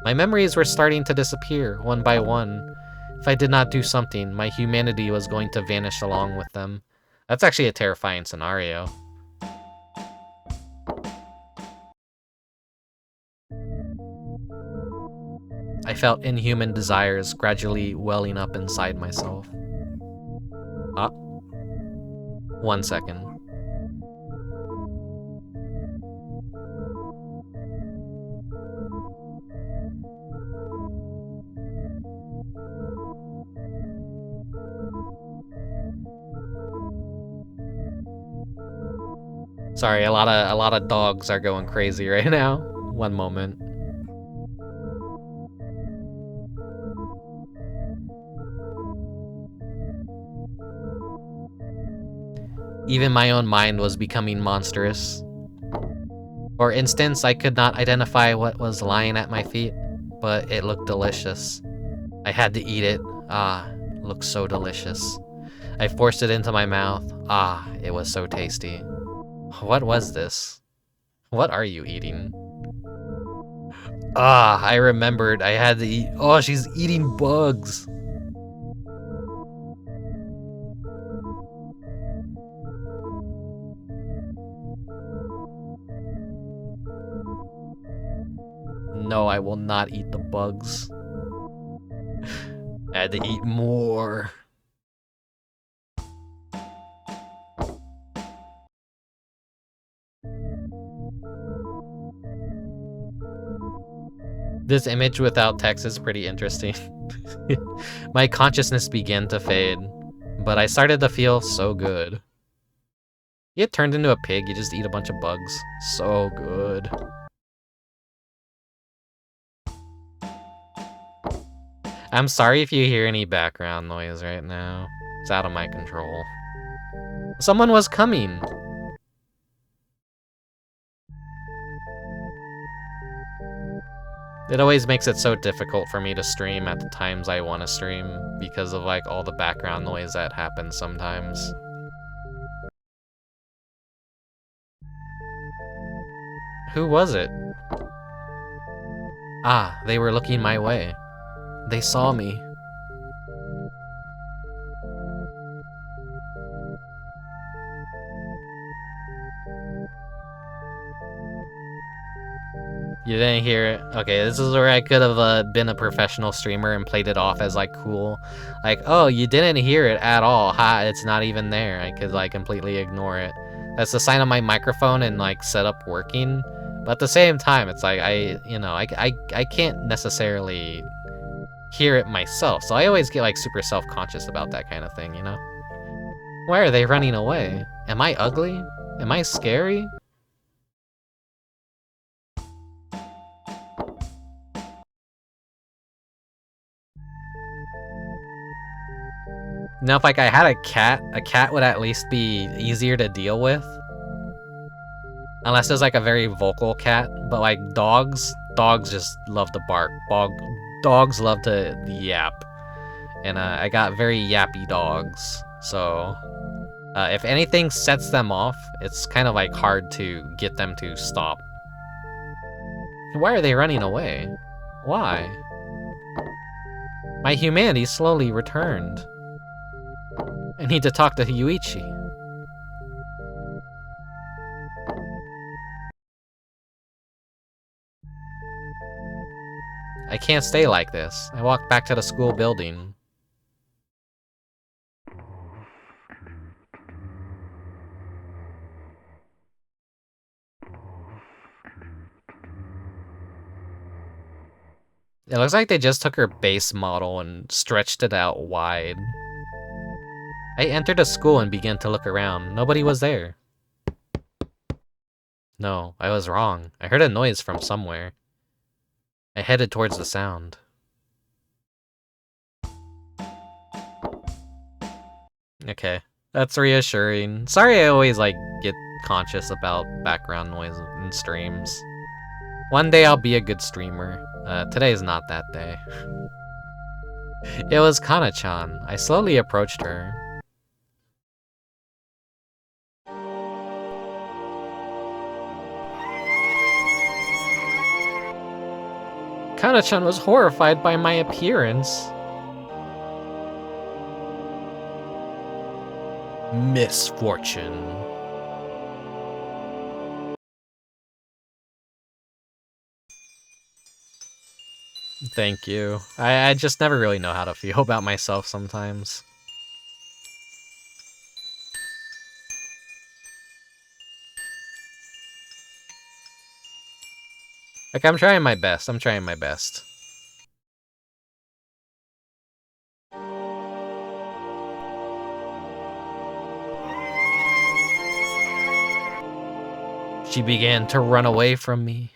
My memories were starting to disappear one by one. If I did not do something, my humanity was going to vanish along with them. That's actually a terrifying scenario. I felt inhuman desires gradually welling up inside myself. Ah. 1 second. Sorry, a lot of dogs are going crazy right now. 1 moment. Even my own mind was becoming monstrous. For instance, I could not identify what was lying at my feet, but it looked delicious. I had to eat it. Ah, it looked so delicious. I forced it into my mouth. Ah, it was so tasty. What was this? What are you eating? Ah, I remembered I had to eat. Oh, she's eating bugs. No, I will not eat the bugs. I had to eat more. This image without text is pretty interesting. My consciousness began to fade, but I started to feel so good. You get turned into a pig, you just eat a bunch of bugs. So good. I'm sorry if you hear any background noise right now. It's out of my control. Someone was coming! It always makes it so difficult for me to stream at the times I want to stream because of like all the background noise that happens sometimes. Who was it? Ah, they were looking my way. They saw me. You didn't hear it? Okay, this is where I could have been a professional streamer and played it off as like cool. Like, oh, you didn't hear it at all. Ha, it's not even there. I could like completely ignore it. That's the sign of my microphone and like setup working. But at the same time, it's like I can't necessarily hear it myself. So I always get like super self-conscious about that kind of thing, you know? Why are they running away? Am I ugly? Am I scary? Now, if like I had a cat would at least be easier to deal with. Unless it's like a very vocal cat, but like dogs just love to bark. Dogs love to yap. And I got very yappy dogs, so if anything sets them off, it's kind of like hard to get them to stop. Why are they running away? Why? My humanity slowly returned. I need to talk to Yuichi. I can't stay like this. I walked back to the school building. It looks like they just took her base model and stretched it out wide. I entered a school and began to look around. Nobody was there. No, I was wrong. I heard a noise from somewhere. I headed towards the sound. Okay, that's reassuring. Sorry I always, like, get conscious about background noise in streams. One day I'll be a good streamer. Today's not that day. It was Kanna-chan. I slowly approached her. Kanna-chan was horrified by my appearance. Misfortune. Thank you. I just never really know how to feel about myself sometimes. Like, I'm trying my best. I'm trying my best. She began to run away from me.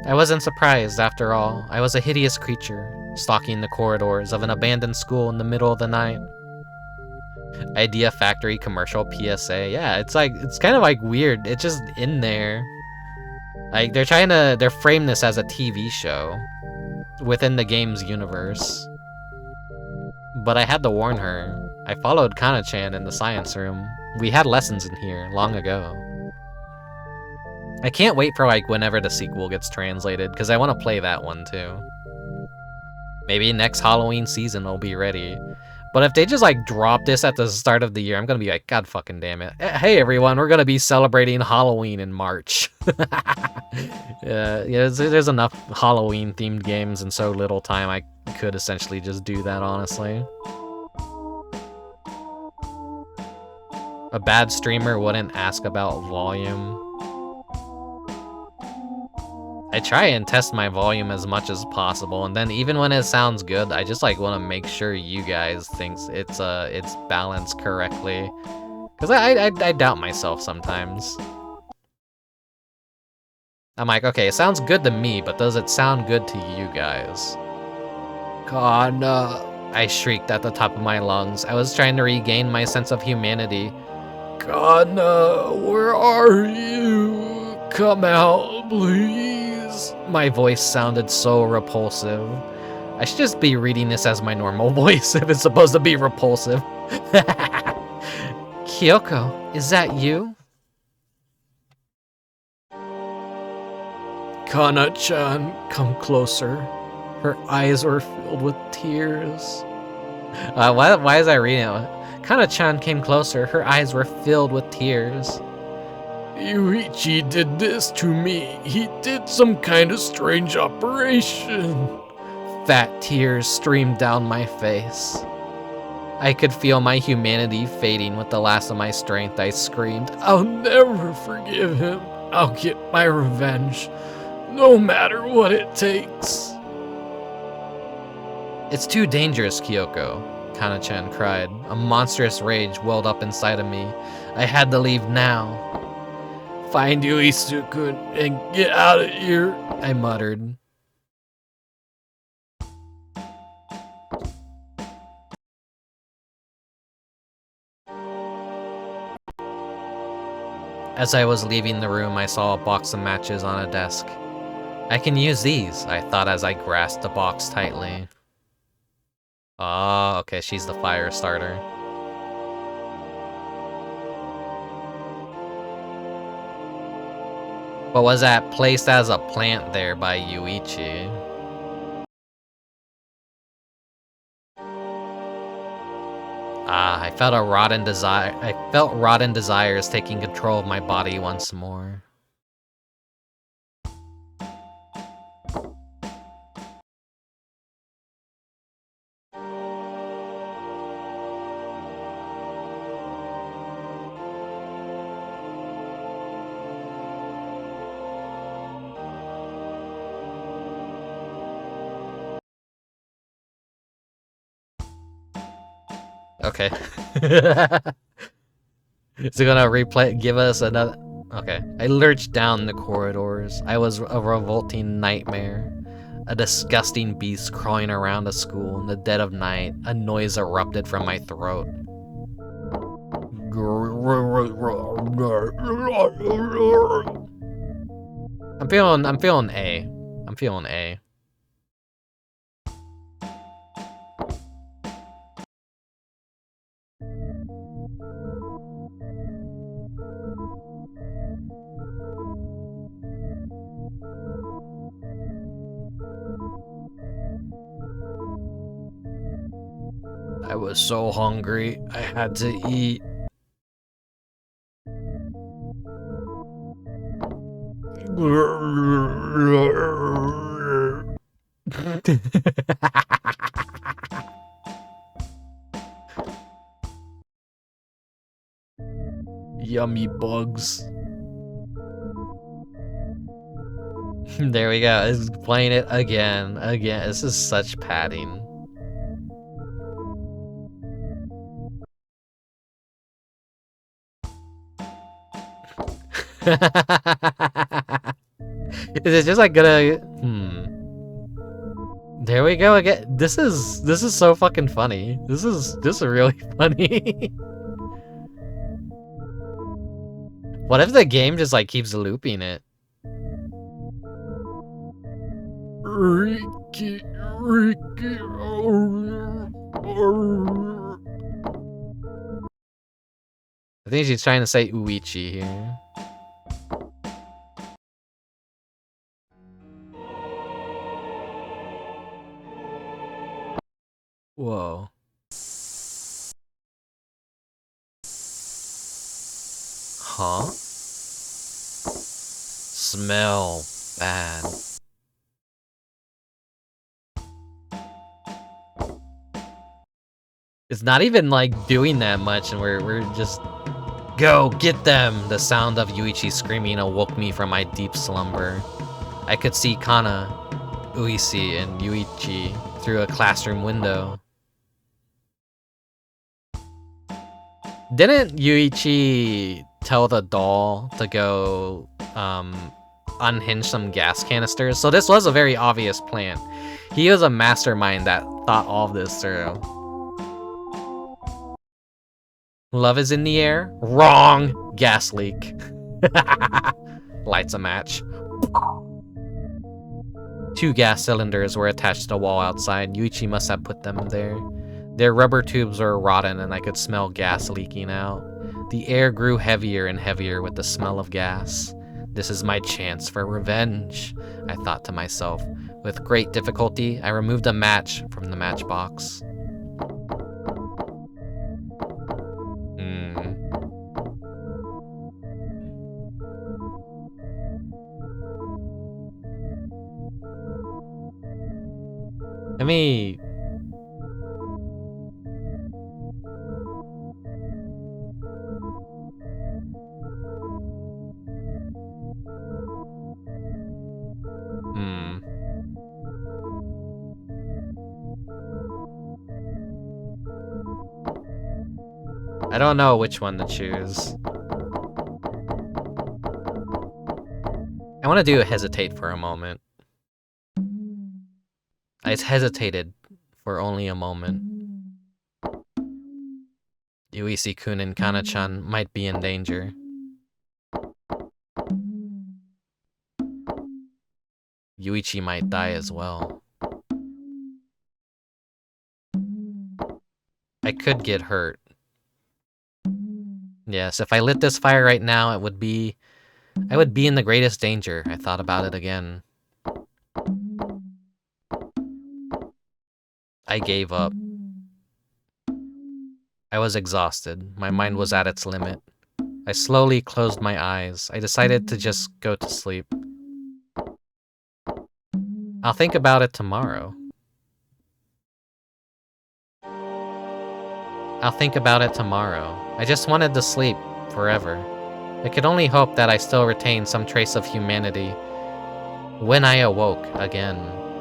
I wasn't surprised, after all. I was a hideous creature, stalking the corridors of an abandoned school in the middle of the night. Idea Factory commercial PSA. Yeah, it's kind of like weird. It's just in there. Like, they're framing this as a TV show within the game's universe. But I had to warn her. I followed Kanna-chan in the science room. We had lessons in here long ago. I can't wait for, like, whenever the sequel gets translated, because I want to play that one too. Maybe next Halloween season will be ready. But if they just, like, drop this at the start of the year, I'm gonna be like, God fucking damn it. Hey everyone, we're gonna be celebrating Halloween in March. Yeah, there's enough Halloween-themed games in so little time, I could essentially just do that, honestly. A bad streamer wouldn't ask about volume. I try and test my volume as much as possible, and then even when it sounds good, I just, like, want to make sure you guys think it's balanced correctly. Because I doubt myself sometimes. I'm like, okay, it sounds good to me, but does it sound good to you guys? Kanna, I shrieked at the top of my lungs. I was trying to regain my sense of humanity. Kanna, where are you? Come out, please. My voice sounded so repulsive. I should just be reading this as my normal voice if it's supposed to be repulsive. Kyoko, is that you? Kanna-chan, come closer. Her eyes were filled with tears. Why is I reading it? Kanna-chan came closer. Her eyes were filled with tears. Yuichi did this to me. He did some kind of strange operation. Fat tears streamed down my face. I could feel my humanity fading with the last of my strength. I screamed, I'll never forgive him. I'll get my revenge, no matter what it takes. It's too dangerous, Kyoko, Kanna-chan cried. A monstrous rage welled up inside of me. I had to leave now. Find Yuichi-kun and get out of here, I muttered. As I was leaving the room, I saw a box of matches on a desk. I can use these, I thought as I grasped the box tightly. Oh, okay, she's the fire starter. But was that placed as a plant there by Yuichi? Ah, I felt rotten desires taking control of my body once more. Okay. Is it gonna give us another? Okay. I lurched down the corridors. I was a revolting nightmare. A disgusting beast crawling around a school in the dead of night. A noise erupted from my throat. I'm feeling A. I'm feeling A. I was so hungry, I had to eat. Yummy bugs. There we go. It's playing it again. Again. This is such padding. Is it just like gonna There we go again. This is so fucking funny. This is really funny. What if the game just like keeps looping it? Ricky. I think she's trying to say Uichi here. Whoa. Huh? Smell bad. It's not even like doing that much, and we're just go get them. The sound of Yuichi screaming awoke me from my deep slumber. I could see Kanna, Uisi, and Yuichi through a classroom window. Didn't Yuichi tell the doll to go unhinge some gas canisters? So this was a very obvious plan. He was a mastermind that thought all of this through. Love is in the air? Wrong! Gas leak. Lights a match. 2 gas cylinders were attached to the wall outside. Yuichi must have put them there. Their rubber tubes were rotten and I could smell gas leaking out. The air grew heavier and heavier with the smell of gas. This is my chance for revenge, I thought to myself. With great difficulty, I removed a match from the matchbox. Let me... I don't know which one to choose. I want to do a hesitate for a moment. I hesitated for only a moment. Yuisi-kun and Kana-chan might be in danger. Yuichi might die as well. I could get hurt. Yes, if I lit this fire right now, I would be in the greatest danger. I thought about it again. I gave up. I was exhausted. My mind was at its limit. I slowly closed my eyes. I decided to just go to sleep. I'll think about it tomorrow. I'll think about it tomorrow. I just wanted to sleep forever. I could only hope that I still retained some trace of humanity. When I awoke again,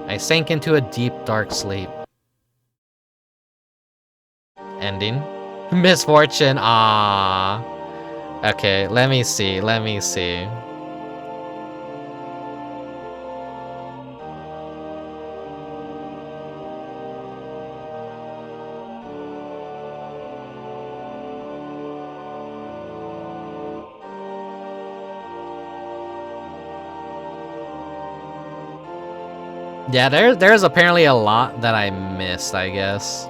I sank into a deep, dark sleep. Ending. Misfortune, ah. Okay, let me see. Yeah, there's apparently a lot that I missed, I guess.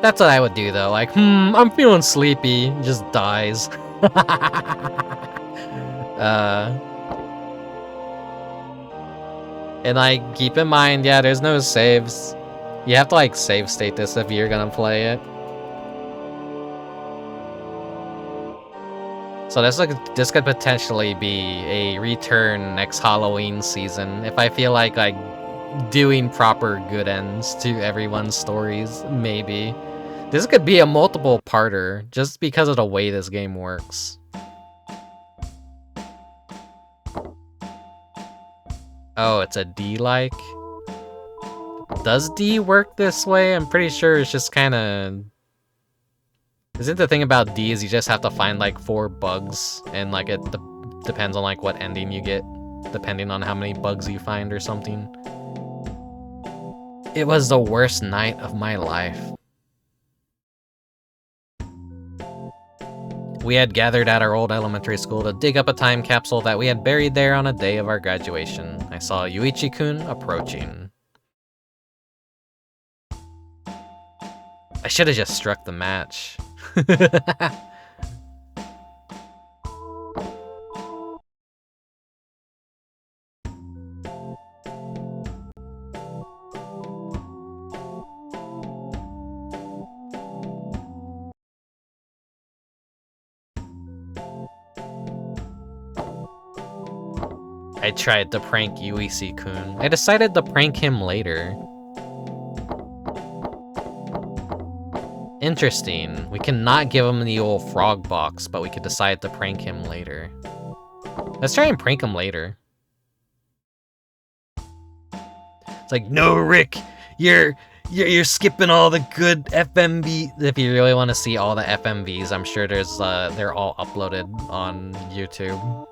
That's what I would do though, like, I'm feeling sleepy, just dies. And like, keep in mind, yeah, there's no saves. You have to like save state this if you're gonna play it. So this could potentially be a return next Halloween season if I feel like doing proper good ends to everyone's stories, maybe. This could be a multiple parter just because of the way this game works. Oh, it's a D-like? Does D work this way? I'm pretty sure it's just kinda... Isn't the thing about D is you just have to find like 4 bugs and like it depends on like what ending you get depending on how many bugs you find or something. It was the worst night of my life. We had gathered at our old elementary school to dig up a time capsule that we had buried there on a day of our graduation. I saw Yuichi-kun approaching. I should have just struck the match. I tried to prank Yuichi-kun. I decided to prank him later. Interesting. We cannot give him the old frog box, but we could decide to prank him later. Let's try and prank him later. It's like, no, Rick, you're skipping all the good FMV. If you really want to see all the FMVs, I'm sure they're all uploaded on YouTube.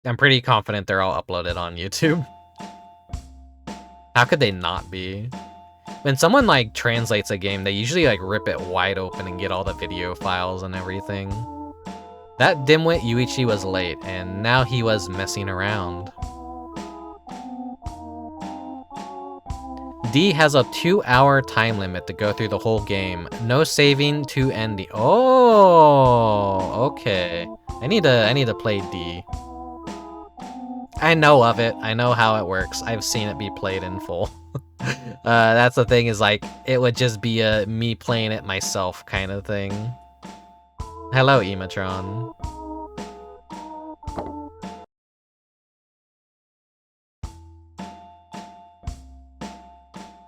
I'm pretty confident they're all uploaded on YouTube. How could they not be? When someone like translates a game, they usually like rip it wide open and get all the video files and everything. That dimwit Yuichi was late, and now he was messing around. D has a 2-hour time limit to go through the whole game. No saving to ending. Oh, okay. I need to play D. I know of it. I know how it works. I've seen it be played in full. That's the thing, is like, it would just be a me playing it myself kind of thing. Hello, Ematron.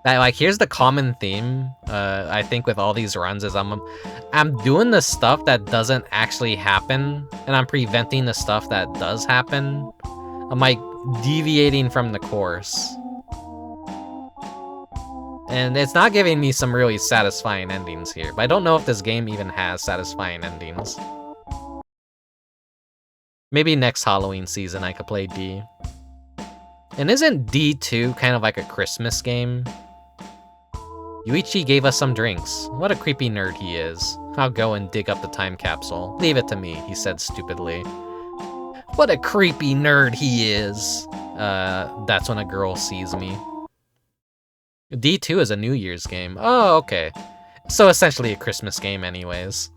Like, here's the common theme, I think, with all these runs is I'm doing the stuff that doesn't actually happen, and I'm preventing the stuff that does happen. I'm like deviating from the course. And it's not giving me some really satisfying endings here, but I don't know if this game even has satisfying endings. Maybe next Halloween season I could play D. And isn't D2 kind of like a Christmas game? Yuichi gave us some drinks. What a creepy nerd he is. I'll go and dig up the time capsule. Leave it to me, he said stupidly. What a creepy nerd he is. That's when a girl sees me. D2 is a New Year's game. Oh, okay. So essentially a Christmas game anyways.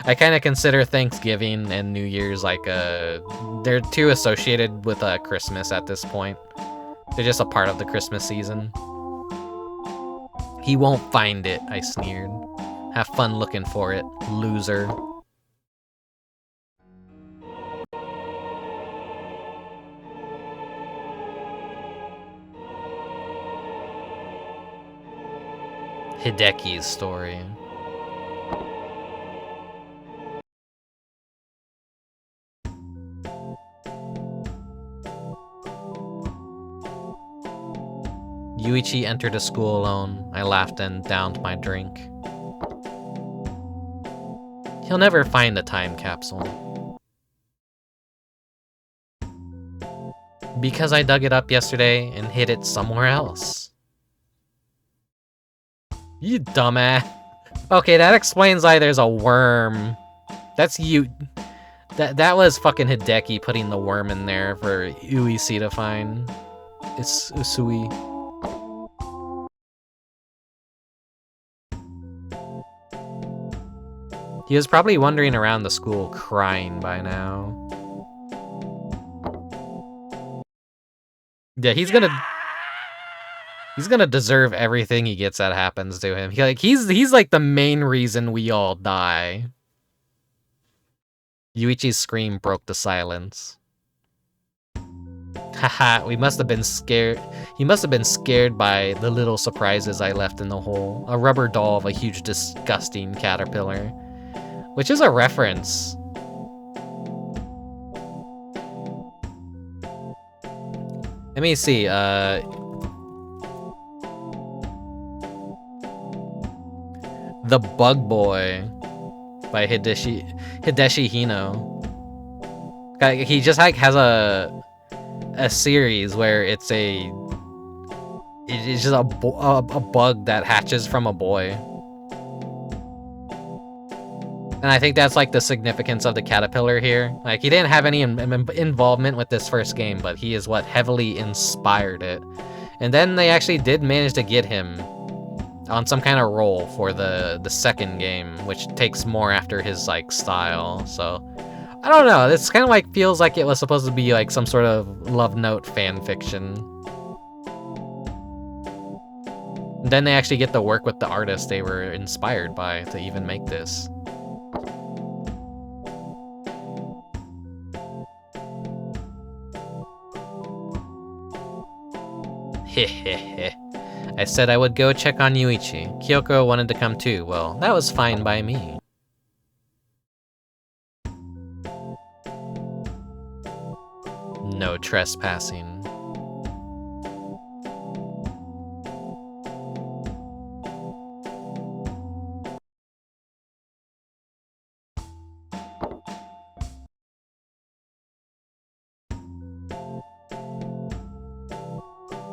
I kind of consider Thanksgiving and New Year's like they're too associated with Christmas at this point. They're just a part of the Christmas season. He won't find it, I sneered. Have fun looking for it, loser. Hideaki's story. Yuichi entered the school alone. I laughed and downed my drink. He'll never find the time capsule. Because I dug it up yesterday and hid it somewhere else. You dumbass. Okay, that explains why there's a worm. That's you. That was fucking Hideaki putting the worm in there for Yuichi to find. It's Usui. He was probably wandering around the school crying by now. Yeah, he's gonna deserve everything he gets that happens to him. He's like the main reason we all die. Yuichi's scream broke the silence. Haha, we must have been scared. He must have been scared by the little surprises I left in the hole. A rubber doll of a huge, disgusting caterpillar. Which is a reference. Let me see, The Bug Boy by Hideshi Hino. He just like has a series where it's just a bug that hatches from a boy. And I think that's like the significance of the caterpillar here. Like he didn't have any involvement with this first game, but he is what heavily inspired it. And then they actually did manage to get him on some kind of role for the second game, which takes more after his like style. So I don't know. This kind of like feels like it was supposed to be like some sort of love note fan fiction. And then they actually get to work with the artist they were inspired by to even make this. Hehehe. I said I would go check on Yuichi. Kyoko wanted to come too. Well, that was fine by me. No trespassing.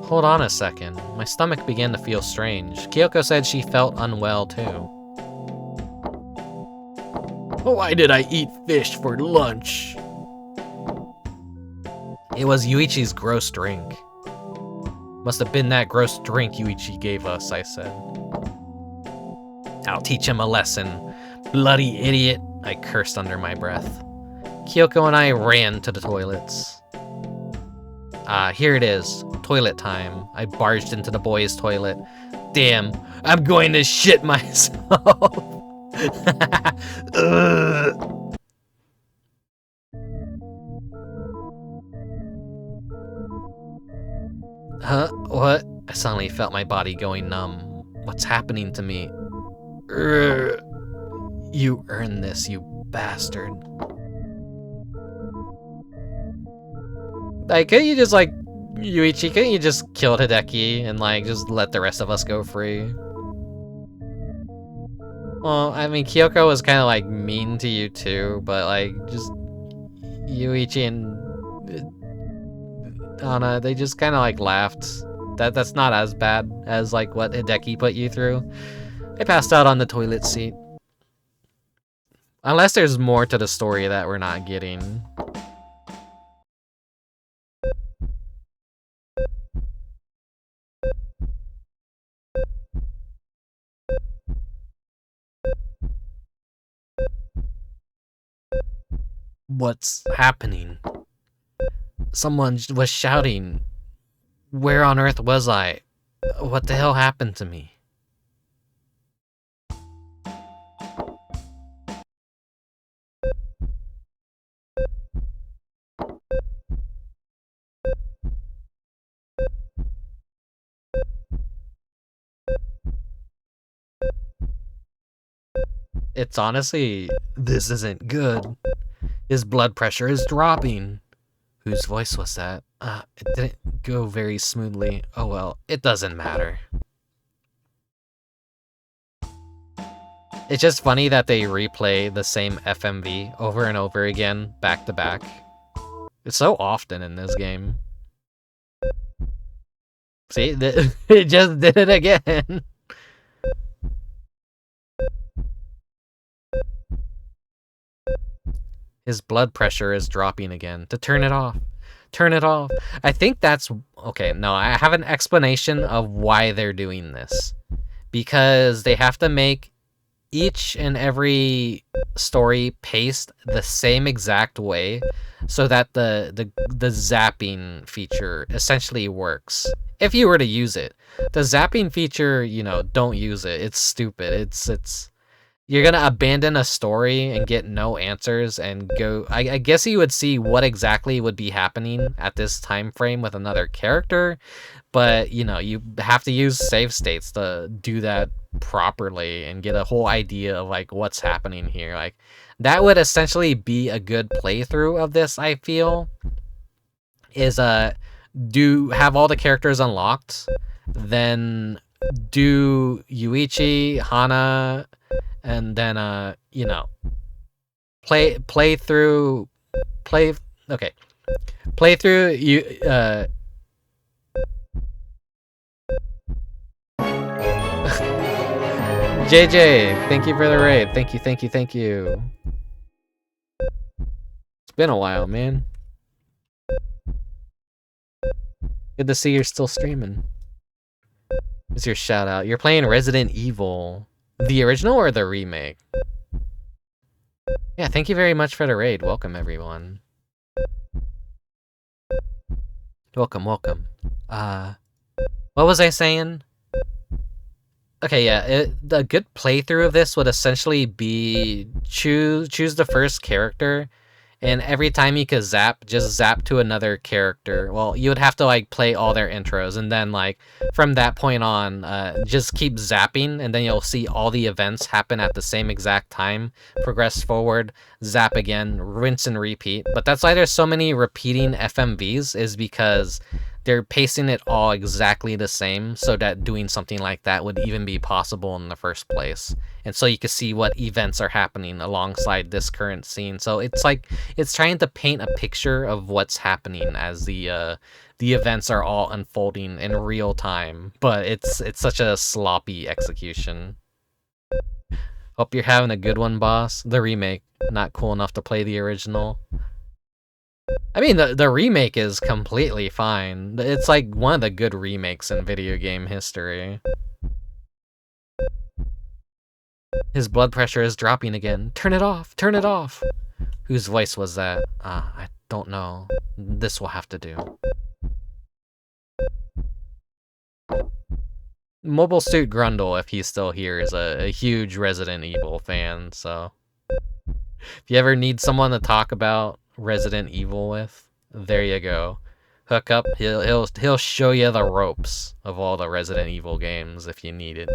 Hold on a second. My stomach began to feel strange. Kyoko said she felt unwell too. Why did I eat fish for lunch? It was Yuichi's gross drink. Must have been that gross drink Yuichi gave us, I said. I'll teach him a lesson. Bloody idiot, I cursed under my breath. Kyoko and I ran to the toilets. Here it is. Toilet time. I barged into the boys' toilet. Damn, I'm going to shit myself. Huh? What? I suddenly felt my body going numb. What's happening to me? You earned this, you bastard. Like, couldn't you just, like, Yuichi, couldn't you just kill Hideaki and, like, just let the rest of us go free? Well, I mean, Kyoko was kind of, like, mean to you, too, but, like, just Yuichi and Anna, they just kind of, like, laughed. That's not as bad as, like, what Hideaki put you through. I passed out on the toilet seat. Unless there's more to the story that we're not getting. What's happening? Someone was shouting. Where on earth was I? What the hell happened to me? It's honestly, this isn't good. His blood pressure is dropping. Whose voice was that? It didn't go very smoothly. Oh well, it doesn't matter. It's just funny that they replay the same FMV over and over again, back to back. It's so often in this game. See, it just did it again. His blood pressure is dropping again. To turn it off. Turn it off. I think that's... Okay, no, I have an explanation of why they're doing this. Because they have to make each and every story paced the same exact way so that the zapping feature essentially works. If you were to use it. The zapping feature, you know, don't use it. It's stupid. It's you're gonna abandon a story and get no answers and go... I guess you would see what exactly would be happening at this time frame with another character, but, you know, you have to use save states to do that properly and get a whole idea of, like, what's happening here. Like, that would essentially be a good playthrough of this, I feel, is, have all the characters unlocked, then do Yuichi, Hana... And then, you know, play through you, JJ, thank you for the raid. Thank you. It's been a while, man. Good to see you're still streaming. What's your shout out? You're playing Resident Evil. The original or the remake? Yeah, thank you very much for the raid. Welcome, everyone. Welcome. What was I saying? Okay, yeah, the good playthrough of this would essentially be choose the first character, and every time you could zap, just zap to another character. Well, you would have to, like, play all their intros, and then, like, from that point on, just keep zapping, and then you'll see all the events happen at the same exact time. Progress forward, zap again, rinse and repeat. But that's why there's so many repeating FMVs, is because they're pacing it all exactly the same, so that doing something like that would even be possible in the first place. And so you can see what events are happening alongside this current scene. So it's like, it's trying to paint a picture of what's happening as the events are all unfolding in real time. But it's such a sloppy execution. Hope you're having a good one, boss. The remake, not cool enough to play the original. I mean, the remake is completely fine. It's like one of the good remakes in video game history. His blood pressure is dropping again. Turn it off! Turn it off! Whose voice was that? I don't know. This will have to do. Mobile Suit Grundle, if he's still here, is a huge Resident Evil fan, so... If you ever need someone to talk about Resident Evil with, there you go. Hook up, he'll show you the ropes of all the Resident Evil games if you need it.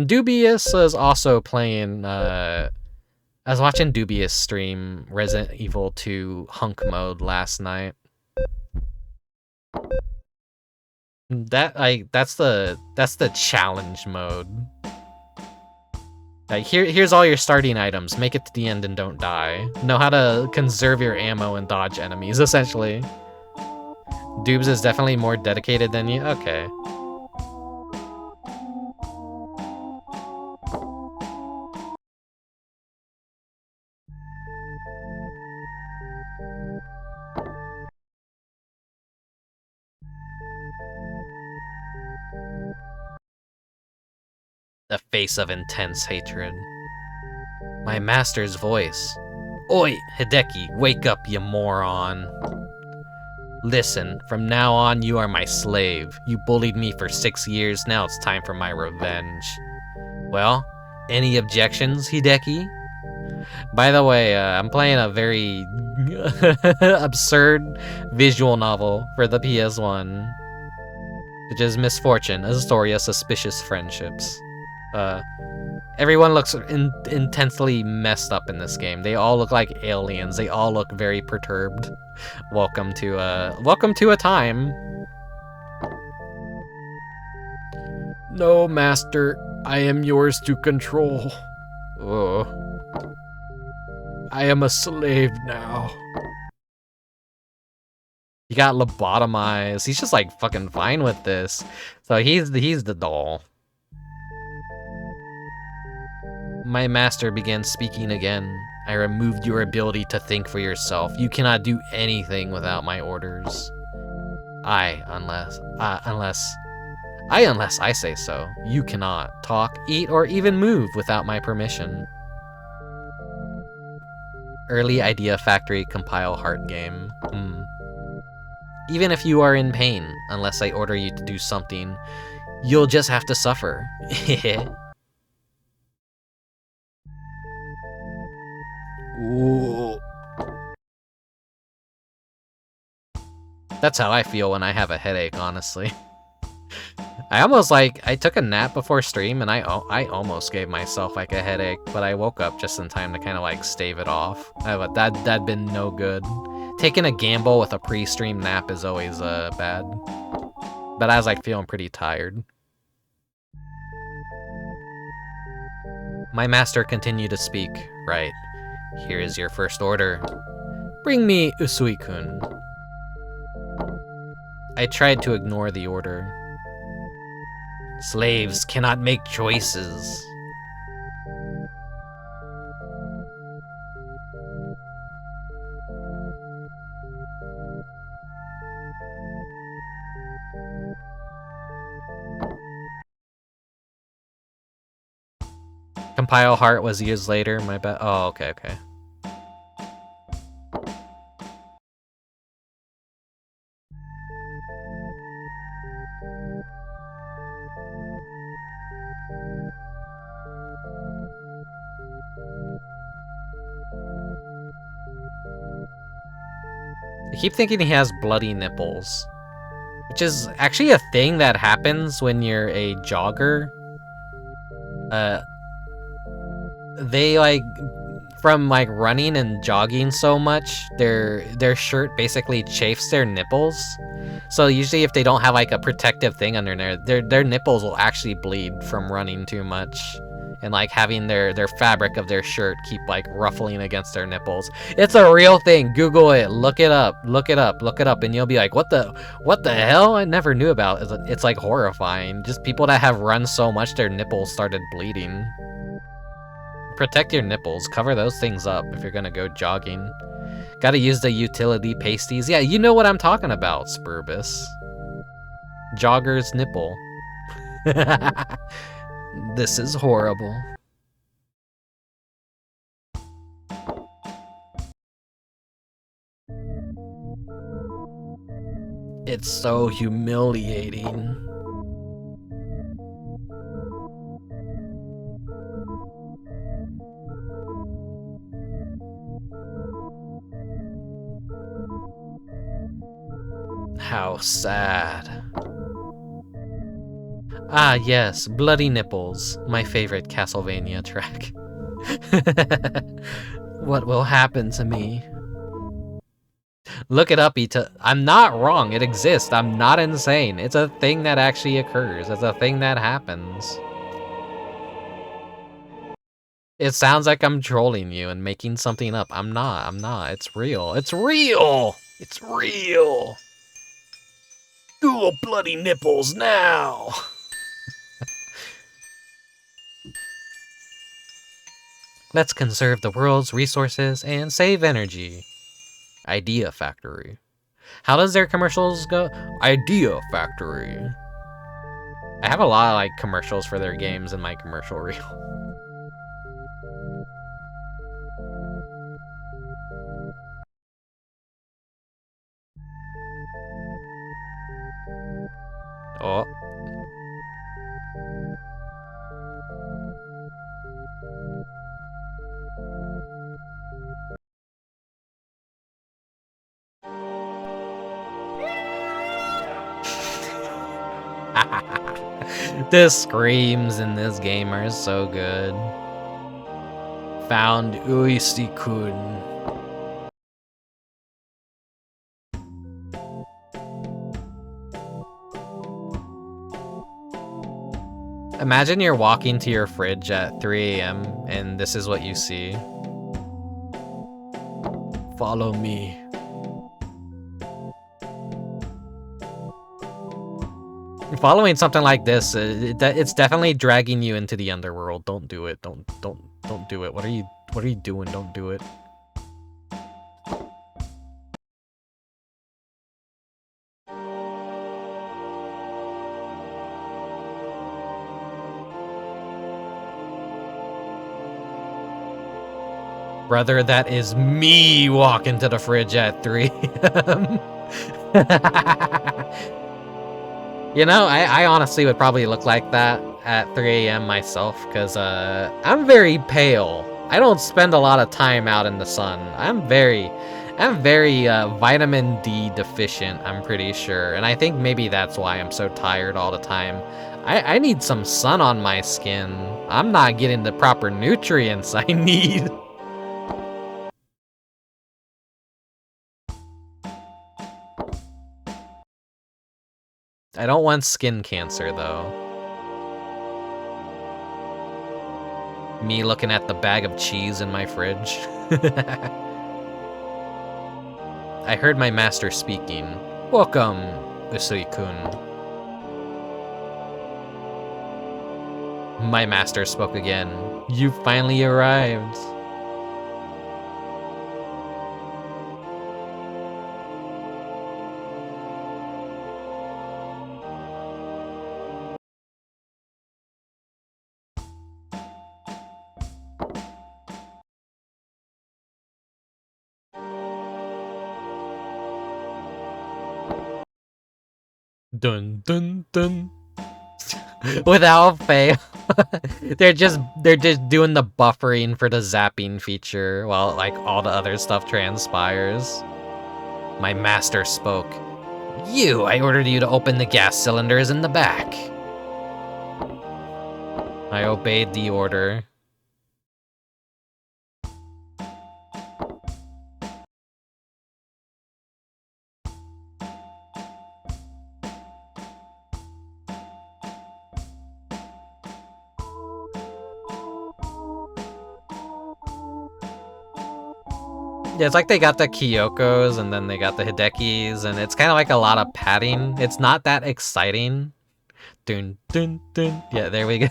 Dubious is also playing, I was watching Dubious stream Resident Evil 2 Hunk Mode last night. That's the challenge mode. Like, here's all your starting items. Make it to the end and don't die. Know how to conserve your ammo and dodge enemies, essentially. Dubes is definitely more dedicated than you? Okay. A face of intense hatred. My master's voice. Oi, Hideaki, wake up, you moron. Listen, from now on, you are my slave. You bullied me for 6 years, now it's time for my revenge. Well, any objections, Hideaki? By the way, I'm playing a very absurd visual novel for the PS1, which is Misfortune, a story of suspicious friendships. Everyone looks intensely messed up in this game. They all look like aliens. They all look very perturbed. Welcome to a time. No, master, I am yours to control. Whoa. I am a slave now. He got lobotomized. He's just like fucking fine with this. So he's the doll. My master began speaking again. I removed your ability to think for yourself. You cannot do anything without my orders. Unless I say so. You cannot talk, eat, or even move without my permission. Early Idea Factory compile heart game. Even if you are in pain, unless I order you to do something, you'll just have to suffer. Ooh. That's how I feel when I have a headache, honestly. I took a nap before stream and I almost gave myself like a headache, but I woke up just in time to kind of like stave it off. But that'd been no good. Taking a gamble with a pre-stream nap is always bad. But I was like feeling pretty tired. My master continued to speak. Right. Here is your first order. Bring me Usui-kun. I tried to ignore the order. Slaves cannot make choices. Compile heart was used later, my bad. Oh, okay. I keep thinking he has bloody nipples, which is actually a thing that happens when you're a jogger. They like, from like running and jogging so much, their shirt basically chafes their nipples. So usually if they don't have like a protective thing under there, their nipples will actually bleed from running too much. And like having their fabric of their shirt keep like ruffling against their nipples. It's a real thing. Google it. Look it up. And you'll be like, what the hell? I never knew about it. It's like horrifying. Just people that have run so much their nipples started bleeding. Protect your nipples. Cover those things up if you're gonna go jogging. Gotta use the utility pasties. Yeah, you know what I'm talking about, Spurbus. Jogger's nipple. This is horrible. It's so humiliating. How sad. Ah, yes, Bloody Nipples, my favorite Castlevania track. What will happen to me? Look it up, I'm not wrong, it exists. I'm not insane. It's a thing that actually occurs. It's a thing that happens. It sounds like I'm trolling you and making something up. I'm not. It's real. It's real! It's real! Google Bloody Nipples now! Let's conserve the world's resources and save energy. Idea Factory. How does their commercials go? Idea Factory. I have a lot of like commercials for their games in my commercial reel. Oh. The screams in this game are so good. Found Uisi-kun. Imagine you're walking to your fridge at 3 a.m. and this is what you see. Follow me. Following something like this, it's definitely dragging you into the underworld. Don't do it. Don't do it. What are you doing? Don't do it. Brother, that is me walking to the fridge at 3 a.m. You know, I honestly would probably look like that at 3 a.m. myself, because I'm very pale. I don't spend a lot of time out in the sun. I'm very vitamin D deficient, I'm pretty sure. And I think maybe that's why I'm so tired all the time. I need some sun on my skin. I'm not getting the proper nutrients I need. I don't want skin cancer, though. Me looking at the bag of cheese in my fridge. I heard my master speaking. Welcome, Usui-kun. My master spoke again. You finally arrived. Dun dun dun. Without fail. they're just doing the buffering for the zapping feature while like all the other stuff transpires. My master spoke. I ordered you to open the gas cylinders in the back. I obeyed the order. Yeah, it's like they got the Kyokos and then they got the Hidekis, and it's kind of like a lot of padding. It's not that exciting. Dun dun dun. Yeah, there we go.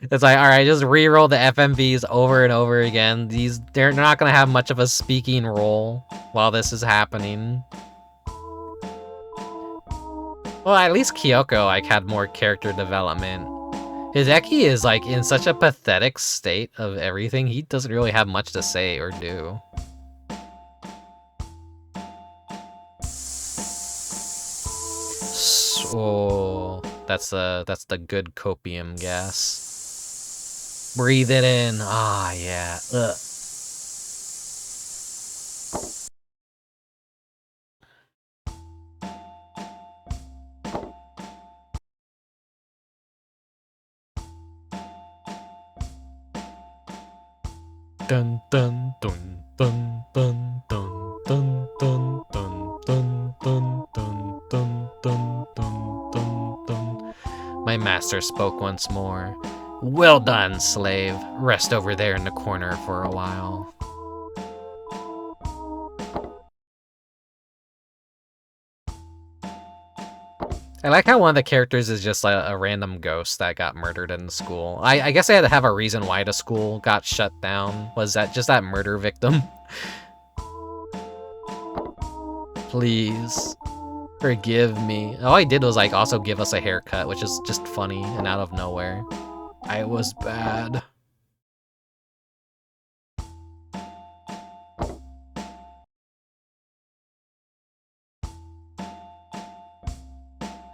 It's like, alright, just re-roll the FMVs over and over again. They're not gonna have much of a speaking role while this is happening. Well, at least Kyoko, like, had more character development. Hideki is, like, in such a pathetic state of everything, he doesn't really have much to say or do. So, that's the good copium gas. Breathe it in. Ah, yeah. Ugh. Dun dun dun dun dun dun dun dun dun dun dun dun dun dun dun dun. My master spoke once more. Well done, slave. Rest over there in the corner for a while. I like how one of the characters is just a random ghost that got murdered in the school. I guess I had to have a reason why the school got shut down. Was that just that murder victim? Please, forgive me. All I did was like also give us a haircut, which is just funny and out of nowhere. I was bad.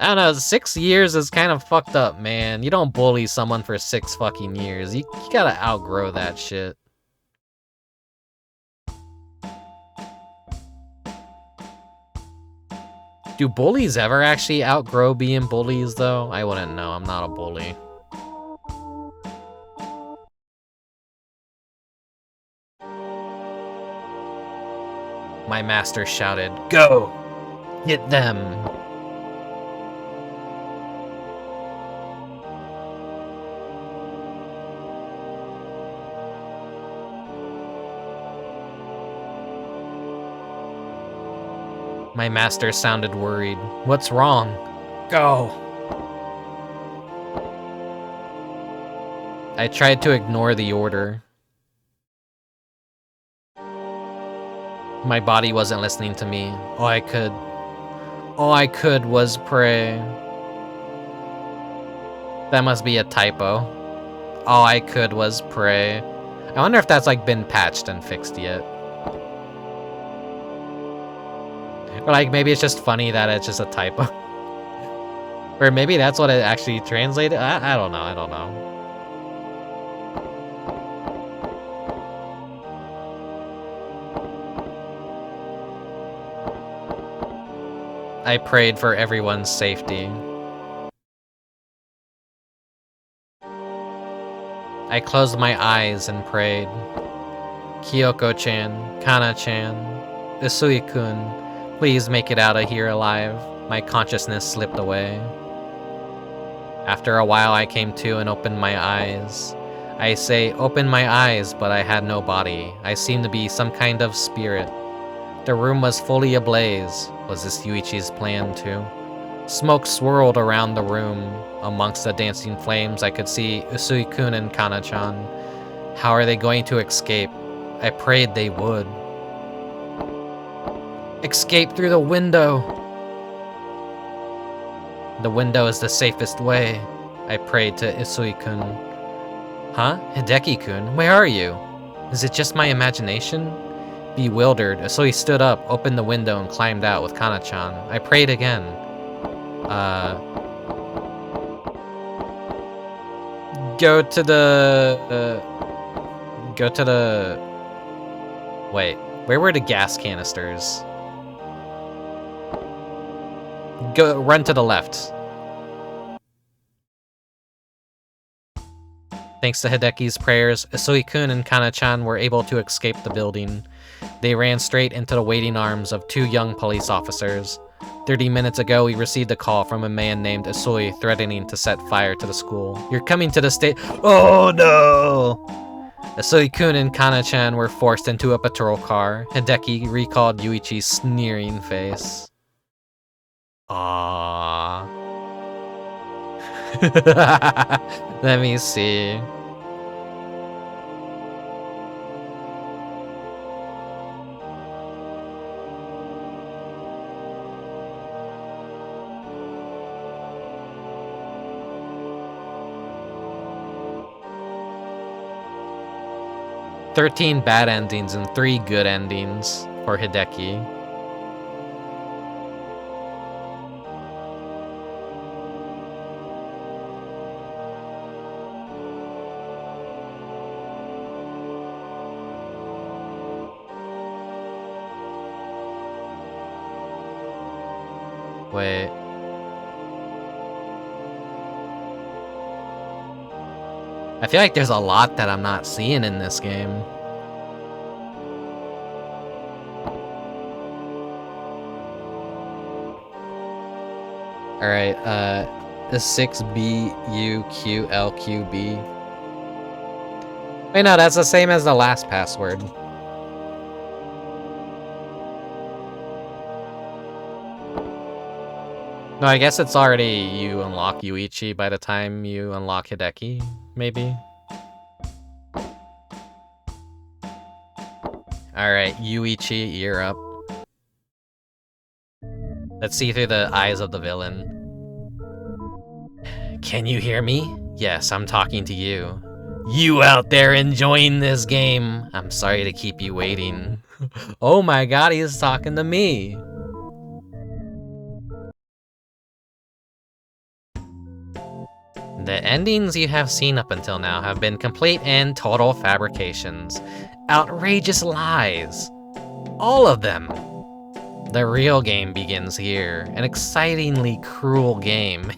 I don't know, 6 years is kind of fucked up, man. You don't bully someone for 6 fucking years. You gotta outgrow that shit. Do bullies ever actually outgrow being bullies, though? I wouldn't know. I'm not a bully. My master shouted, "Go! Get them!" My master sounded worried. "What's wrong?" "Go!" I tried to ignore the order. My body wasn't listening to me. All I could was pray. That must be a typo. All I could was pray. I wonder if that's like been patched and fixed yet. Or like maybe it's just funny that it's just a typo. Or maybe that's what it actually translated. I don't know. I don't know. I prayed for everyone's safety. I closed my eyes and prayed. Kyoko-chan, Kanna-chan, Usui-kun, please make it out of here alive. My consciousness slipped away. After a while I came to and opened my eyes. I say, opened my eyes, but I had no body. I seemed to be some kind of spirit. The room was fully ablaze. Was this Yuichi's plan too? Smoke swirled around the room. Amongst the dancing flames, I could see Usui-kun and Kanna-chan. How are they going to escape? I prayed they would. Escape through the window! The window is the safest way. I prayed to Usui-kun. Huh? Hideaki-kun, where are you? Is it just my imagination? Bewildered, Usui stood up, opened the window, and climbed out with Kanna-chan. I prayed again. Go to the... Wait, where were the gas canisters? Run to the left. Thanks to Hideki's prayers, Usui-kun and Kanna-chan were able to escape the building. They ran straight into the waiting arms of 2 young police officers. 30 minutes ago, we received a call from a man named Usui threatening to set fire to the school. You're coming to the state— Oh no! Usui-kun and Kanna-chan were forced into a patrol car. Hideki recalled Yuichi's sneering face. Aww. Let me see. "13 bad endings and 3 good endings for Hideki." Wait. I feel like there's a lot that I'm not seeing in this game. Alright, is 6BUQLQB. Wait, no, that's the same as the last password. No, I guess it's already you unlock Yuichi by the time you unlock Hideki, maybe? Alright, Yuichi, you're up. Let's see through the eyes of the villain. Can you hear me? Yes, I'm talking to you. You out there enjoying this game? I'm sorry to keep you waiting. Oh my god, he's talking to me. The endings you have seen up until now have been complete and total fabrications. Outrageous lies. All of them. The real game begins here. An excitingly cruel game.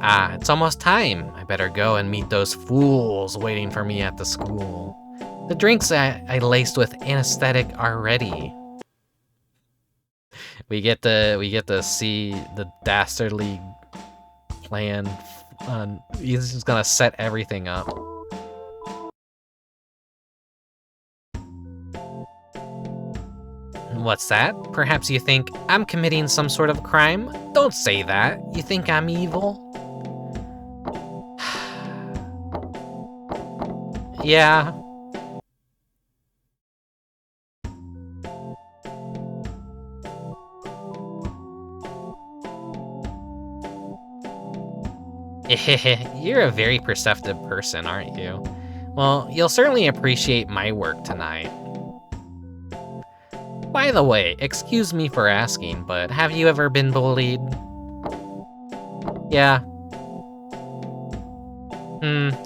Ah, it's almost time. I better go and meet those fools waiting for me at the school. The drinks I laced with anesthetic are ready. We get to see the dastardly plan. He's just gonna set everything up. What's that? Perhaps you think I'm committing some sort of crime? Don't say that. You think I'm evil? Yeah. You're a very perceptive person, aren't you? Well, you'll certainly appreciate my work tonight. By the way, excuse me for asking, but have you ever been bullied? Yeah.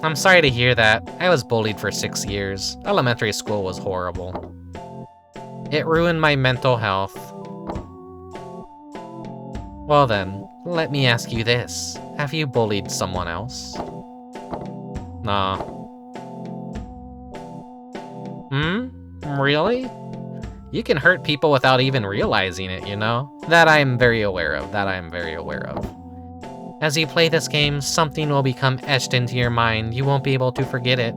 I'm sorry to hear that. I was bullied for 6 years. Elementary school was horrible. It ruined my mental health. Well then, let me ask you this. Have you bullied someone else? Nah. Really? You can hurt people without even realizing it, you know? That I am very aware of. As you play this game, something will become etched into your mind. You won't be able to forget it.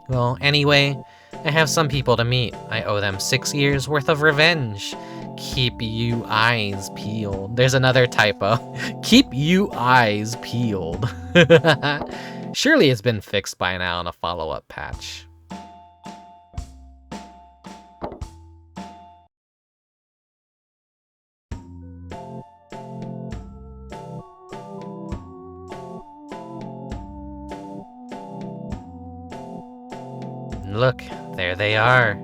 Well, anyway, I have some people to meet. I owe them 6 years worth of revenge. Keep you eyes peeled. There's another typo. Keep you eyes peeled. Surely it's been fixed by now in a follow-up patch. Look, there they are.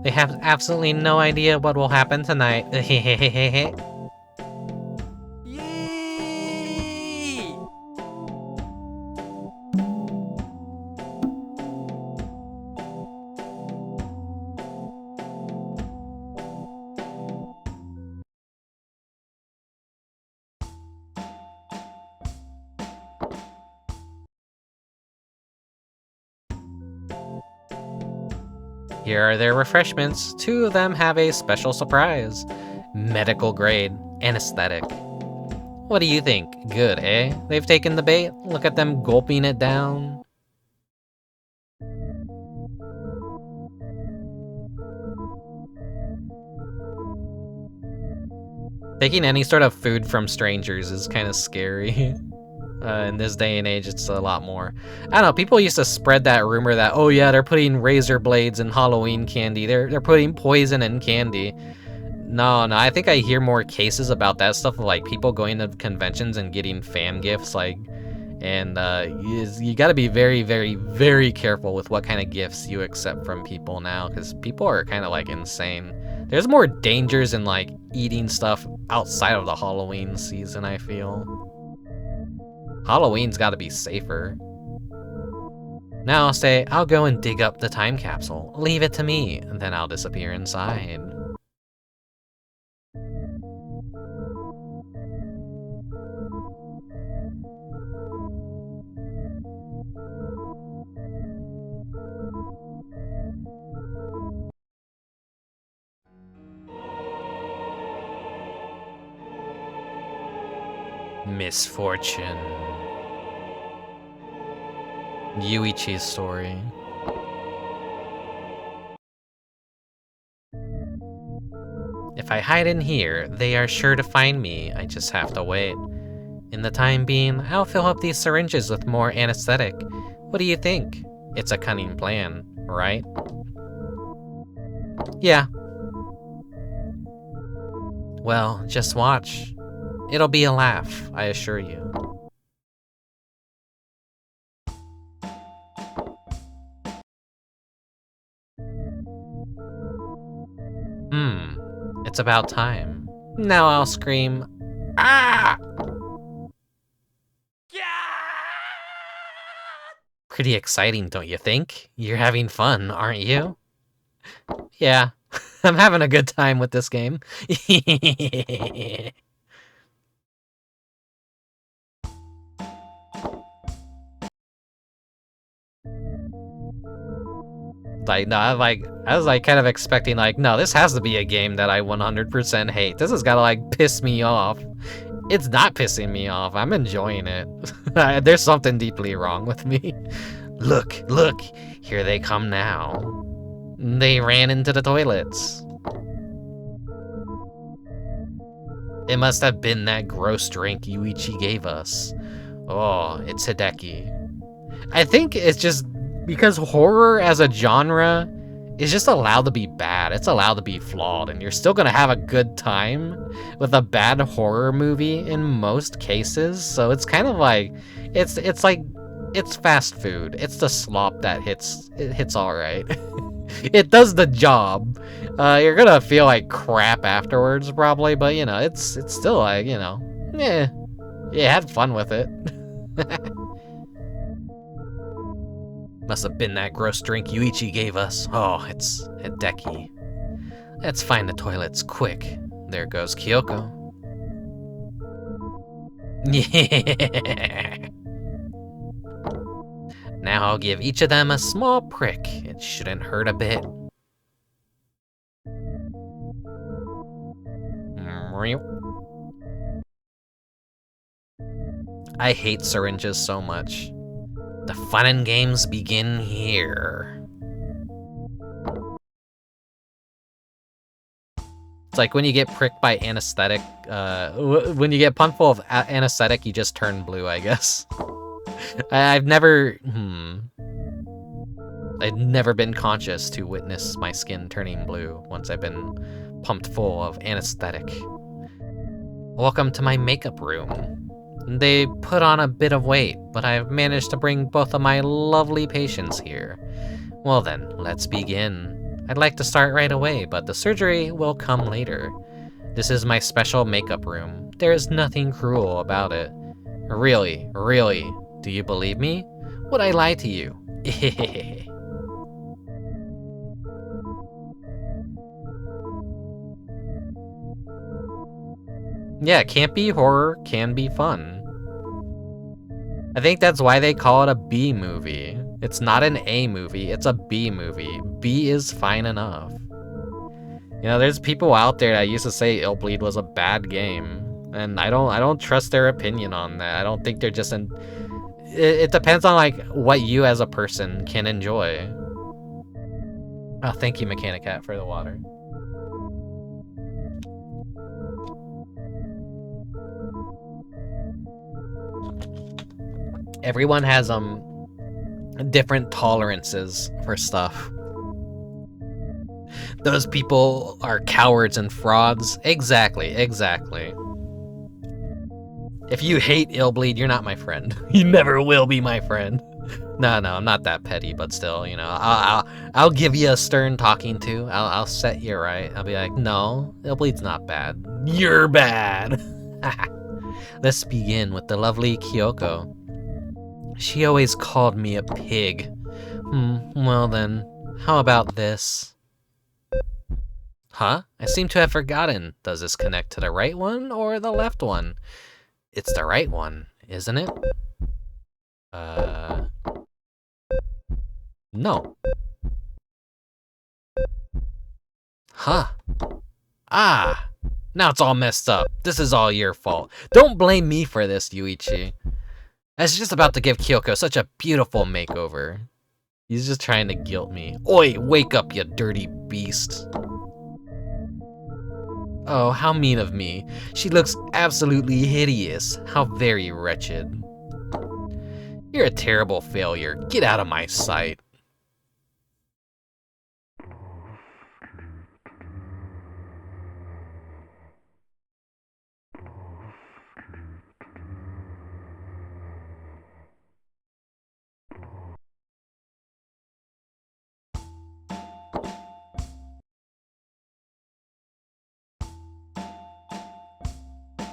They have absolutely no idea what will happen tonight. Yee! Here are their refreshments. 2 of them have a special surprise. Medical grade anesthetic. What do you think? Good, eh? They've taken the bait. Look at them gulping it down. Taking any sort of food from strangers is kind of scary. In this day and age, it's a lot more. I don't know, people used to spread that rumor that, oh yeah, they're putting razor blades in Halloween candy. They're putting poison in candy. No, I think I hear more cases about that stuff, like people going to conventions and getting fan gifts, like, and you gotta be very, very, very careful with what kind of gifts you accept from people now, because people are kind of like insane. There's more dangers in like eating stuff outside of the Halloween season, I feel. Halloween's gotta be safer. Now I'll say, I'll go and dig up the time capsule. Leave it to me, and then I'll disappear inside. Misfortune. Yuichi Story. If I hide in here, they are sure to find me. I just have to wait. In the time being, I'll fill up these syringes with more anesthetic. What do you think? It's a cunning plan, right? Yeah. Well, just watch. It'll be a laugh, I assure you. It's about time. Now I'll scream, ah! Pretty exciting, don't you think? You're having fun, aren't you? Yeah, I'm having a good time with this game. Like, no, I was like kind of expecting like, no, this has to be a game that I 100% hate. This has gotta like piss me off. It's not pissing me off. I'm enjoying it. There's something deeply wrong with me. Look, look, here they come now. They ran into the toilets. It must have been that gross drink Yuichi gave us. Oh, it's Hideaki. I think it's just because horror as a genre is just allowed to be bad. It's allowed to be flawed, and you're still gonna have a good time with a bad horror movie in most cases. So it's kind of like, it's like, it's fast food. It's the slop that hits all right. It does the job. You're gonna feel like crap afterwards, probably, but you know, it's still like, you know, yeah, had fun with it. Must have been that gross drink Yuichi gave us. Oh, it's Hideaki. Let's find the toilets quick. There goes Kyoko. Yeah. Now I'll give each of them a small prick. It shouldn't hurt a bit. I hate syringes so much. The fun and games begin here. It's like when you get pricked by anesthetic, when you get pumped full of anesthetic, you just turn blue, I guess. I've never been conscious to witness my skin turning blue once I've been pumped full of anesthetic. Welcome to my makeup room. They put on a bit of weight, but I've managed to bring both of my lovely patients here. Well then, let's begin. I'd like to start right away, but the surgery will come later. This is my special makeup room. There is nothing cruel about it. Really, do you believe me? Would I lie to you? Yeah, campy horror can be fun. I think that's why they call it a B movie. It's not an A movie, it's a B movie. B is fine enough. You know, there's people out there that used to say Illbleed was a bad game, and I don't trust their opinion on that. I don't think they're just it depends on like what you as a person can enjoy. Oh, thank you, Mechanic Cat, for the water. Everyone has different tolerances for stuff. Those people are cowards and frauds. Exactly. If you hate Illbleed, you're not my friend. You never will be my friend. No, I'm not that petty, but still, you know, I'll give you a stern talking to. I'll set you right. I'll be like, no, Illbleed's not bad. You're bad. Let's begin with the lovely Kyoko. She always called me a pig. Well then, how about this? Huh? I seem to have forgotten. Does this connect to the right one or the left one? It's the right one, isn't it? No. Huh. Ah! Now it's all messed up. This is all your fault. Don't blame me for this, Yuichi. I was just about to give Kyoko such a beautiful makeover. He's just trying to guilt me. Oi, wake up, you dirty beast. Oh, how mean of me. She looks absolutely hideous. How very wretched. You're a terrible failure. Get out of my sight.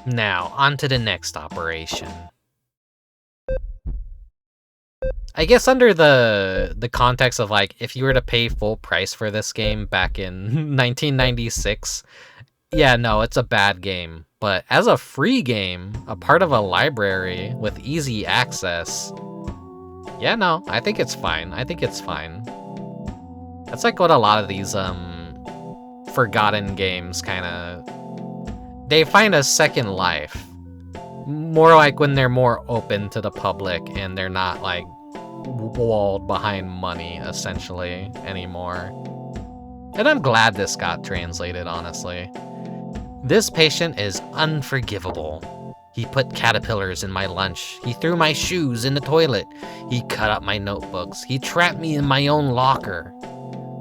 Now, on to the next operation. I guess under the context of like, if you were to pay full price for this game back in 1996, yeah, no, it's a bad game. But as a free game, a part of a library with easy access, yeah, no, I think it's fine. I think it's fine. That's like what a lot of these forgotten games kind of, they find a second life. More like when they're more open to the public and they're not like walled behind money essentially anymore. And I'm glad this got translated, honestly. This patient is unforgivable. He put caterpillars in my lunch. He threw my shoes in the toilet. He cut up my notebooks. He trapped me in my own locker.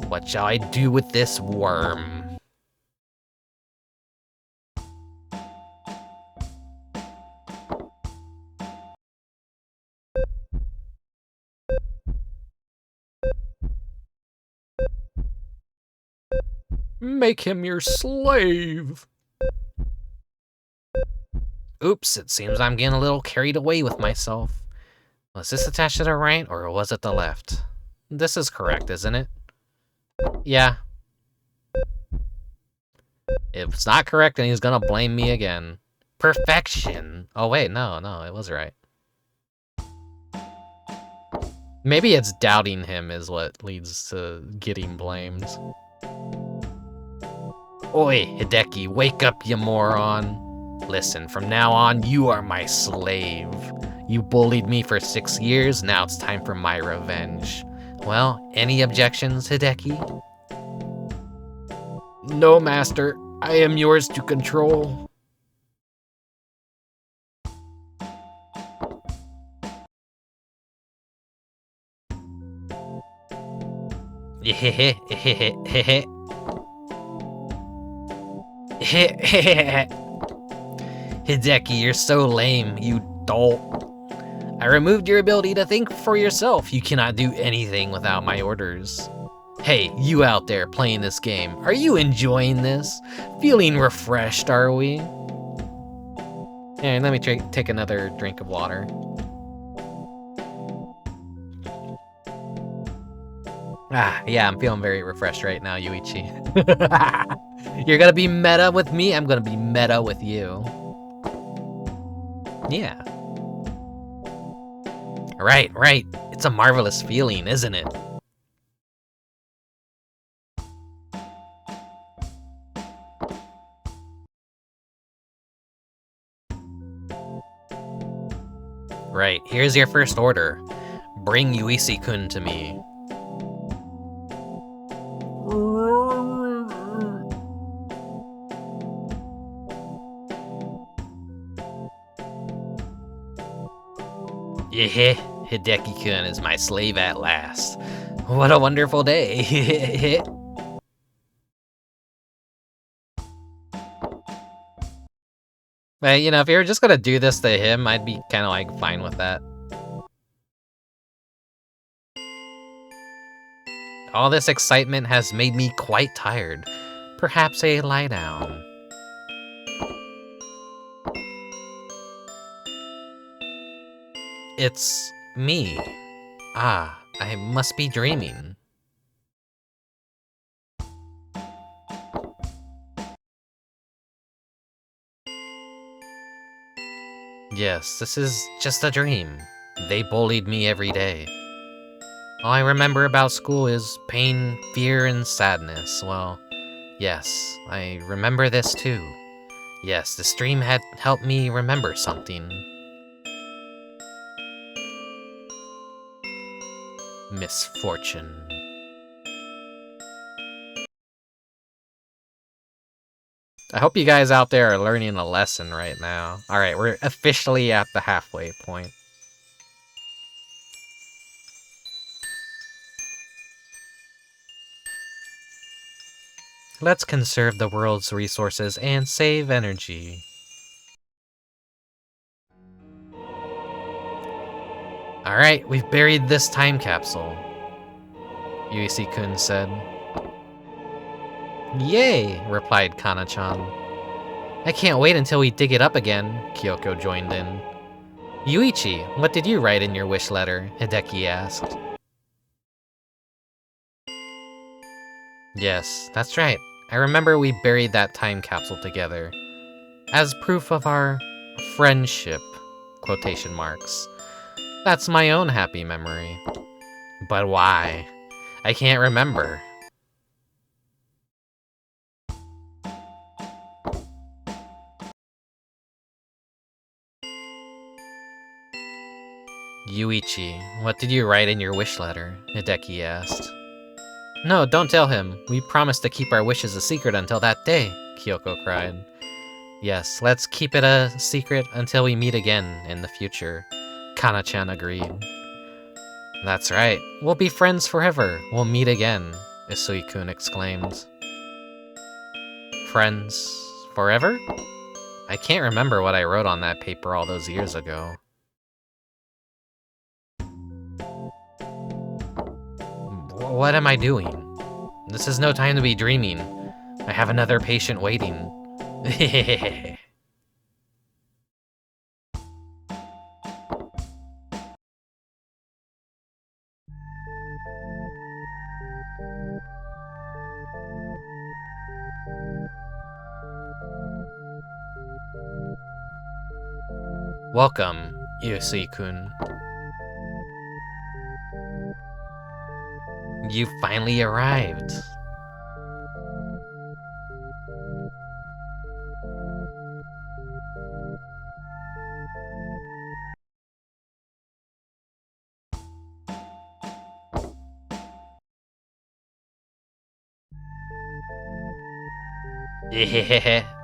What shall I do with this worm? Make him your slave. Oops, it seems I'm getting a little carried away with myself. Was this attached to the right, or was it the left? This is correct, isn't it? Yeah. If it's not correct, then he's gonna blame me again. Perfection! Oh wait, no, it was right. Maybe it's doubting him is what leads to getting blamed. Oi, Hideaki, wake up, you moron. Listen, from now on, you are my slave. You bullied me for 6 years, now it's time for my revenge. Well, any objections, Hideaki? No, master. I am yours to control. Hideaki, you're so lame, you dolt. I removed your ability to think for yourself. You cannot do anything without my orders. Hey, you out there playing this game, are you enjoying this? Feeling refreshed, are we? Here, let me take another drink of water. Ah, yeah, I'm feeling very refreshed right now, Yuichi. You're gonna be meta with me, I'm gonna be meta with you. Yeah. Right. It's a marvelous feeling, isn't it? Right, here's your first order. Bring Yuichi-kun to me. Yeah, Hideaki-kun is my slave at last. What a wonderful day. But, you know, if you were just gonna do this to him, I'd be kind of like fine with that. All this excitement has made me quite tired. Perhaps a lie down. It's me. Ah, I must be dreaming. Yes, this is just a dream. They bullied me every day. All I remember about school is pain, fear, and sadness. Well, yes, I remember this too. Yes, this dream had helped me remember something. Misfortune. I hope you guys out there are learning a lesson right now. Alright, we're officially at the halfway point. Let's conserve the world's resources and save energy. Alright, we've buried this time capsule, Yuichi-kun said. Yay, replied Kanna-chan. I can't wait until we dig it up again, Kyoko joined in. Yuichi, what did you write in your wish letter? Hideki asked. Yes, that's right. I remember we buried that time capsule together. As proof of our friendship, quotation marks. That's my own happy memory. But why? I can't remember. Yuichi, what did you write in your wish letter? Hideki asked. No, don't tell him. We promised to keep our wishes a secret until that day, Kyoko cried. Yes, let's keep it a secret until we meet again in the future, Kanna-chan agreed. That's right. We'll be friends forever. We'll meet again, Usui-kun exclaimed. Friends forever? I can't remember what I wrote on that paper all those years ago. What am I doing? This is no time to be dreaming. I have another patient waiting. Welcome, Usui-kun. You finally arrived.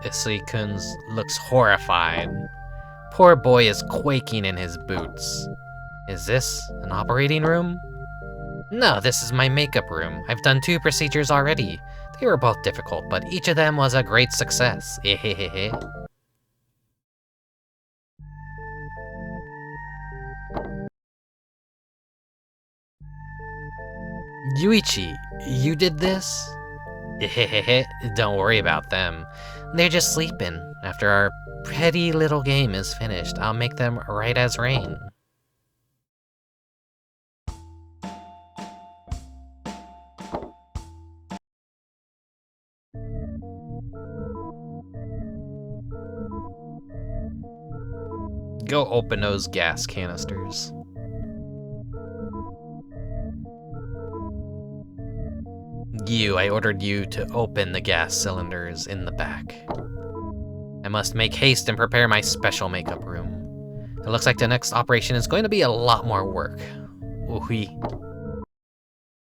Usui-kun looks horrified. Poor boy is quaking in his boots. Is this an operating room? No, this is my makeup room. I've done 2 procedures already. They were both difficult, but each of them was a great success. Yuichi, you did this? Don't worry about them. They're just sleeping. After our pretty little game is finished, I'll make them right as rain. Go open those gas canisters. I ordered you to open the gas cylinders in the back. I must make haste and prepare my special makeup room. It looks like the next operation is going to be a lot more work. Ooh-hee.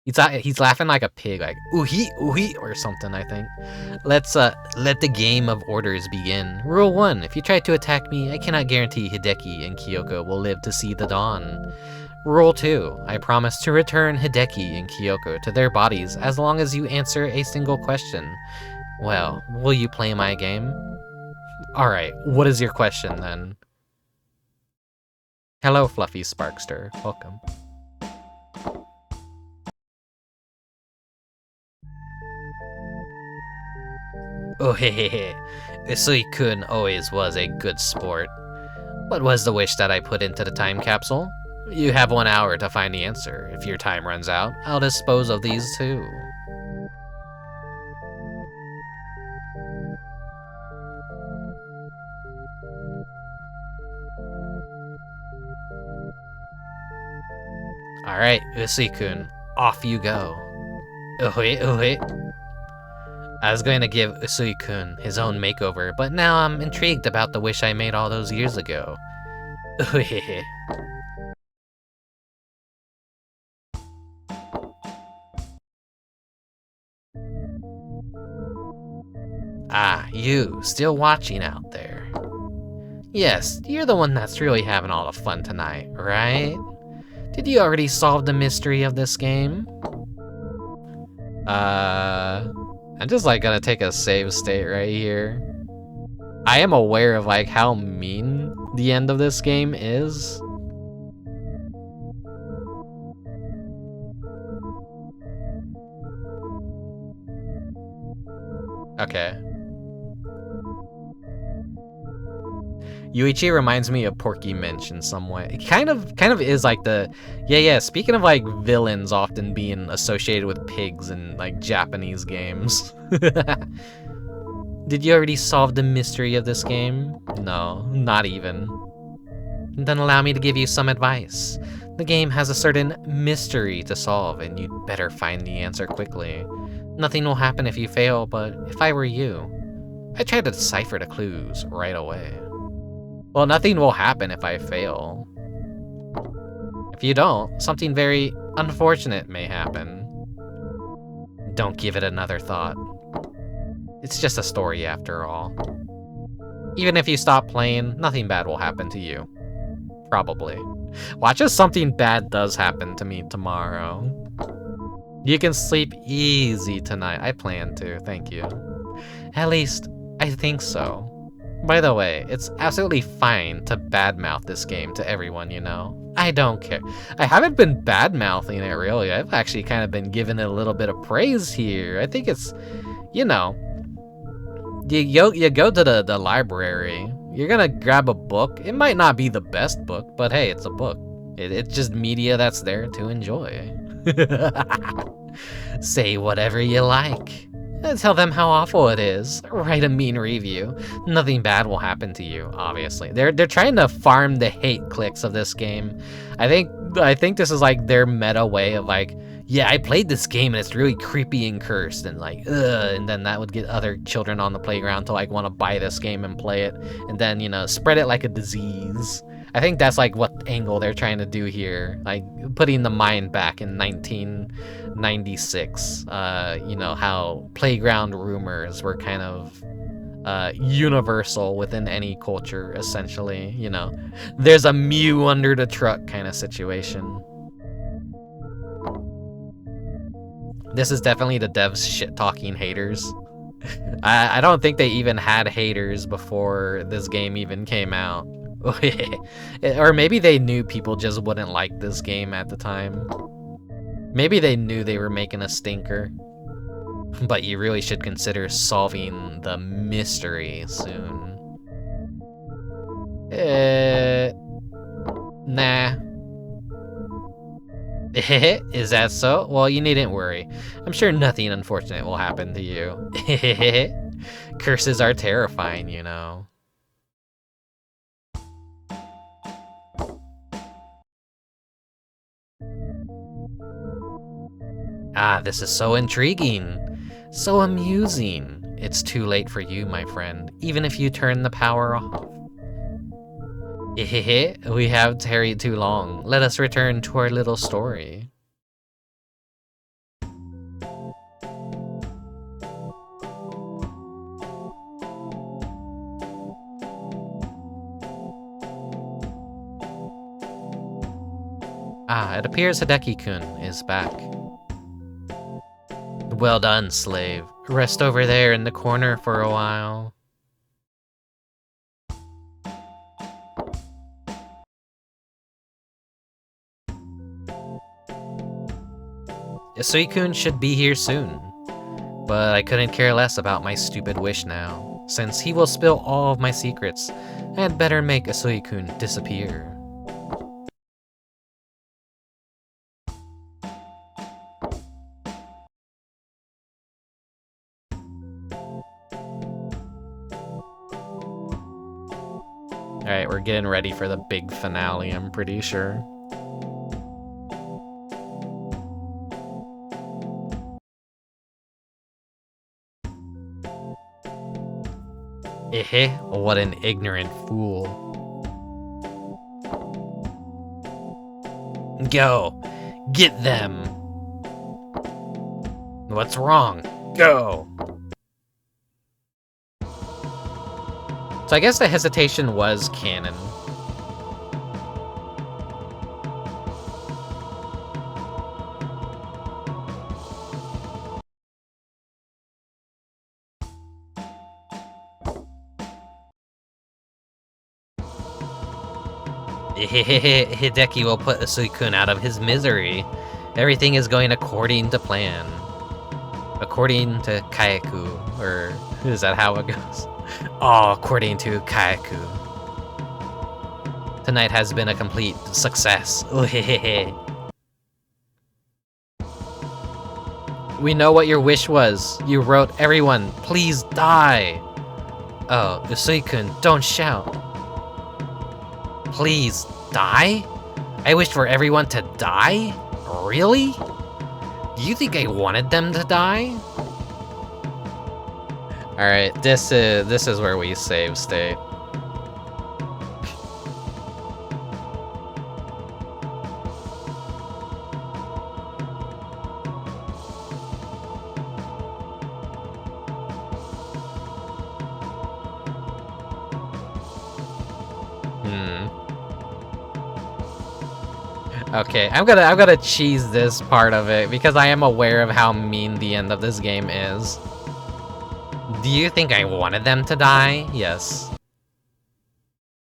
He's laughing like a pig, like ooh-hee, ooh-hee, or something, I think. Let's let the game of orders begin. Rule 1, if you try to attack me, I cannot guarantee Hideki and Kyoko will live to see the dawn. Rule 2, I promise to return Hideki and Kyoko to their bodies as long as you answer a single question. Well, will you play my game? Alright, what is your question then? Hello, Fluffy Sparkster. Welcome. Oh hehehe, Usui-kun always was a good sport. What was the wish that I put into the time capsule? You have 1 hour to find the answer. If your time runs out, I'll dispose of these too. Alright, Usui-kun, off you go. Wait. I was going to give Usui-kun his own makeover, but now I'm intrigued about the wish I made all those years ago. Ah, you, still watching out there. Yes, you're the one that's really having all the fun tonight, right? Did you already solve the mystery of this game? I'm just like gonna take a save state right here. I am aware of like how mean the end of this game is. Okay. Yuichi reminds me of Porky Minch in some way. It kind of is like the, yeah, speaking of like villains often being associated with pigs in like Japanese games. Did you already solve the mystery of this game? No, not even. Then allow me to give you some advice. The game has a certain mystery to solve, and you'd better find the answer quickly. Nothing will happen if you fail, but if I were you, I'd try to decipher the clues right away. Well, nothing will happen if I fail. If you don't, something very unfortunate may happen. Don't give it another thought. It's just a story after all. Even if you stop playing, nothing bad will happen to you. Probably. Watch as something bad does happen to me tomorrow. You can sleep easy tonight. I plan to, thank you. At least, I think so. By the way, it's absolutely fine to badmouth this game to everyone, you know? I don't care. I haven't been badmouthing it, really. I've actually kind of been giving it a little bit of praise here. I think it's, you know, you go to the library, you're gonna grab a book. It might not be the best book, but hey, it's a book. It's just media that's there to enjoy. Say whatever you like. Tell them how awful it is. Write a mean review. Nothing bad will happen to you, obviously. They're trying to farm the hate clicks of this game. I think this is like their meta way of like, yeah, I played this game and it's really creepy and cursed and like, ugh, and then that would get other children on the playground to like want to buy this game and play it, and then, you know, spread it like a disease. I think that's like what angle they're trying to do here, like putting the mind back in 1996. You know, how playground rumors were kind of universal within any culture, essentially. You know, there's a Mew under the truck kind of situation. This is definitely the devs shit-talking haters. I don't think they even had haters before this game even came out. Or maybe they knew people just wouldn't like this game at the time. Maybe they knew they were making a stinker. But you really should consider solving the mystery soon. Nah. Is that so? Well, you needn't worry. I'm sure nothing unfortunate will happen to you. Curses are terrifying, you know. Ah, this is so intriguing. So amusing. It's too late for you, my friend, even if you turn the power off. We have tarried too long. Let us return to our little story. Ah, it appears Hideaki-kun is back. Well done, slave. Rest over there in the corner for a while. Usui-kun should be here soon, but I couldn't care less about my stupid wish now. Since he will spill all of my secrets, I had better make Usui-kun disappear. Alright, we're getting ready for the big finale, I'm pretty sure. What an ignorant fool. Go! Get them! What's wrong? Go! So I guess the hesitation was canon. Hideki will put Usui-kun out of his misery. Everything is going according to plan. According to Kayaku, or is that how it goes? Oh, according to Kayaku. Tonight has been a complete success. We know what your wish was. You wrote, "Everyone, please die." Oh, Usui-kun, don't shout. Please die? I wished for everyone to die? Really? Do you think I wanted them to die? Alright, this is where we save state. Okay, I'm gonna cheese this part of it because I am aware of how mean the end of this game is. Do you think I wanted them to die? Yes.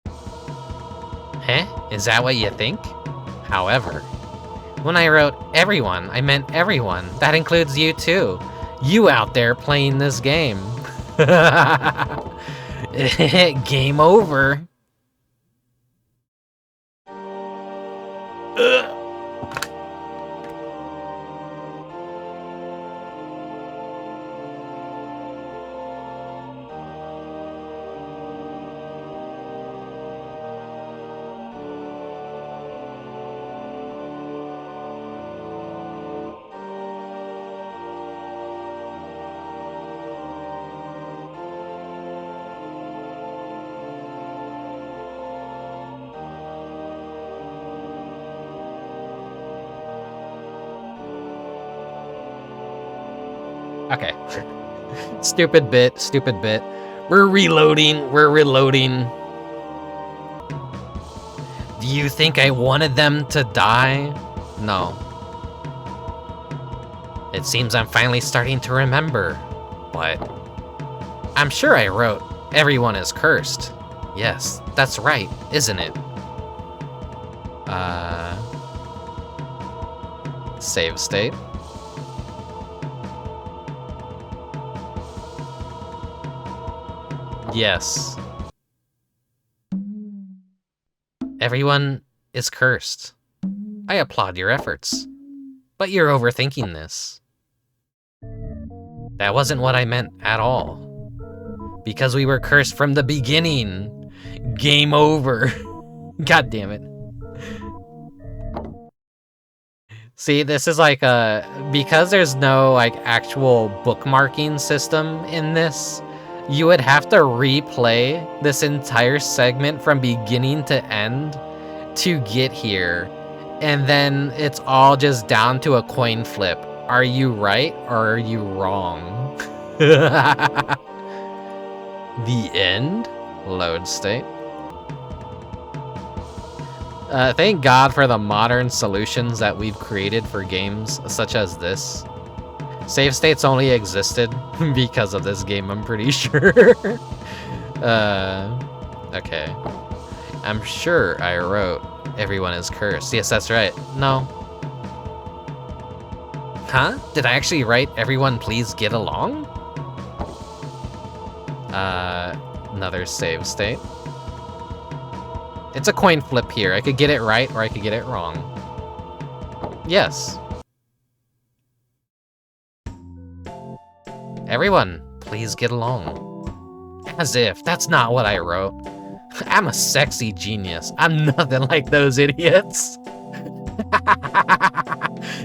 Huh? Is that what you think? However, when I wrote everyone, I meant everyone. That includes you too. You out there playing this game. Game over. Okay. Stupid bit. We're reloading. Do you think I wanted them to die? No. It seems I'm finally starting to remember. What? I'm sure I wrote, "Everyone is cursed." Yes, that's right, isn't it? Save state. Yes. Everyone is cursed. I applaud your efforts. But you're overthinking this. That wasn't what I meant at all. Because we were cursed from the beginning. Game over. God damn it. See, this is like because there's no like actual bookmarking system in this, you would have to replay this entire segment from beginning to end to get here. And then it's all just down to a coin flip. Are you right or are you wrong? The end? Load state. Thank God for the modern solutions that we've created for games such as this. Save states only existed because of this game, I'm pretty sure. Okay. I'm sure I wrote, "Everyone is cursed." Yes, that's right. No. Huh? Did I actually write, "Everyone please get along"? Another save state. It's a coin flip here. I could get it right or I could get it wrong. Yes. "Everyone, please get along." As if, that's not what I wrote. I'm a sexy genius. I'm nothing like those idiots.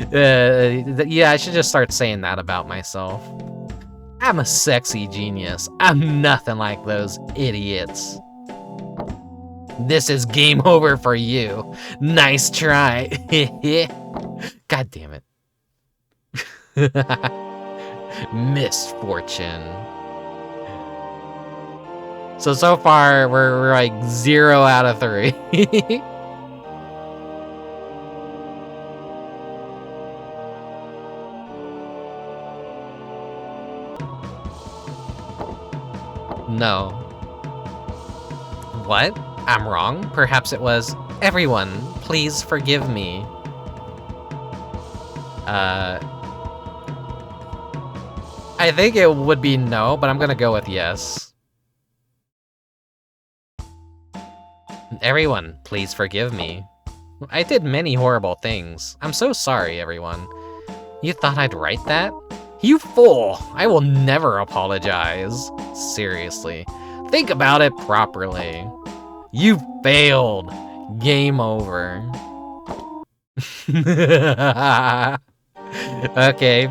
Yeah, I should just start saying that about myself. I'm a sexy genius. I'm nothing like those idiots. This is game over for you. Nice try. God damn it. Misfortune. So far, we're like 0 out of 3. No. What? I'm wrong? Perhaps it was, "Everyone, please forgive me." I think it would be no, but I'm gonna go with yes. Everyone, please forgive me. I did many horrible things. I'm so sorry, everyone. You thought I'd write that? You fool! I will never apologize. Seriously. Think about it properly. You failed. Game over. Okay,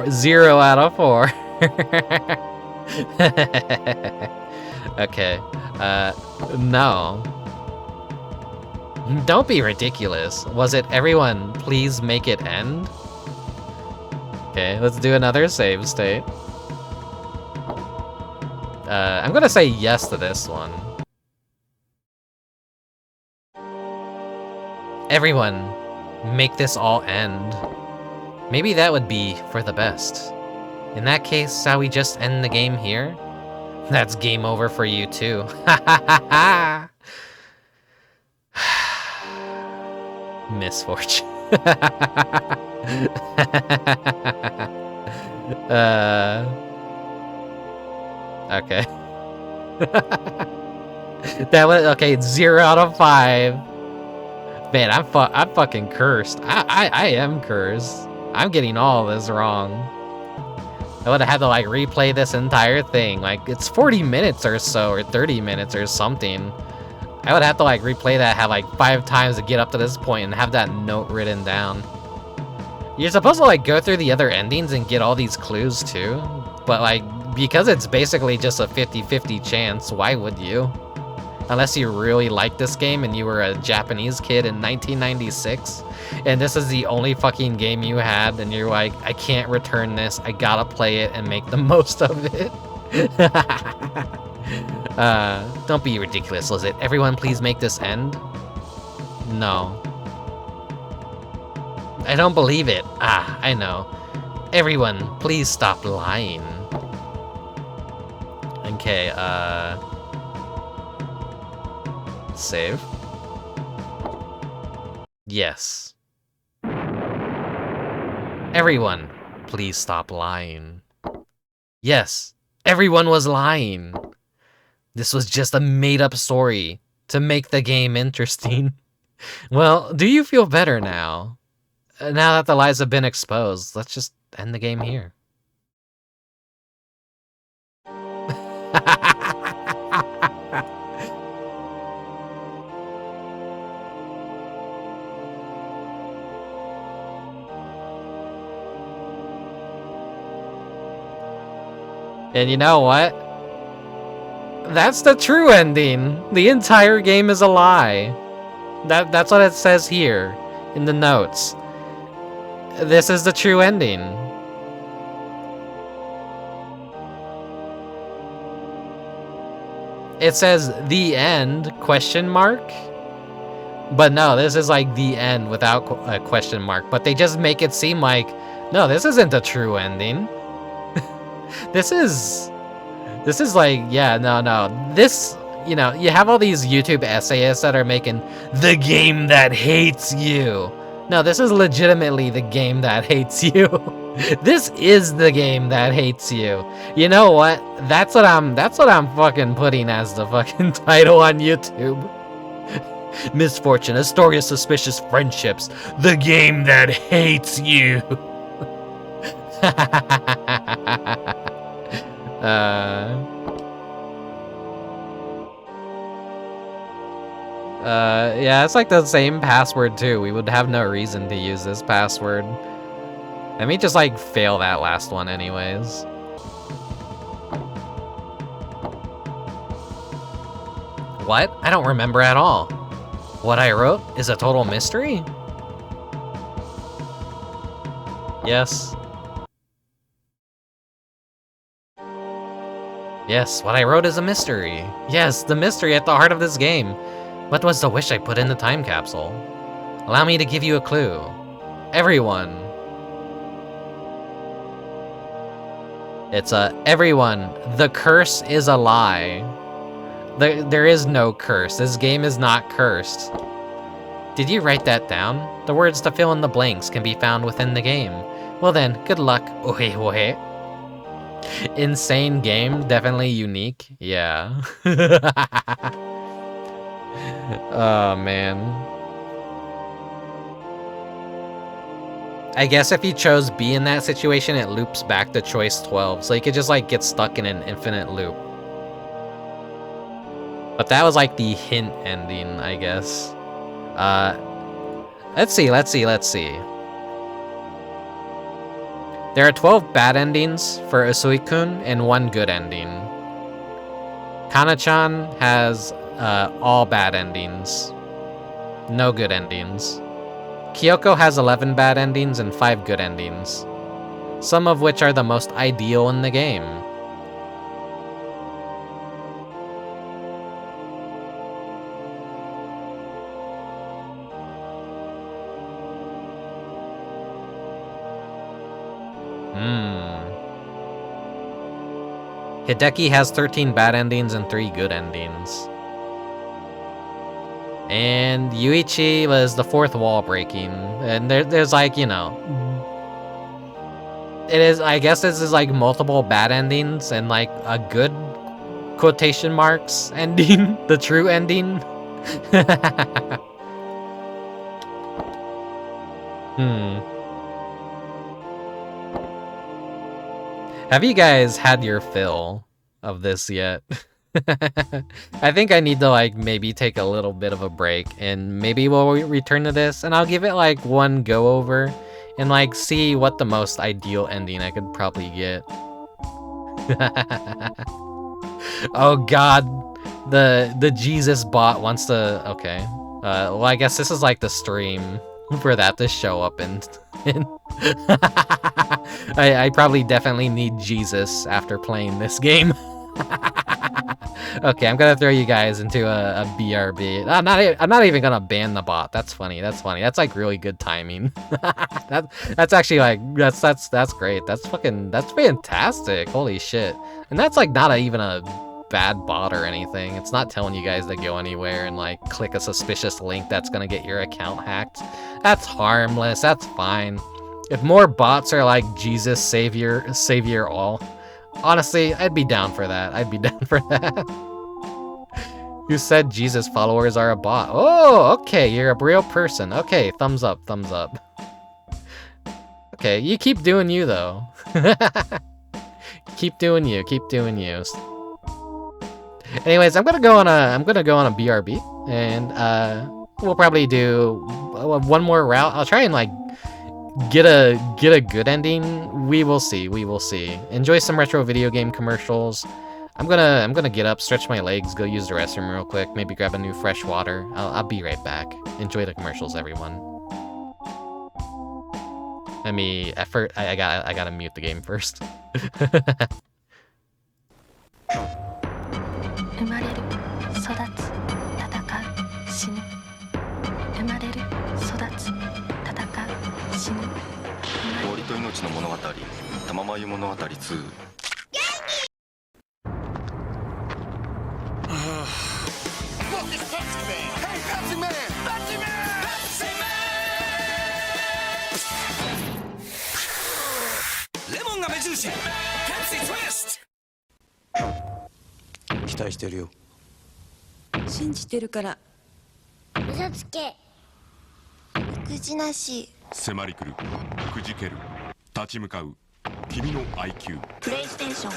0 out of 4. Okay, no. Don't be ridiculous. Was it everyone, please make it end? Okay, let's do another save state. I'm gonna say yes to this one. Everyone, make this all end. Maybe that would be for the best. In that case, shall we just end the game here? That's game over for you too. Ha ha ha ha! Misfortune. Okay. That was okay. 0 out of 5. Man, I'm fucking cursed. I am cursed. I'm getting all this wrong. I would have had to like replay this entire thing. Like it's 40 minutes or so, or 30 minutes or something. I would have to like replay that, have like 5 times to get up to this point and have that note written down. You're supposed to like go through the other endings and get all these clues too, but like because it's basically just a 50-50 chance, why would you? Unless you really like this game and you were a Japanese kid in 1996 and this is the only fucking game you had and you're like, I can't return this, I gotta play it and make the most of it. Don't be ridiculous, Lizette. Everyone please make this end? No. I don't believe it. Ah, I know. Everyone, please stop lying. Okay, save. Yes. Everyone, please stop lying. Yes, everyone was lying. This was just a made-up story to make the game interesting. Well, do you feel better now? Now that the lies have been exposed, let's just end the game here. And you know what? That's the true ending. The entire game is a lie. That's what it says here in the notes. This is the true ending. It says the end question mark. But no, this is like the end without a question mark. But they just make it seem like, no, this isn't the true ending. This is like, yeah, no. This, you know, you have all these YouTube essayists that are making the game that hates you. No, this is legitimately the game that hates you. This is the game that hates you. You know what? That's what I'm fucking putting as the fucking title on YouTube. Misfortune, a story of suspicious friendships. The game that hates you. Yeah, it's like the same password too. We would have no reason to use this password. Let me just like fail that last one anyways. What? I don't remember at all. What I wrote is a total mystery? Yes. Yes, what I wrote is a mystery. Yes, the mystery at the heart of this game. What was the wish I put in the time capsule? Allow me to give you a clue. Everyone. It's everyone. The curse is a lie. There is no curse. This game is not cursed. Did you write that down? The words to fill in the blanks can be found within the game. Well then, good luck. Ohe ohe. Insane game, definitely unique. Yeah. Oh, man. I guess if you chose B in that situation, it loops back to choice 12. So you could just, like, get stuck in an infinite loop. But that was, like, the hint ending, I guess. Let's see. There are 12 bad endings for Usui-kun and 1 good ending. Kanna-chan has all bad endings. No good endings. Kyoko has 11 bad endings and 5 good endings. Some of which are the most ideal in the game. Hideaki has 13 bad endings and 3 good endings. And Yuichi was the 4th wall breaking. And there's like, you know... I guess this is like multiple bad endings and like a good quotation marks ending. The true ending. Have you guys had your fill of this yet? I think I need to like maybe take a little bit of a break and maybe we'll return to this and I'll give it like one go over and like see what the most ideal ending I could probably get. Oh god, the Jesus bot wants to... Okay. Well, I guess this is like the stream for that to show up and I probably definitely need Jesus after playing this game. Okay, I'm gonna throw you guys into a BRB. I'm not even gonna ban the bot. That's funny. That's like really good timing. That's actually like that's great. That's fantastic. Holy shit. And that's like not even a bad bot or anything. It's not telling you guys to go anywhere and like click a suspicious link that's gonna get your account hacked. That's harmless. That's fine. If more bots are like Jesus savior all, honestly, I'd be down for that. Who said Jesus followers are a bot? Oh, okay, you're a real person. Okay, thumbs up. Okay, you keep doing you though. Keep doing you. Anyways, I'm gonna go on a BRB, and we'll probably do one more route. I'll try and like get a good ending. We will see. Enjoy some retro video game commercials. I'm gonna get up, stretch my legs, go use the restroom real quick, maybe grab a new fresh water. I'll be right back. Enjoy the commercials, everyone. Let me effort. I gotta mute the game first. 生まれる、育つ、戦う、死ぬ。生まれる、育つ、戦う、死ぬ。氷と命の物語、玉眉物語2。レモンが目印。ペプシツイスト。期待してるよ。信じてるから。嘘つけ。育児なし。迫り来る、くじける、立ち向かう、君の IQ。プレイステーション。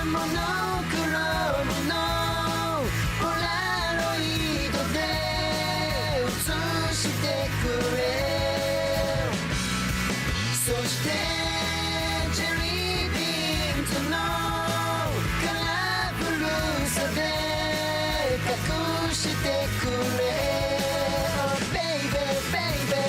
モノクロームのポラロイドで映してくれ。そしてチェリービームズのカラフルさで隠してくれ。Oh baby baby。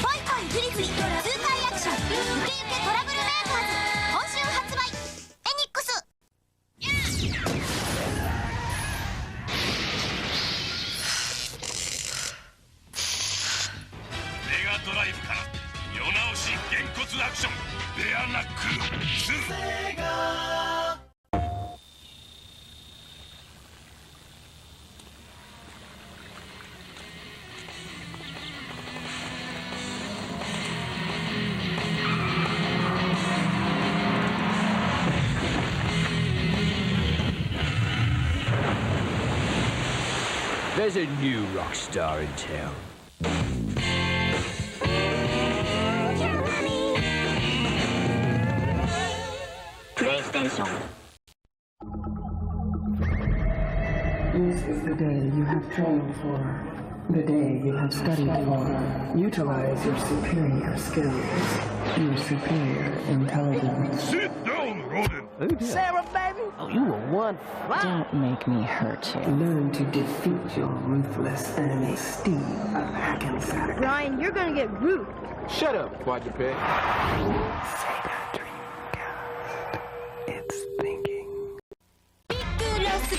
ポイポイグリグリ痛快アクションウキウキトラブルメーカーズ今週発ベアナックル2。 There's a new rock star in town. PlayStation. This is the day you have trained for, the day you have studied for. Utilize your superior skills, your superior intelligence. Sit down, Roden. Sarah, baby? Oh, you were one fly. Don't make me hurt you. Learn to defeat your ruthless enemy, Steve of Hackensack. Brian, you're gonna get rude. Shut up, quadruped. Sega Dreamcast. It's thinking. ピクロス2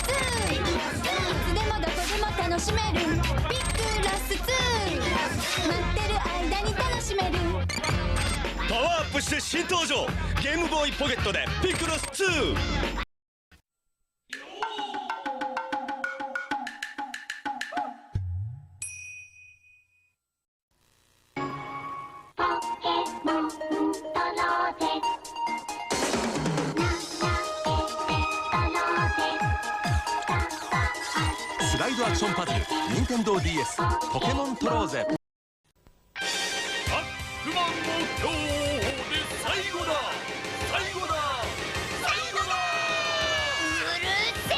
いつでもどこでも楽しめるピクロス2待ってる間に楽しめるパワーアップして新登場ゲームボーイポケットでピクロス2。 スライドアクションパズル任天堂 DS ポケモントローゼ。バックマンの今日で最後だ最後だ最後だ。うるせえ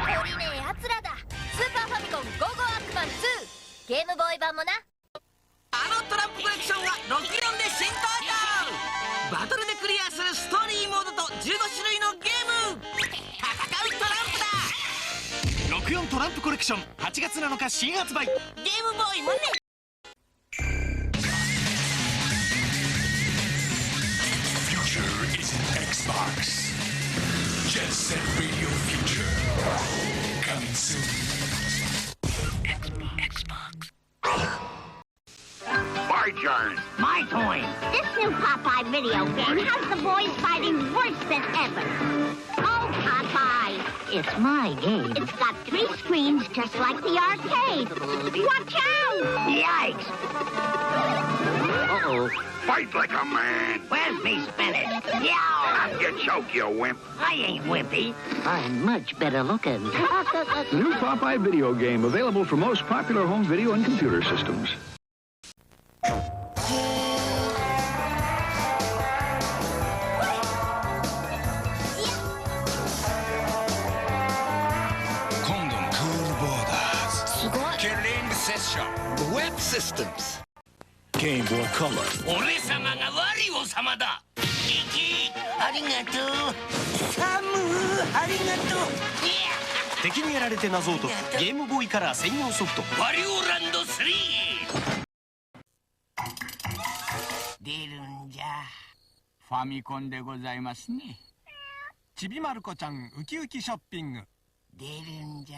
懲りねえやつらだスーパーファミコンゴーゴーアックマン2ゲームボーイ版もなあのトランプコレクションが64で新登場。バトルでクリアするストーリーモードと15種類のゲーム。戦うトランプだ。64トランプコレクション8月7日新発売。ゲームボーイもね。Future is an Xbox. Jet Set Radio Future. Coming soon. Xbox. My turn. My turn. This new Popeye video game has the boys fighting worse than ever. Oh, Popeye. It's my game. It's got 3 screens just like the arcade. Watch out! Yikes! Uh-oh. Fight like a man. Where's me spinach? Not get choke, you wimp. I ain't wimpy. I'm much better looking. New Popeye video game available for most popular home video and computer systems. 今度のクールボーダーズ。すごい。キリングセッション。Web Systems。Game Boy Color。俺様が我を様だ。キキ、ありがとう。サムー、ありがとう。敵にやられて謎を解くゲームボーイカラー専用ソフト。ワリオランド3。出るんじゃ。ファミコンでございますね。ちびまる子ちゃんウキウキショッピング。出るんじゃ。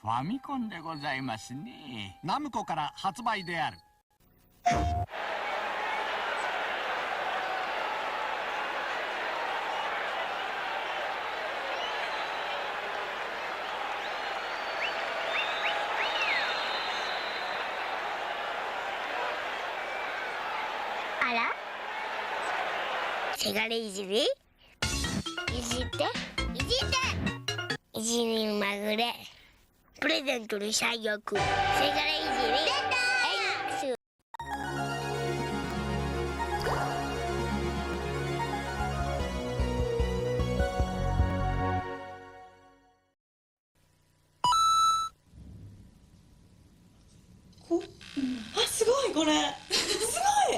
ファミコンでございますね。ナムコから発売である。あらせがれいじりいじっていじっていじりまぐれプレゼントに最悪せがれいじりXあ、すごいこれすごい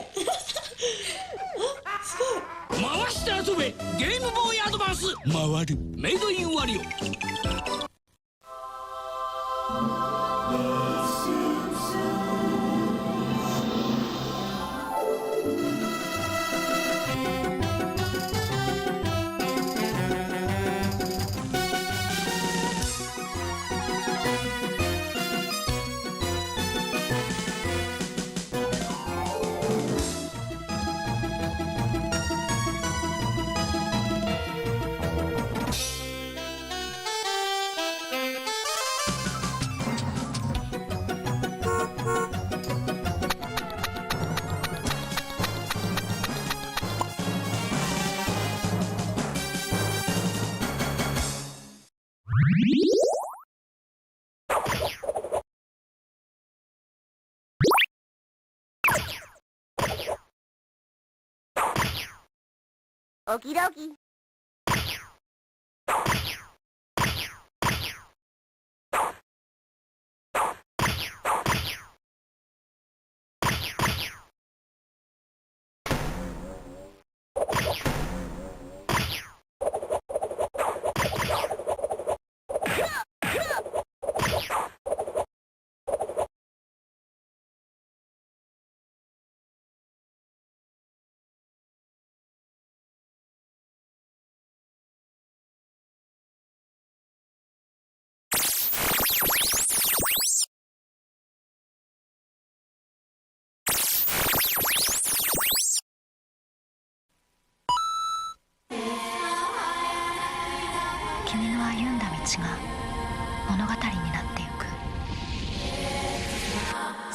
あ、すごい回して遊べゲームボーイアドバンス。回るメイドインワリオ。Okie dokie.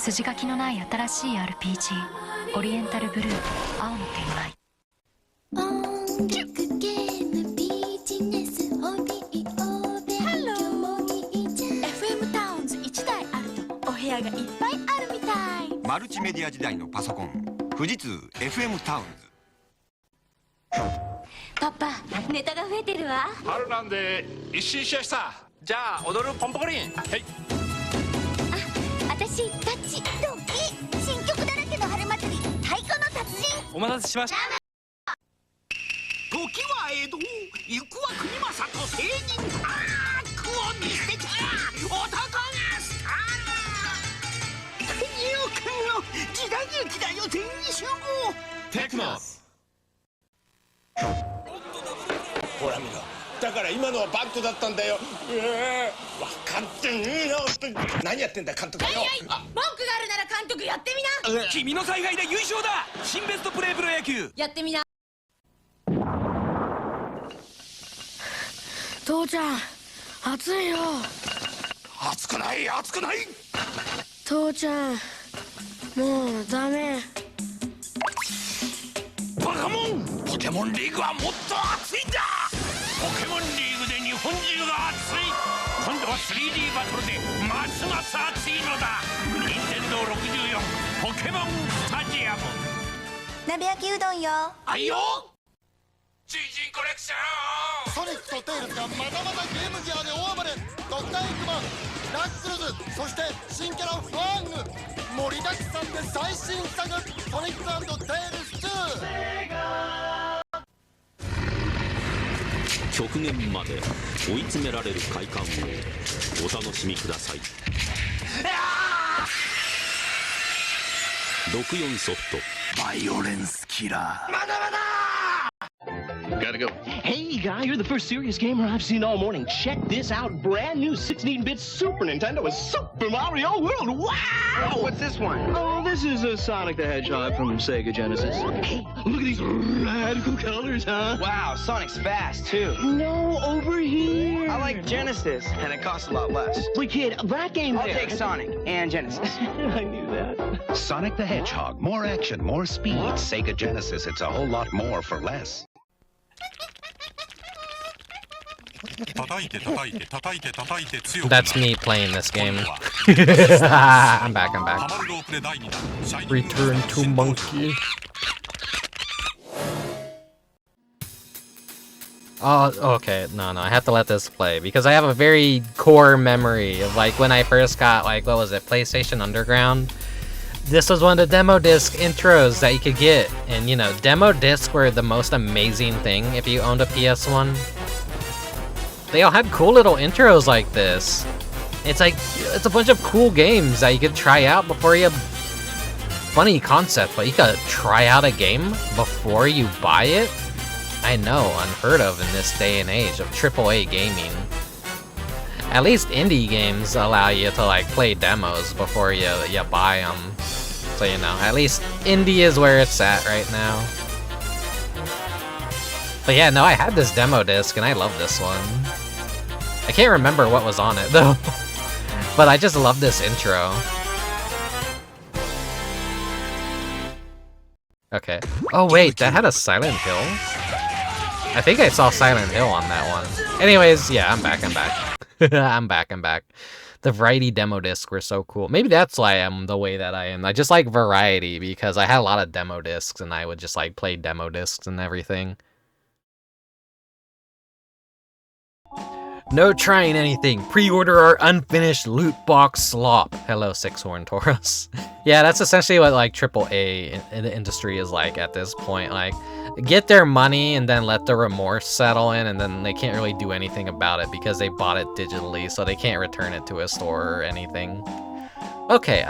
Suji gaki no nai atarashii RPG オリエンタルブルー青の天外。音楽ゲームビジネスホビーお勉強もいいじゃん。 FM タウンズ1台あるとお部屋がいっぱいあるみたい。マルチメディア時代のパソコン富士通 FM タウンズ。パパ、ネタが増えてるわ。春なんで一新しやした。じゃあ踊るポンポコリン。はい。私タッチドキ新曲だらけの春祭り太鼓の達人。お待たせしました。時は江戸、行くは国政と聖人アークを見捨てちゃ男がスター。よくの時代劇だよ全員集合。テクノス。ほら見ろ、だから今のはバットだったんだよ。分かってねえよ。何やってんだ監督よ。文句があるなら監督やってみな。君の采配で優勝だ。新ベストプレープロ野球やってみな。父ちゃん暑いよ。熱くない熱くない。父ちゃんもうダメ。バカモン、ポケモンリーグはもっと熱いんだ。ポケモンリーグで日本中が熱い。今度は 3D バトルでますます熱いのだ。任天堂64ポケモンスタジアム。鍋焼きうどんよ。あいよ。ジジンコレクション。ソニックとテイルズがまたまたゲームギアで大暴れ。ドクターエッグマン、ナックルズ、そして新キャラファング。盛りだくさんで最新作ソニック&テイルズ2。極限まで追い詰められる快感をお楽しみください。64ソフトバイオレンスキラー。まだまだ。 Gotta go. Hey, guy, you're the first serious gamer I've seen all morning. Check this out. Brand new 16-bit Super Nintendo with Super Mario World. Wow! Oh, what's this one? Oh, this is Sonic the Hedgehog from Sega Genesis. Hey, look at these radical colors, huh? Wow, Sonic's fast, too. No, over here. I like Genesis, and it costs a lot less. Wait, kid, that game I'll there. take Sonic and Genesis. I knew that. Sonic the Hedgehog. More action, more speed. Sega Genesis, it's a whole lot more for less. 叩いて叩いて叩いて叩いて強く。 That's me playing this game. I'm back, I'm back. Return to monkey. Oh, okay. No, I have to let this play because I have a very core memory of like when I first got like, what was it, PlayStation Underground? This was one of the demo disc intros that you could get. And you know, demo discs were the most amazing thing if you owned a PS1. They all had cool little intros like this. It's like, it's a bunch of cool games that you could try out before you... Funny concept, but you could try out a game before you buy it? I know, unheard of in this day and age of AAA gaming. At least indie games allow you to like play demos before you buy them. So you know, at least indie is where it's at right now. But yeah, no, I had this demo disc and I love this one. I can't remember what was on it though. But I just love this intro. Okay. Oh wait, that had a Silent Hill? I think I saw Silent Hill on that one. Anyways, yeah, I'm back. I'm back. The variety demo discs were so cool. Maybe that's why I'm the way that I am. I just like variety because I had a lot of demo discs and I would just like play demo discs and everything. No trying anything. Pre-order our unfinished loot box slop. Hello, Six Horn Tauros. Yeah, that's essentially what like AAA in the industry is like at this point. Like, get their money and then let the remorse settle in, and then they can't really do anything about it because they bought it digitally, so they can't return it to a store or anything. Okay,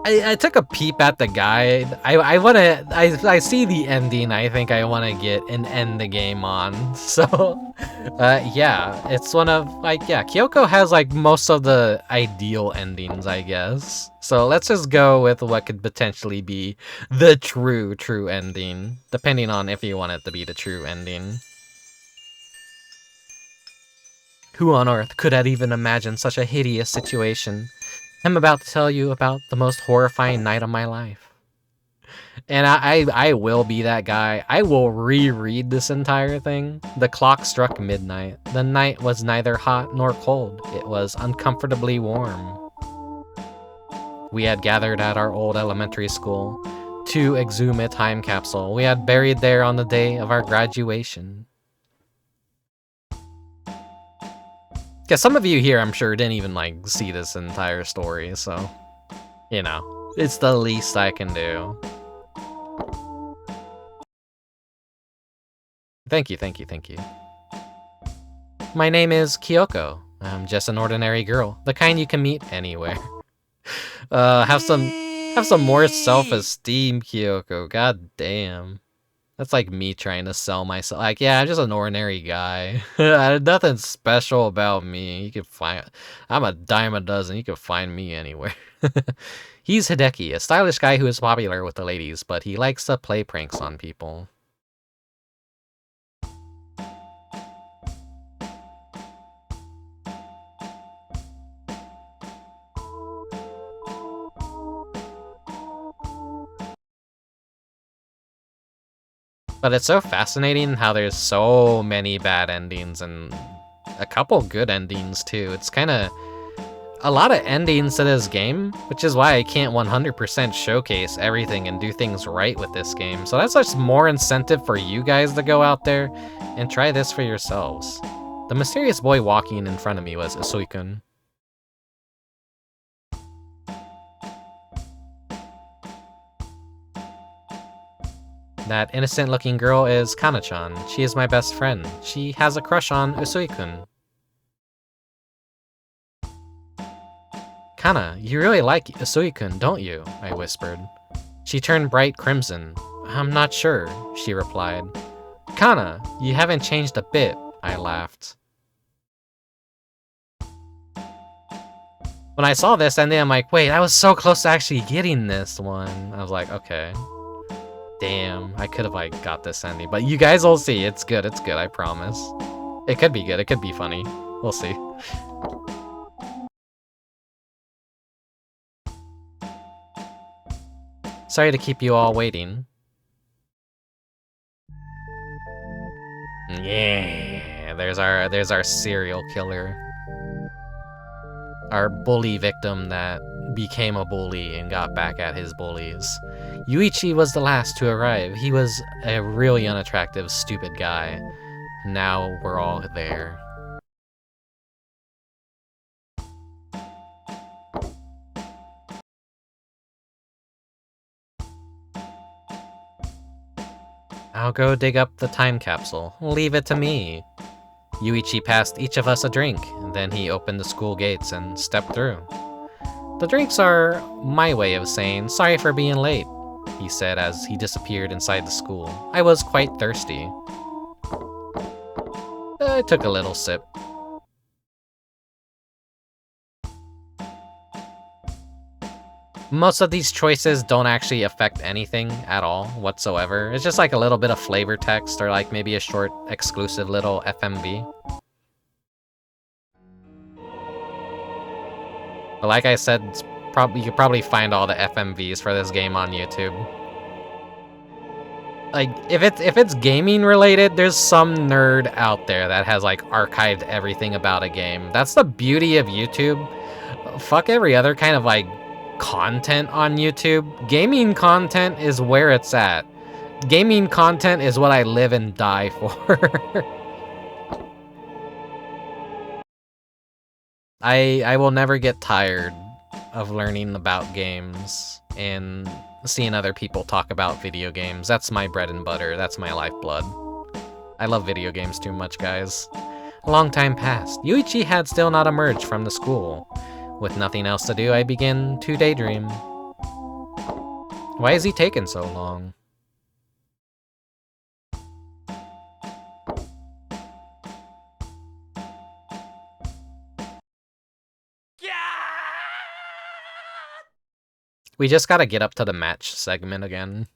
I took a peep at the guide. I see the ending. I think I want to get and end the game on. So, yeah, it's one of like, yeah, Kyoko has like most of the ideal endings, I guess. So let's just go with what could potentially be the true ending, depending on if you want it to be the true ending. Who on earth could have even imagined such a hideous situation? I'm about to tell you about the most horrifying night of my life. And I will be that guy. I will reread this entire thing. The clock struck midnight. The night was neither hot nor cold. It was uncomfortably warm. We had gathered at our old elementary school to exhume a time capsule we had buried there on the day of our graduation. Yeah, some of you here, I'm sure, didn't even, like, see this entire story, so, you know, it's the least I can do. Thank you. My name is Kyoko. I'm just an ordinary girl, the kind you can meet anywhere. Have some more self-esteem, Kyoko, god damn. That's like me trying to sell myself. Like, yeah, I'm just an ordinary guy. Nothing special about me. You can find... I'm a dime a dozen. You can find me anywhere. He's Hideaki, a stylish guy who is popular with the ladies, but he likes to play pranks on people. But it's so fascinating how there's so many bad endings and a couple good endings too. It's kind of a lot of endings to this game, which is why I can't 100% showcase everything and do things right with this game. So that's just more incentive for you guys to go out there and try this for yourselves. The mysterious boy walking in front of me was Usui-kun. That innocent-looking girl is Kanna-chan. She is my best friend. She has a crush on Usui-kun. Kanna, you really like Usui-kun, don't you? I whispered. She turned bright crimson. I'm not sure, she replied. Kanna, you haven't changed a bit, I laughed. When I saw this ending, I'm like, wait, I was so close to actually getting this one. I was like, okay. Damn, I could have like got this ending, but you guys will see. It's good, I promise. It could be good, it could be funny. We'll see. Sorry to keep you all waiting. Yeah, there's our serial killer. Our bully victim that became a bully and got back at his bullies. Yuichi was the last to arrive. He was a really unattractive, stupid guy. Now we're all there. I'll go dig up the time capsule. Leave it to me. Yuichi passed each of us a drink, and then he opened the school gates and stepped through. The drinks are my way of saying sorry for being late, he said as he disappeared inside the school. I was quite thirsty. I took a little sip. Most of these choices don't actually affect anything at all whatsoever. It's just like a little bit of flavor text or like maybe a short exclusive little FMV. But like I said, you could probably find all the FMVs for this game on YouTube. Like, if it's gaming related, there's some nerd out there that has like archived everything about a game. That's the beauty of YouTube. Fuck every other kind of like content on YouTube. Gaming content is where it's at. Gaming content is what I live and die for. I will never get tired of learning about games and seeing other people talk about video games. That's my bread and butter. That's my lifeblood. I love video games too much, guys. A long time passed. Yuichi had still not emerged from the school. With nothing else to do, I began to daydream. Why is he taking so long? We just gotta get up to the match segment again.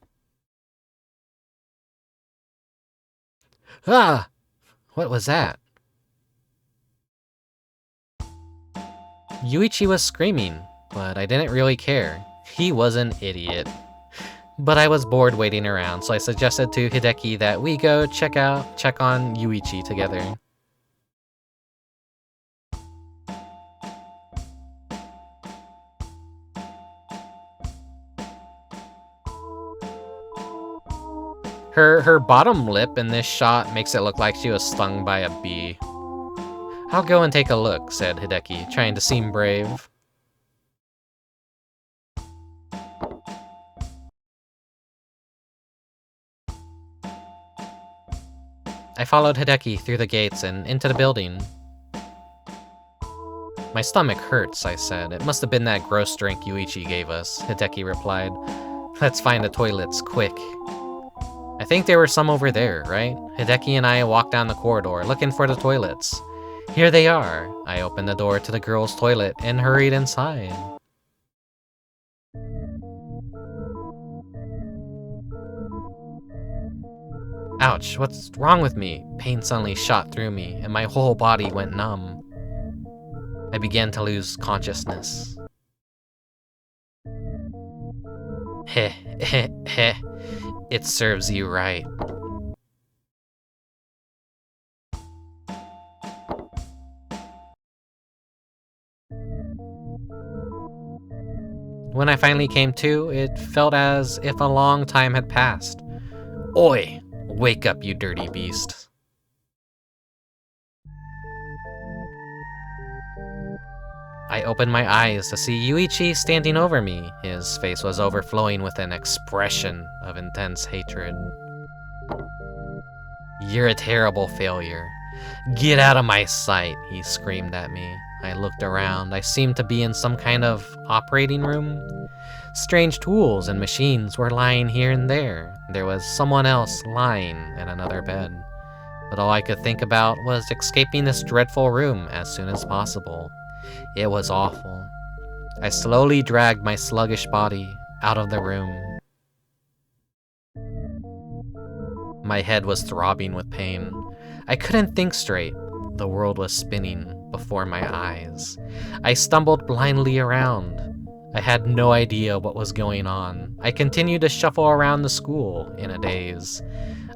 Ah! What was that? Yuichi was screaming, but I didn't really care. He was an idiot. But I was bored waiting around, so I suggested to Hideaki that we go check on Yuichi together. Her bottom lip in this shot makes it look like she was stung by a bee. I'll go and take a look, said Hideaki, trying to seem brave. I followed Hideaki through the gates and into the building. My stomach hurts, I said. It must have been that gross drink Yuichi gave us, Hideaki replied. Let's find the toilets, quick. I think there were some over there, right? Hideaki and I walked down the corridor, looking for the toilets. Here they are. I opened the door to the girls' toilet and hurried inside. Ouch, what's wrong with me? Pain suddenly shot through me, and my whole body went numb. I began to lose consciousness. Heh, heh, heh. It serves you right. When I finally came to, it felt as if a long time had passed. Oi! Wake up, you dirty beast. I opened my eyes to see Yuichi standing over me. His face was overflowing with an expression of intense hatred. You're a terrible failure. Get out of my sight, he screamed at me. I looked around. I seemed to be in some kind of operating room. Strange tools and machines were lying here and there. There was someone else lying in another bed. But all I could think about was escaping this dreadful room as soon as possible. It was awful. I slowly dragged my sluggish body out of the room. My head was throbbing with pain. I couldn't think straight. The world was spinning before my eyes. I stumbled blindly around. I had no idea what was going on. I continued to shuffle around the school in a daze.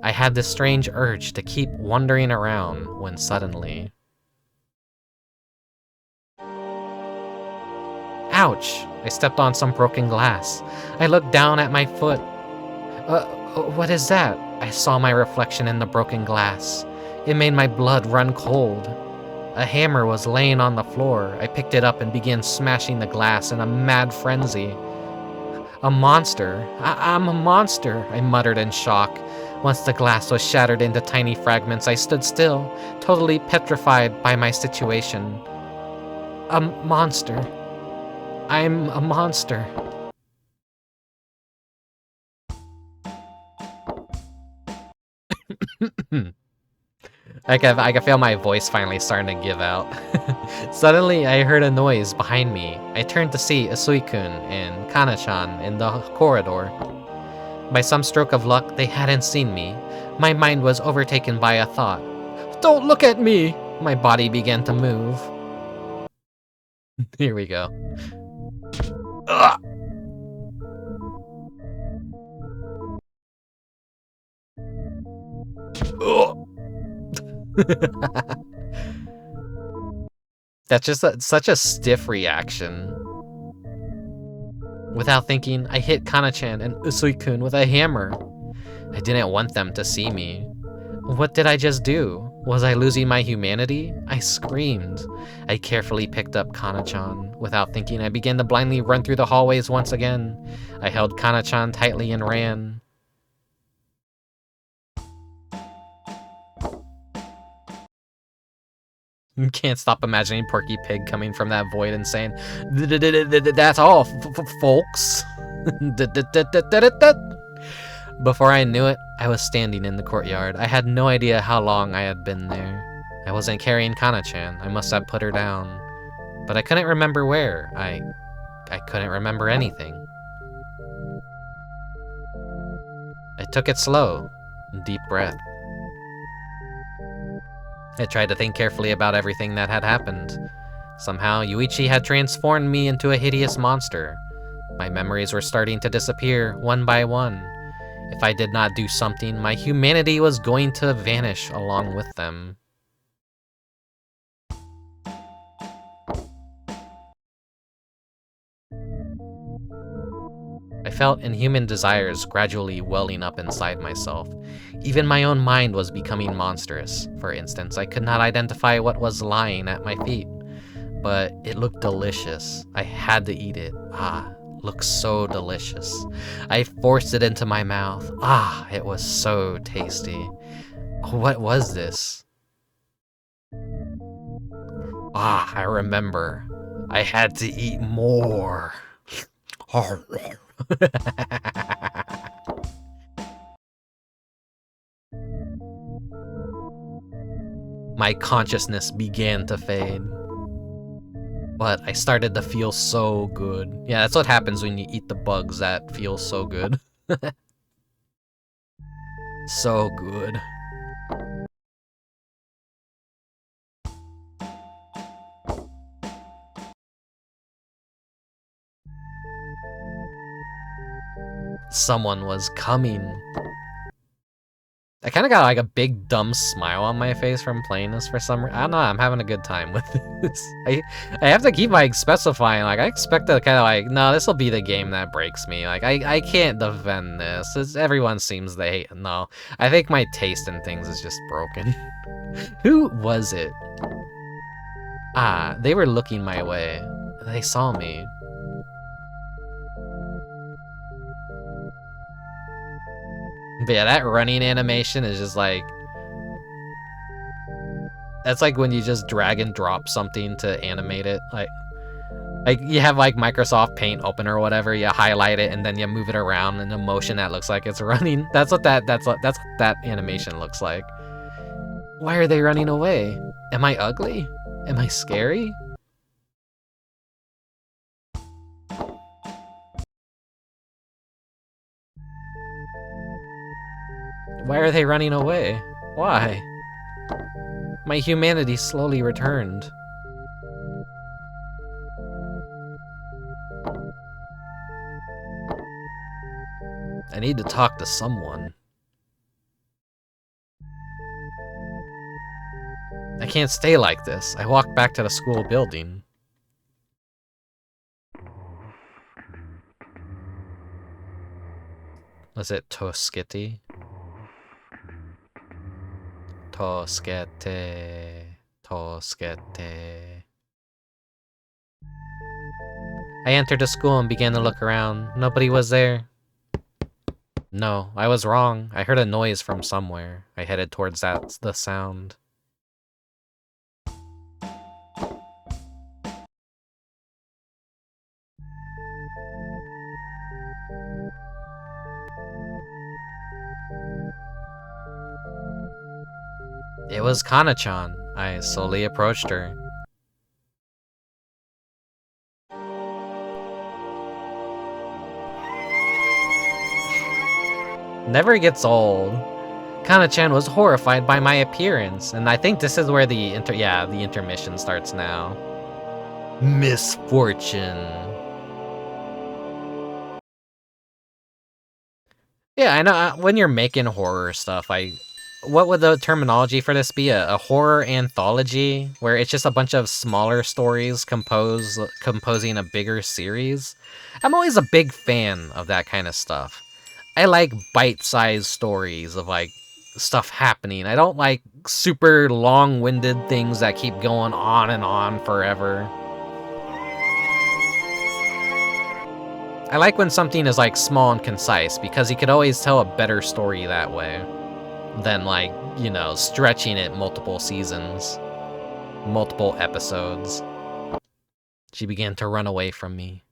I had this strange urge to keep wandering around when suddenly... Ouch! I stepped on some broken glass. I looked down at my foot. What is that? I saw my reflection in the broken glass. It made my blood run cold. A hammer was laying on the floor. I picked it up and began smashing the glass in a mad frenzy. A monster. I'm a monster, I muttered in shock. Once the glass was shattered into tiny fragments, I stood still, totally petrified by my situation. A monster. I'm a monster. I can feel my voice finally starting to give out. Suddenly, I heard a noise behind me. I turned to see Usui-kun and Kanna-chan in the corridor. By some stroke of luck, they hadn't seen me. My mind was overtaken by a thought. Don't look at me! My body began to move. Here we go. Ugh. That's just such a stiff reaction. Without thinking, I hit Kana-chan and Usui-kun with a hammer. I didn't want them to see me. What did I just do? Was I losing my humanity? I screamed. I carefully picked up Kanna-chan. Without thinking, I began to blindly run through the hallways once again. I held Kanna-chan tightly and ran. Can't stop imagining Porky Pig coming from that void and saying, "That's all, folks." Before I knew it, I was standing in the courtyard. I had no idea how long I had been there. I wasn't carrying Kanna-chan. I must have put her down. But I couldn't remember where. I couldn't remember anything. I took it slow. Deep breath. I tried to think carefully about everything that had happened. Somehow, Yuichi had transformed me into a hideous monster. My memories were starting to disappear, one by one. If I did not do something, my humanity was going to vanish along with them. I felt inhuman desires gradually welling up inside myself. Even my own mind was becoming monstrous. For instance, I could not identify what was lying at my feet, but it looked delicious. I had to eat it. Looked so delicious. I forced it into my mouth. It was so tasty. What was this? I remember. I had to eat more. My consciousness began to fade. But I started to feel so good. Yeah, that's what happens when you eat the bugs that feel so good. So good. Someone was coming. I kind of got like a big dumb smile on my face from playing this for some reason. I don't know, I'm having a good time with this. I have to keep like specifying, like I expect to kind of like, no, this will be the game that breaks me. Like I can't defend this. Everyone seems they hate. No, I think my taste in things is just broken. Who was it? They were looking my way. They saw me. But yeah, that running animation is just like... That's like when you just drag and drop something to animate it. Like you have like Microsoft Paint open or whatever, you highlight it and then you move it around in a motion that looks like it's running. That's what that animation looks like. Why are they running away? Am I ugly? Am I scary? Why are they running away? Why? My humanity slowly returned. I need to talk to someone. I can't stay like this. I walked back to the school building. Was it Toskete? Toskete. I entered the school and began to look around. Nobody was there. No, I was wrong. I heard a noise from somewhere. I headed towards the sound. It was Kanna-chan. I slowly approached her. Never gets old. Kanna-chan was horrified by my appearance, and I think this is where the intermission starts now. Misfortune. Yeah, I know, when you're making horror stuff, what would the terminology for this be? A horror anthology? Where it's just a bunch of smaller stories composing a bigger series? I'm always a big fan of that kind of stuff. I like bite-sized stories of like stuff happening. I don't like super long-winded things that keep going on and on forever. I like when something is like small and concise because you could always tell a better story that way than like, you know, stretching it multiple seasons, multiple episodes. She began to run away from me.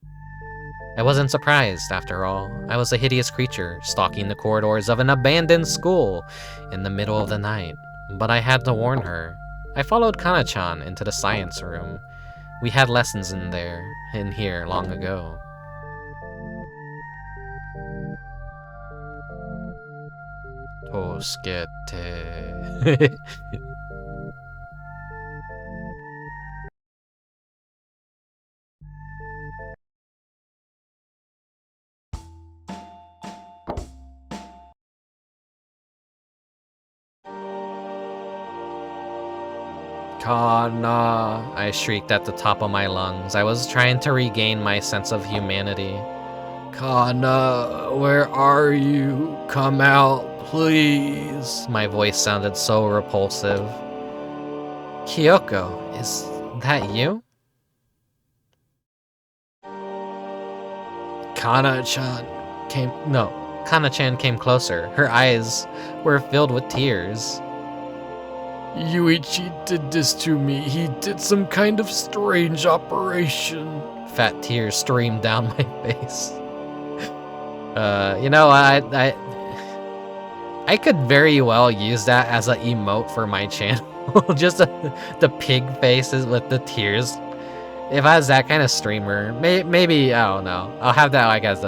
I wasn't surprised, after all. I was a hideous creature, stalking the corridors of an abandoned school in the middle of the night. But I had to warn her. I followed Kanna-chan into the science room. We had lessons in here long ago. Toskete. Kanna, I shrieked at the top of my lungs. I was trying to regain my sense of humanity. Kanna, where are you? Come out, please. My voice sounded so repulsive. Kyoko, is that you? Kanna-chan Kanna-chan came closer. Her eyes were filled with tears. Yuichi did this to me. He did some kind of strange operation. Fat tears streamed down my face. You know, I could very well use that as an emote for my channel. Just the pig faces with the tears. If I was that kind of streamer, maybe, I don't know. I'll have that like as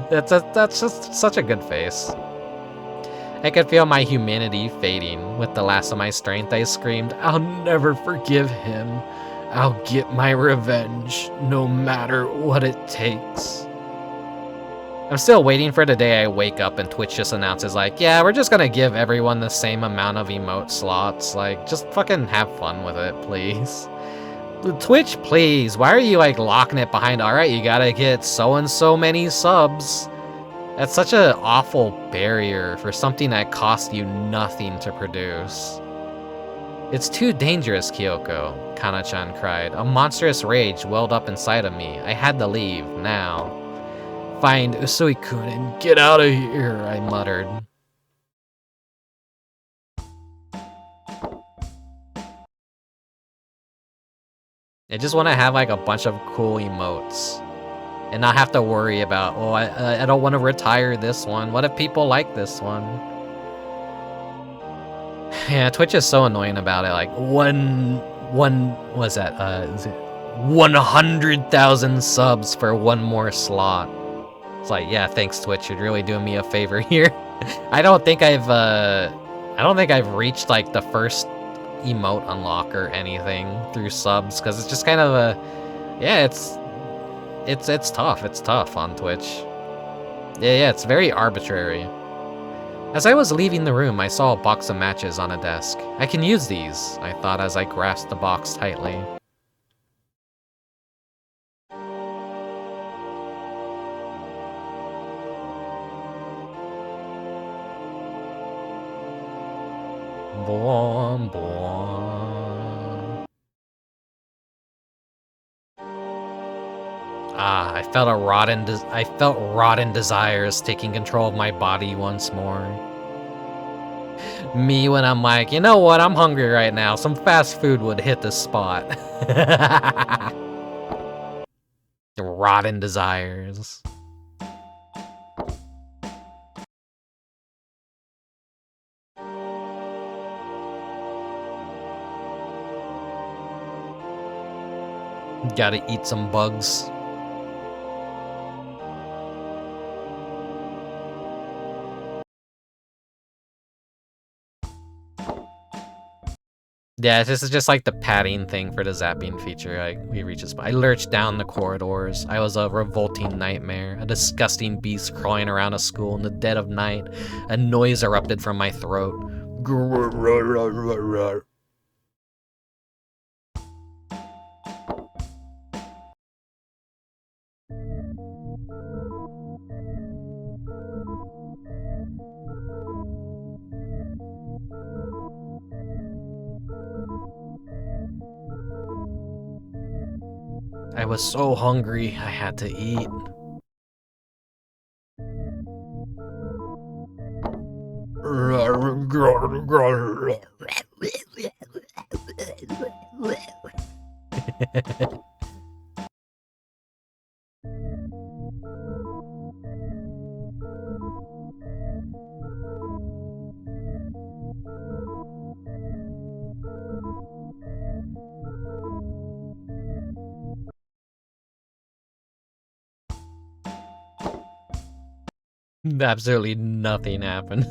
that's just such a good face. I could feel my humanity fading. With the last of my strength, I screamed, I'll never forgive him. I'll get my revenge, no matter what it takes. I'm still waiting for the day I wake up and Twitch just announces like, yeah, we're just gonna give everyone the same amount of emote slots. Like, just fucking have fun with it, please. Twitch, please. Why are you like locking it behind, alright, you gotta get so and so many subs? That's such an awful barrier for something that costs you nothing to produce. It's too dangerous, Kyoko, Kanna-chan cried. A monstrous rage welled up inside of me. I had to leave, now. Find Usui-kun and get out of here, I muttered. I just want to have like a bunch of cool emotes. And not have to worry about, oh, I don't want to retire this one. What if people like this one? Yeah, Twitch is so annoying about it. Like, what's that? Is it 100,000 subs for one more slot? It's like, yeah, thanks Twitch. You're really doing me a favor here. I don't think I've reached like the first emote unlock or anything through subs because it's just kind of a, yeah, it's tough. It's tough on Twitch. Yeah, it's very arbitrary. As I was leaving the room, I saw a box of matches on a desk. I can use these, I thought as I grasped the box tightly. Boom, boom. Ah, I felt rotten desires taking control of my body once more. Me when I'm like, you know what, I'm hungry right now. Some fast food would hit the spot. Rotten desires. Gotta eat some bugs. Yeah, this is just like the padding thing for the zapping feature. I lurched down the corridors. I was a revolting nightmare, a disgusting beast crawling around a school in the dead of night. A noise erupted from my throat. was so hungry, I had to eat. Absolutely nothing happened.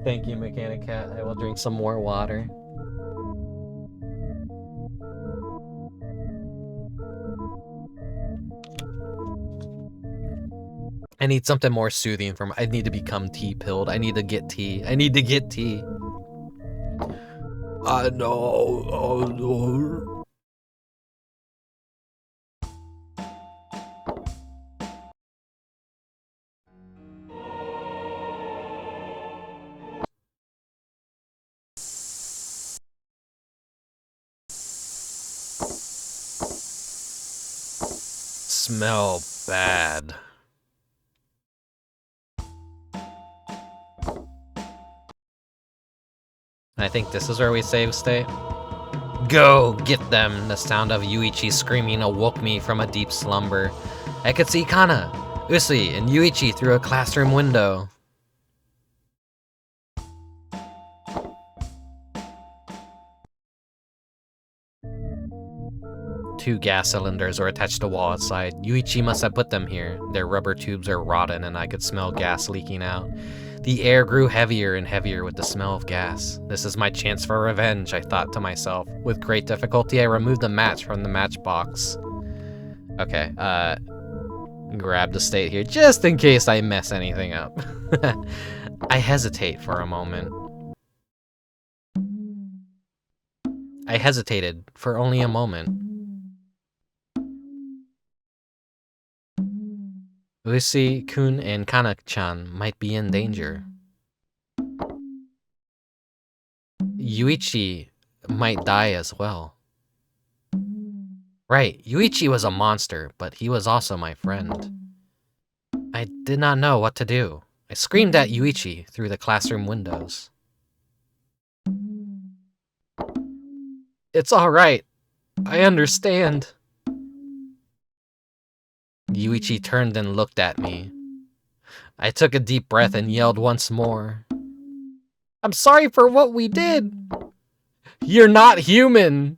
Thank you, Mechanic Cat. I will drink some more water. I need something more soothing from. I need to become tea-pilled. I need to get tea. I need to get tea. I know. Oh, no. Smell bad. I think this is where we save state. Go! Get them! The sound of Yuichi screaming awoke me from a deep slumber. I could see Kanna, Usui, and Yuichi through a classroom window. Two gas cylinders were attached to the wall outside. Yuichi must have put them here. Their rubber tubes are rotten and I could smell gas leaking out. The air grew heavier and heavier with the smell of gas. This is my chance for revenge, I thought to myself. With great difficulty, I removed the match from the matchbox. Okay, grab the state here, just in case I mess anything up. I hesitate for a moment. I hesitated for only a moment. Usui-kun and Kanna-chan might be in danger. Yuichi might die as well. Right, Yuichi was a monster, but he was also my friend. I did not know what to do. I screamed at Yuichi through the classroom windows. It's alright. I understand. Yuichi turned and looked at me. I took a deep breath and yelled once more. I'm sorry for what we did. You're not human.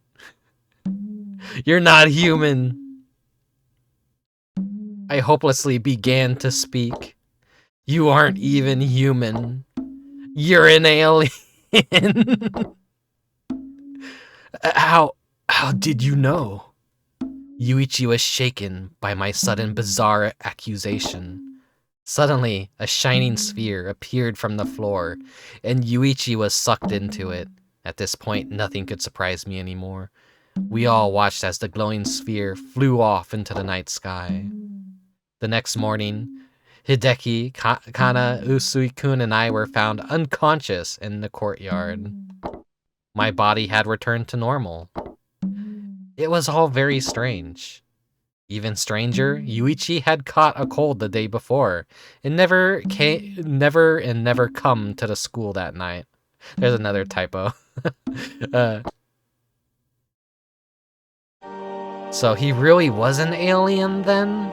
You're not human. I hopelessly began to speak. You aren't even human. You're an alien. How did you know? Yuichi was shaken by my sudden bizarre accusation. Suddenly, a shining sphere appeared from the floor, and Yuichi was sucked into it. At this point, nothing could surprise me anymore. We all watched as the glowing sphere flew off into the night sky. The next morning, Hideaki, Kanna, Usui-kun, and I were found unconscious in the courtyard. My body had returned to normal. It was all very strange. Even stranger, Yuichi had caught a cold the day before and never come to the school that night. There's another typo. So he really was an alien then?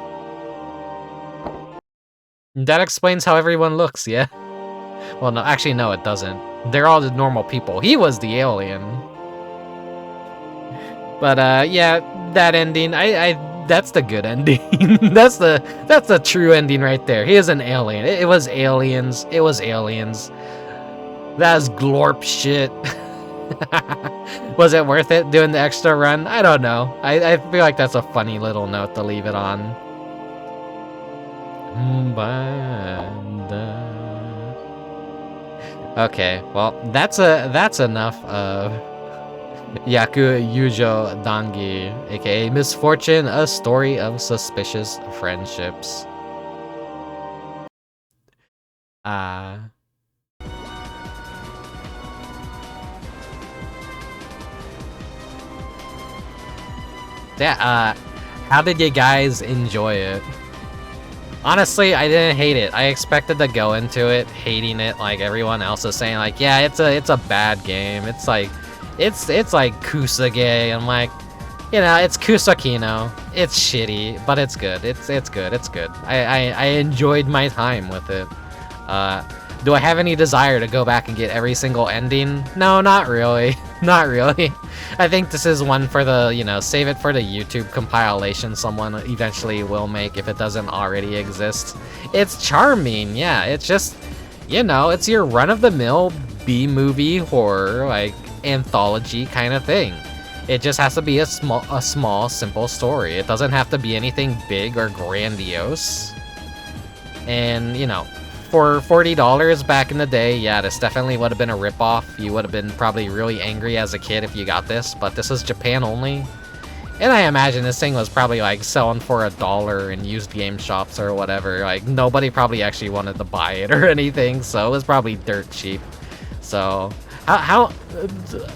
That explains how everyone looks, yeah? Well, no, actually, no, it doesn't. They're all the normal people. He was the alien. But, yeah, that ending, that's the good ending. that's the true ending right there. He is an alien. It was aliens. It was aliens. That's glorp shit. Was it worth it doing the extra run? I don't know. I feel like that's a funny little note to leave it on. Okay, well, that's enough of Yaku Yuujou Dangi, aka Misfortune, a story of suspicious friendships. Yeah, How did you guys enjoy it? Honestly, I didn't hate it. I expected to go into it hating it like everyone else is saying, like, yeah, it's a bad game. It's like Kusage. I'm like, you know, it's Kusakino. It's shitty, but it's good. It's good. It's good. I enjoyed my time with it. Do I have any desire to go back and get every single ending? No, not really. Not really. I think this is one for the, you know, save it for the YouTube compilation someone eventually will make if it doesn't already exist. It's charming, yeah. It's just, you know, it's your run-of-the-mill B-movie horror, like, anthology kind of thing. It just has to be a small, simple story. It doesn't have to be anything big or grandiose. And, you know, for $40 back in the day, yeah, this definitely would have been a ripoff. You would have been probably really angry as a kid if you got this, but this is Japan only. And I imagine this thing was probably like selling for $1 in used game shops or whatever. Like, nobody probably actually wanted to buy it or anything, so it was probably dirt cheap. So, how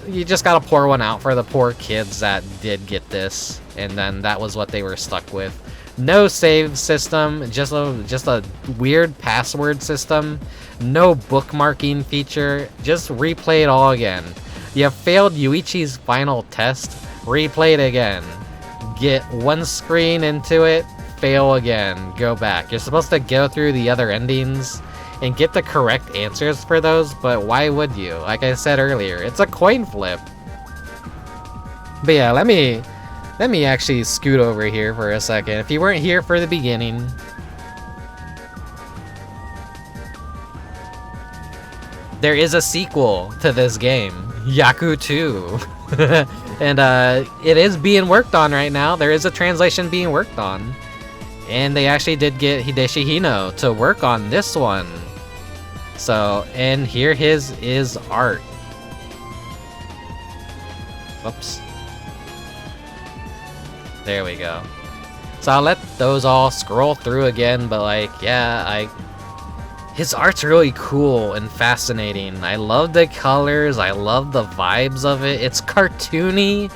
you just gotta pour one out for the poor kids that did get this, and then that was what they were stuck with. No save system, just a weird password system, no bookmarking feature, just replay it all again. You failed Yuichi's final test, replay it again. Get one screen into it, fail again, go back. You're supposed to go through the other endings and get the correct answers for those, but why would you? Like I said earlier, it's a coin flip. But yeah, let me actually scoot over here for a second. If you weren't here for the beginning, there is a sequel to this game, Yaku 2. And it is being worked on right now. There is a translation being worked on. And they actually did get Hideshi Hino to work on this one. So, and here is art. Whoops. There we go. So I'll let those all scroll through again, but like, yeah, his art's really cool and fascinating. I love the colors, I love the vibes of it. It's cartoony,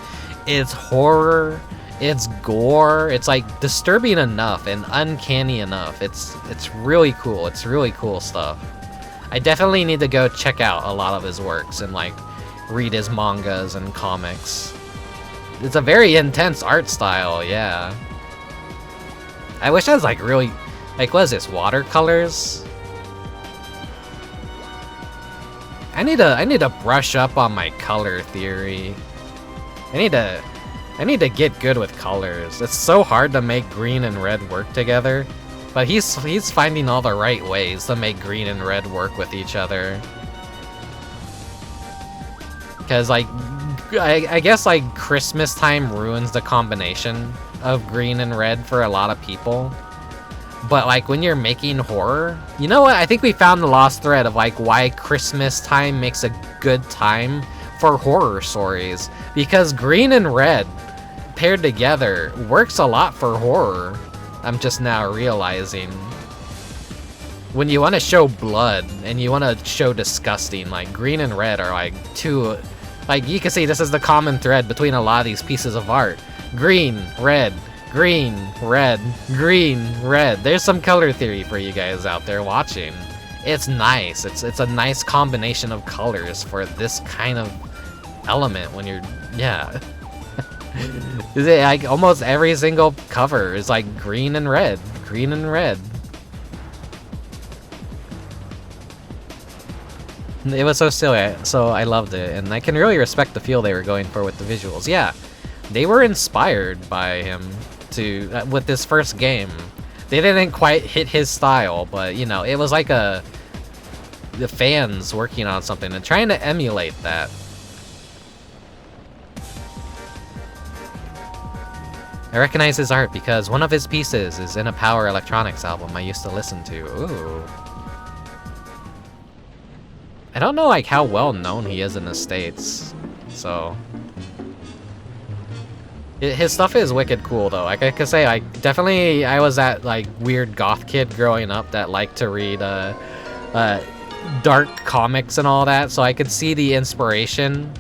it's horror, it's gore, it's like disturbing enough and uncanny enough. It's really cool. It's really cool stuff. I definitely need to go check out a lot of his works and like read his mangas and comics. It's a very intense art style, yeah. I wish I was like really, like, what is this, watercolors? I need to brush up on my color theory. I need to get good with colors. It's so hard to make green and red work together, but he's finding all the right ways to make green and red work with each other. Cause like, I guess like Christmas time ruins the combination of green and red for a lot of people. But like when you're making horror, you know what? I think we found the lost thread of like why Christmas time makes a good time for horror stories. Because green and red paired together works a lot for horror. I'm just now realizing. When you want to show blood and you want to show disgusting, like green and red are like two, like you can see this is the common thread between a lot of these pieces of art. Green, red, green, red, green, red. There's some color theory for you guys out there watching. It's nice. It's a nice combination of colors for this kind of element when you're, yeah. Like almost every single cover is like green and red, green and red. It was so silly, so I loved it, and I can really respect the feel they were going for with the visuals. Yeah, they were inspired by him to with this first game. They didn't quite hit his style, but you know, it was like the fans working on something and trying to emulate that. I recognize his art because one of his pieces is in a Power Electronics album I used to listen to. Ooh. I don't know like how well known he is in the States, so his stuff is wicked cool though. Like I could say, I was that like weird goth kid growing up that liked to read dark comics and all that, so I could see the inspiration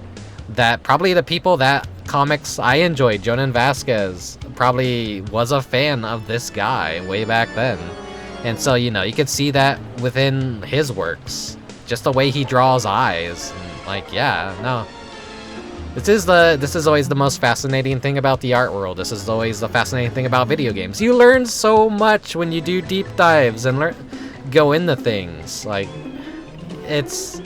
that probably the people that comics I enjoyed. Jonan Vasquez probably was a fan of this guy way back then. And so, you know, you could see that within his works. Just the way he draws eyes. And like, yeah, no. This is always the most fascinating thing about the art world. This is always the fascinating thing about video games. You learn so much when you do deep dives and go into things. Like, it's...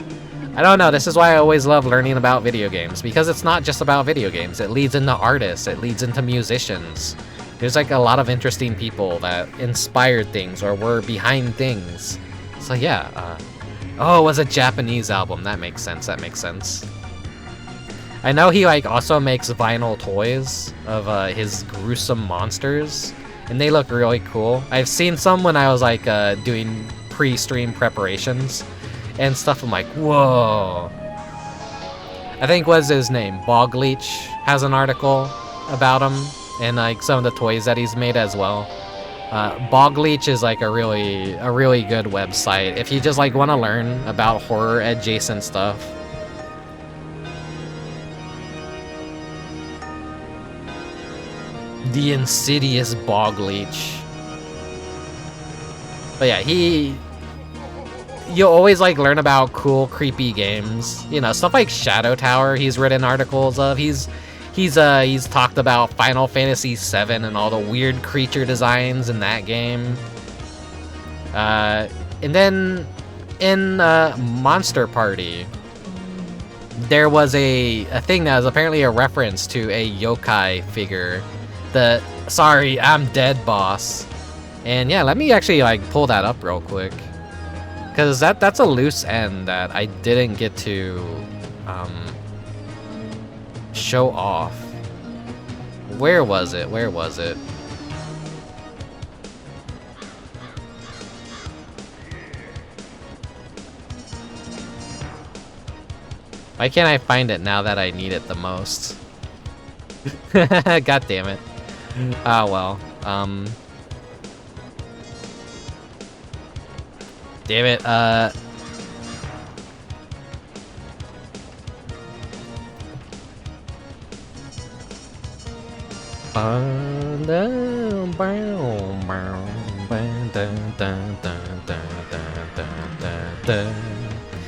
I don't know, this is why I always love learning about video games, because it's not just about video games. It leads into artists, it leads into musicians. There's like a lot of interesting people that inspired things or were behind things. So yeah, oh, it was a Japanese album. That makes sense, that makes sense. I know he like also makes vinyl toys of his gruesome monsters, and they look really cool. I've seen some when I was like doing pre-stream preparations and stuff. I'm like, whoa. I think what's his name? Bogleach has an article about him and like some of the toys that he's made as well. Bogleach is like a really good website if you just like want to learn about horror adjacent stuff. The insidious Bogleach. But yeah, you'll always like learn about cool, creepy games. You know, stuff like Shadow Tower. He's written articles of. He's talked about Final Fantasy VII and all the weird creature designs in that game. And then in Monster Party, there was a thing that was apparently a reference to a yokai figure. The sorry, I'm dead boss. And yeah, let me actually like pull that up real quick. Because that's a loose end that I didn't get to show off. Where was it? Where was it? Why can't I find it now that I need it the most? God damn it. Oh well. Damn it,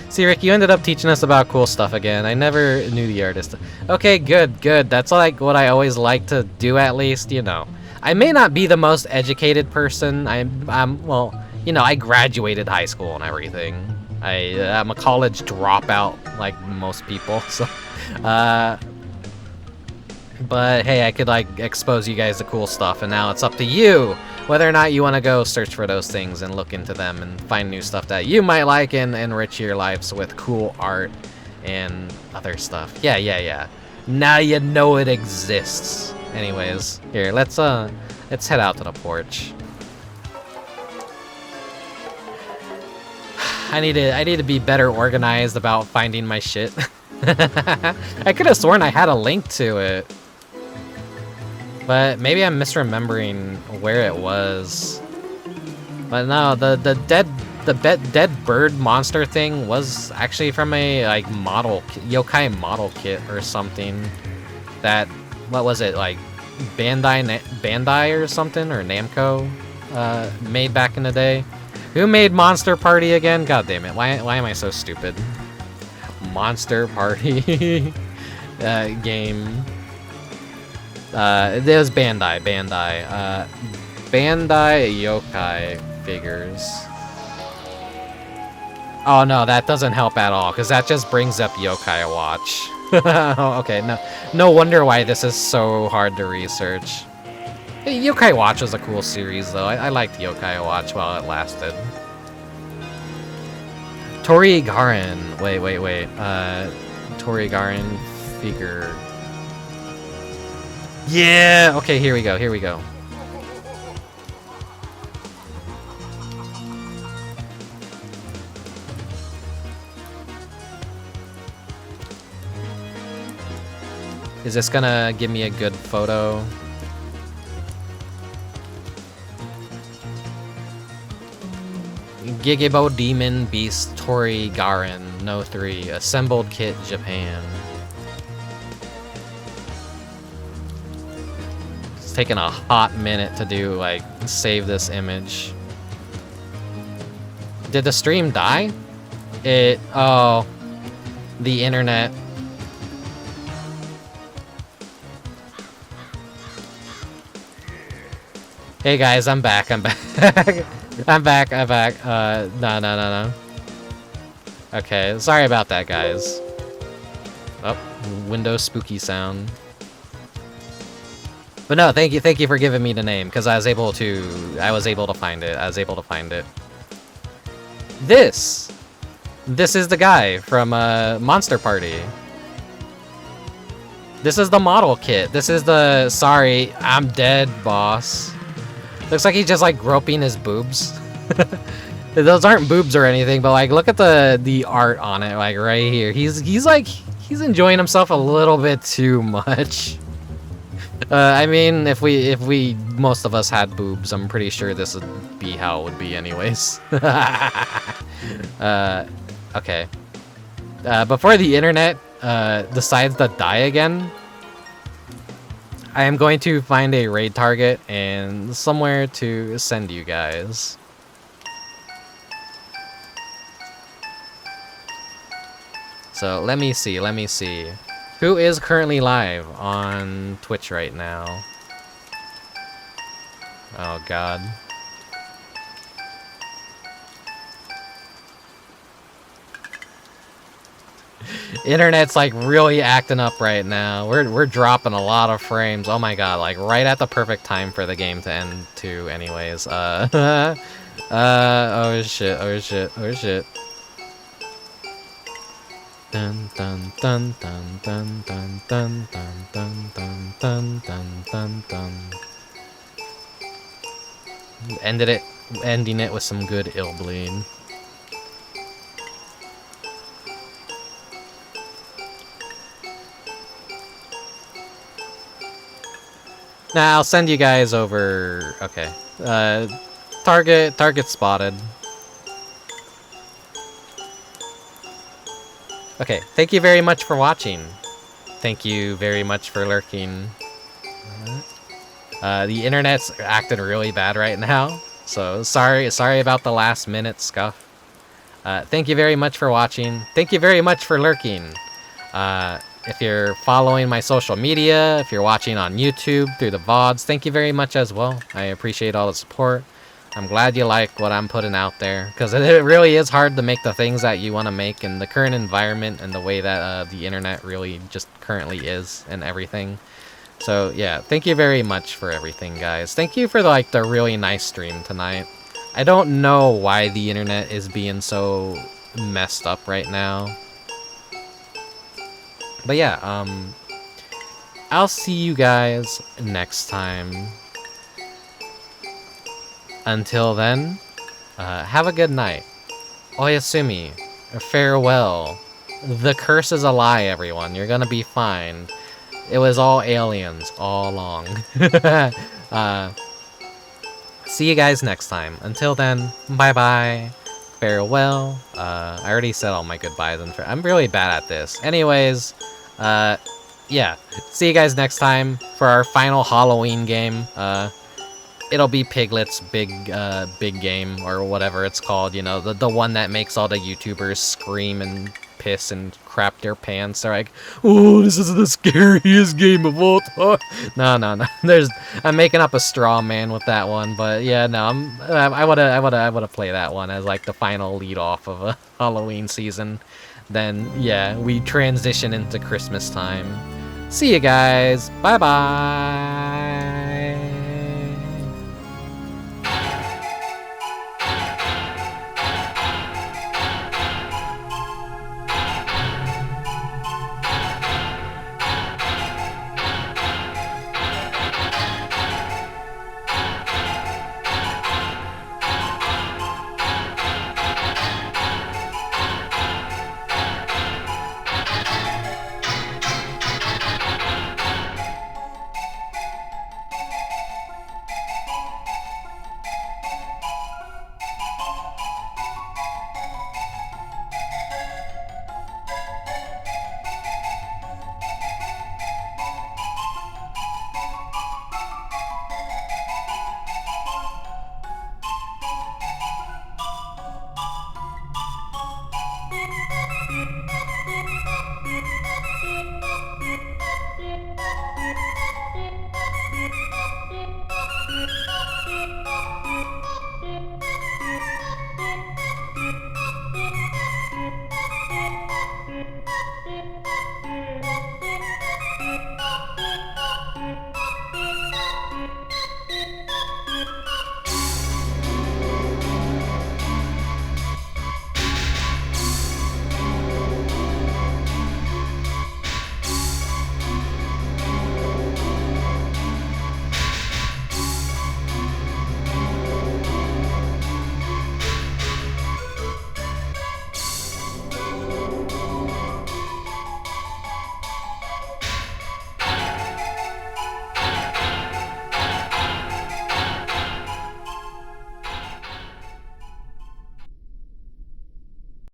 See, Rick, you ended up teaching us about cool stuff again. I never knew the artist. Okay, good, good. That's like what I always like to do, at least, you know. I may not be the most educated person. I'm well, you know, I graduated high school and everything. I'm a college dropout, like most people, so... But hey, I could like expose you guys to cool stuff, and now it's up to you whether or not you want to go search for those things and look into them and find new stuff that you might like and enrich your lives with cool art and other stuff. Yeah. Now you know it exists. Anyways, here, let's head out to the porch. I need to be better organized about finding my shit. I could have sworn I had a link to it. But maybe I'm misremembering where it was. But no, the dead bird monster thing was actually from a like yokai model kit or something. That, what was it, like Bandai or something, or Namco made back in the day. Who made Monster Party again? God damn it! Why am I so stupid? Monster Party game. It was Bandai. Bandai yokai figures. Oh no, that doesn't help at all, because that just brings up Yokai Watch. Okay, no wonder why this is so hard to research. Hey, Yokai Watch was a cool series, though. I liked Yokai Watch while it lasted. Tori Garin. Wait. Tori Garin figure. Yeah! Okay, here we go. Is this gonna give me a good photo? Gigebo Demon Beast Tori Garin No 3 Assembled Kit Japan. taking a hot minute to do, like, save this image. Did the stream die? Oh, the internet. Hey guys, I'm back. I'm back. No. Okay, sorry about that, guys. Oh, Windows spooky sound. But no, thank you for giving me the name, because I was able to find it. This is the guy from Monster Party. This is the model kit. This is the sorry, I'm dead boss. Looks like he's just like groping his boobs. Those aren't boobs or anything, but like look at the art on it, like right here. He's enjoying himself a little bit too much. I mean, if most of us had boobs, I'm pretty sure this would be how it would be anyways. Okay. Before the internet decides to die again, I am going to find a raid target and somewhere to send you guys. So let me see. Who is currently live on Twitch right now? Oh god. Internet's like really acting up right now. We're dropping a lot of frames. Oh my god, like right at the perfect time for the game to end too anyways. Oh shit. Dun dun dun dun dun dun dun dun dun dun dun dun dun. Ending it with some good ill bleed. Nah, I'll send you guys over. Okay. Target spotted. Okay, thank you very much for watching. Thank you very much for lurking. The internet's acting really bad right now, so sorry about the last minute scuff. Thank you very much for watching. Thank you very much for lurking. If you're following my social media, if you're watching on YouTube through the VODs, thank you very much as well. I appreciate all the support. I'm glad you like what I'm putting out there, because it really is hard to make the things that you want to make in the current environment and the way that the internet really just currently is and everything. So yeah, thank you very much for everything, guys. Thank you for the really nice stream tonight. I don't know why the internet is being so messed up right now. But yeah, I'll see you guys next time. Until then, have a good night. Oyasumi, farewell. The curse is a lie, everyone. You're gonna be fine. It was all aliens all along. See you guys next time. Until then, bye-bye. Farewell. I already said all my goodbyes. I'm really bad at this. Anyways, yeah. See you guys next time for our final Halloween game. It'll be Piglet's big game, or whatever it's called, you know, the one that makes all the YouTubers scream and piss and crap their pants. They're like, oh, this is the scariest game of all time. No. I'm making up a straw man with that one, but yeah, no, I wanna play that one as like the final lead off of a Halloween season. Then yeah, we transition into Christmas time. See you guys. Bye bye.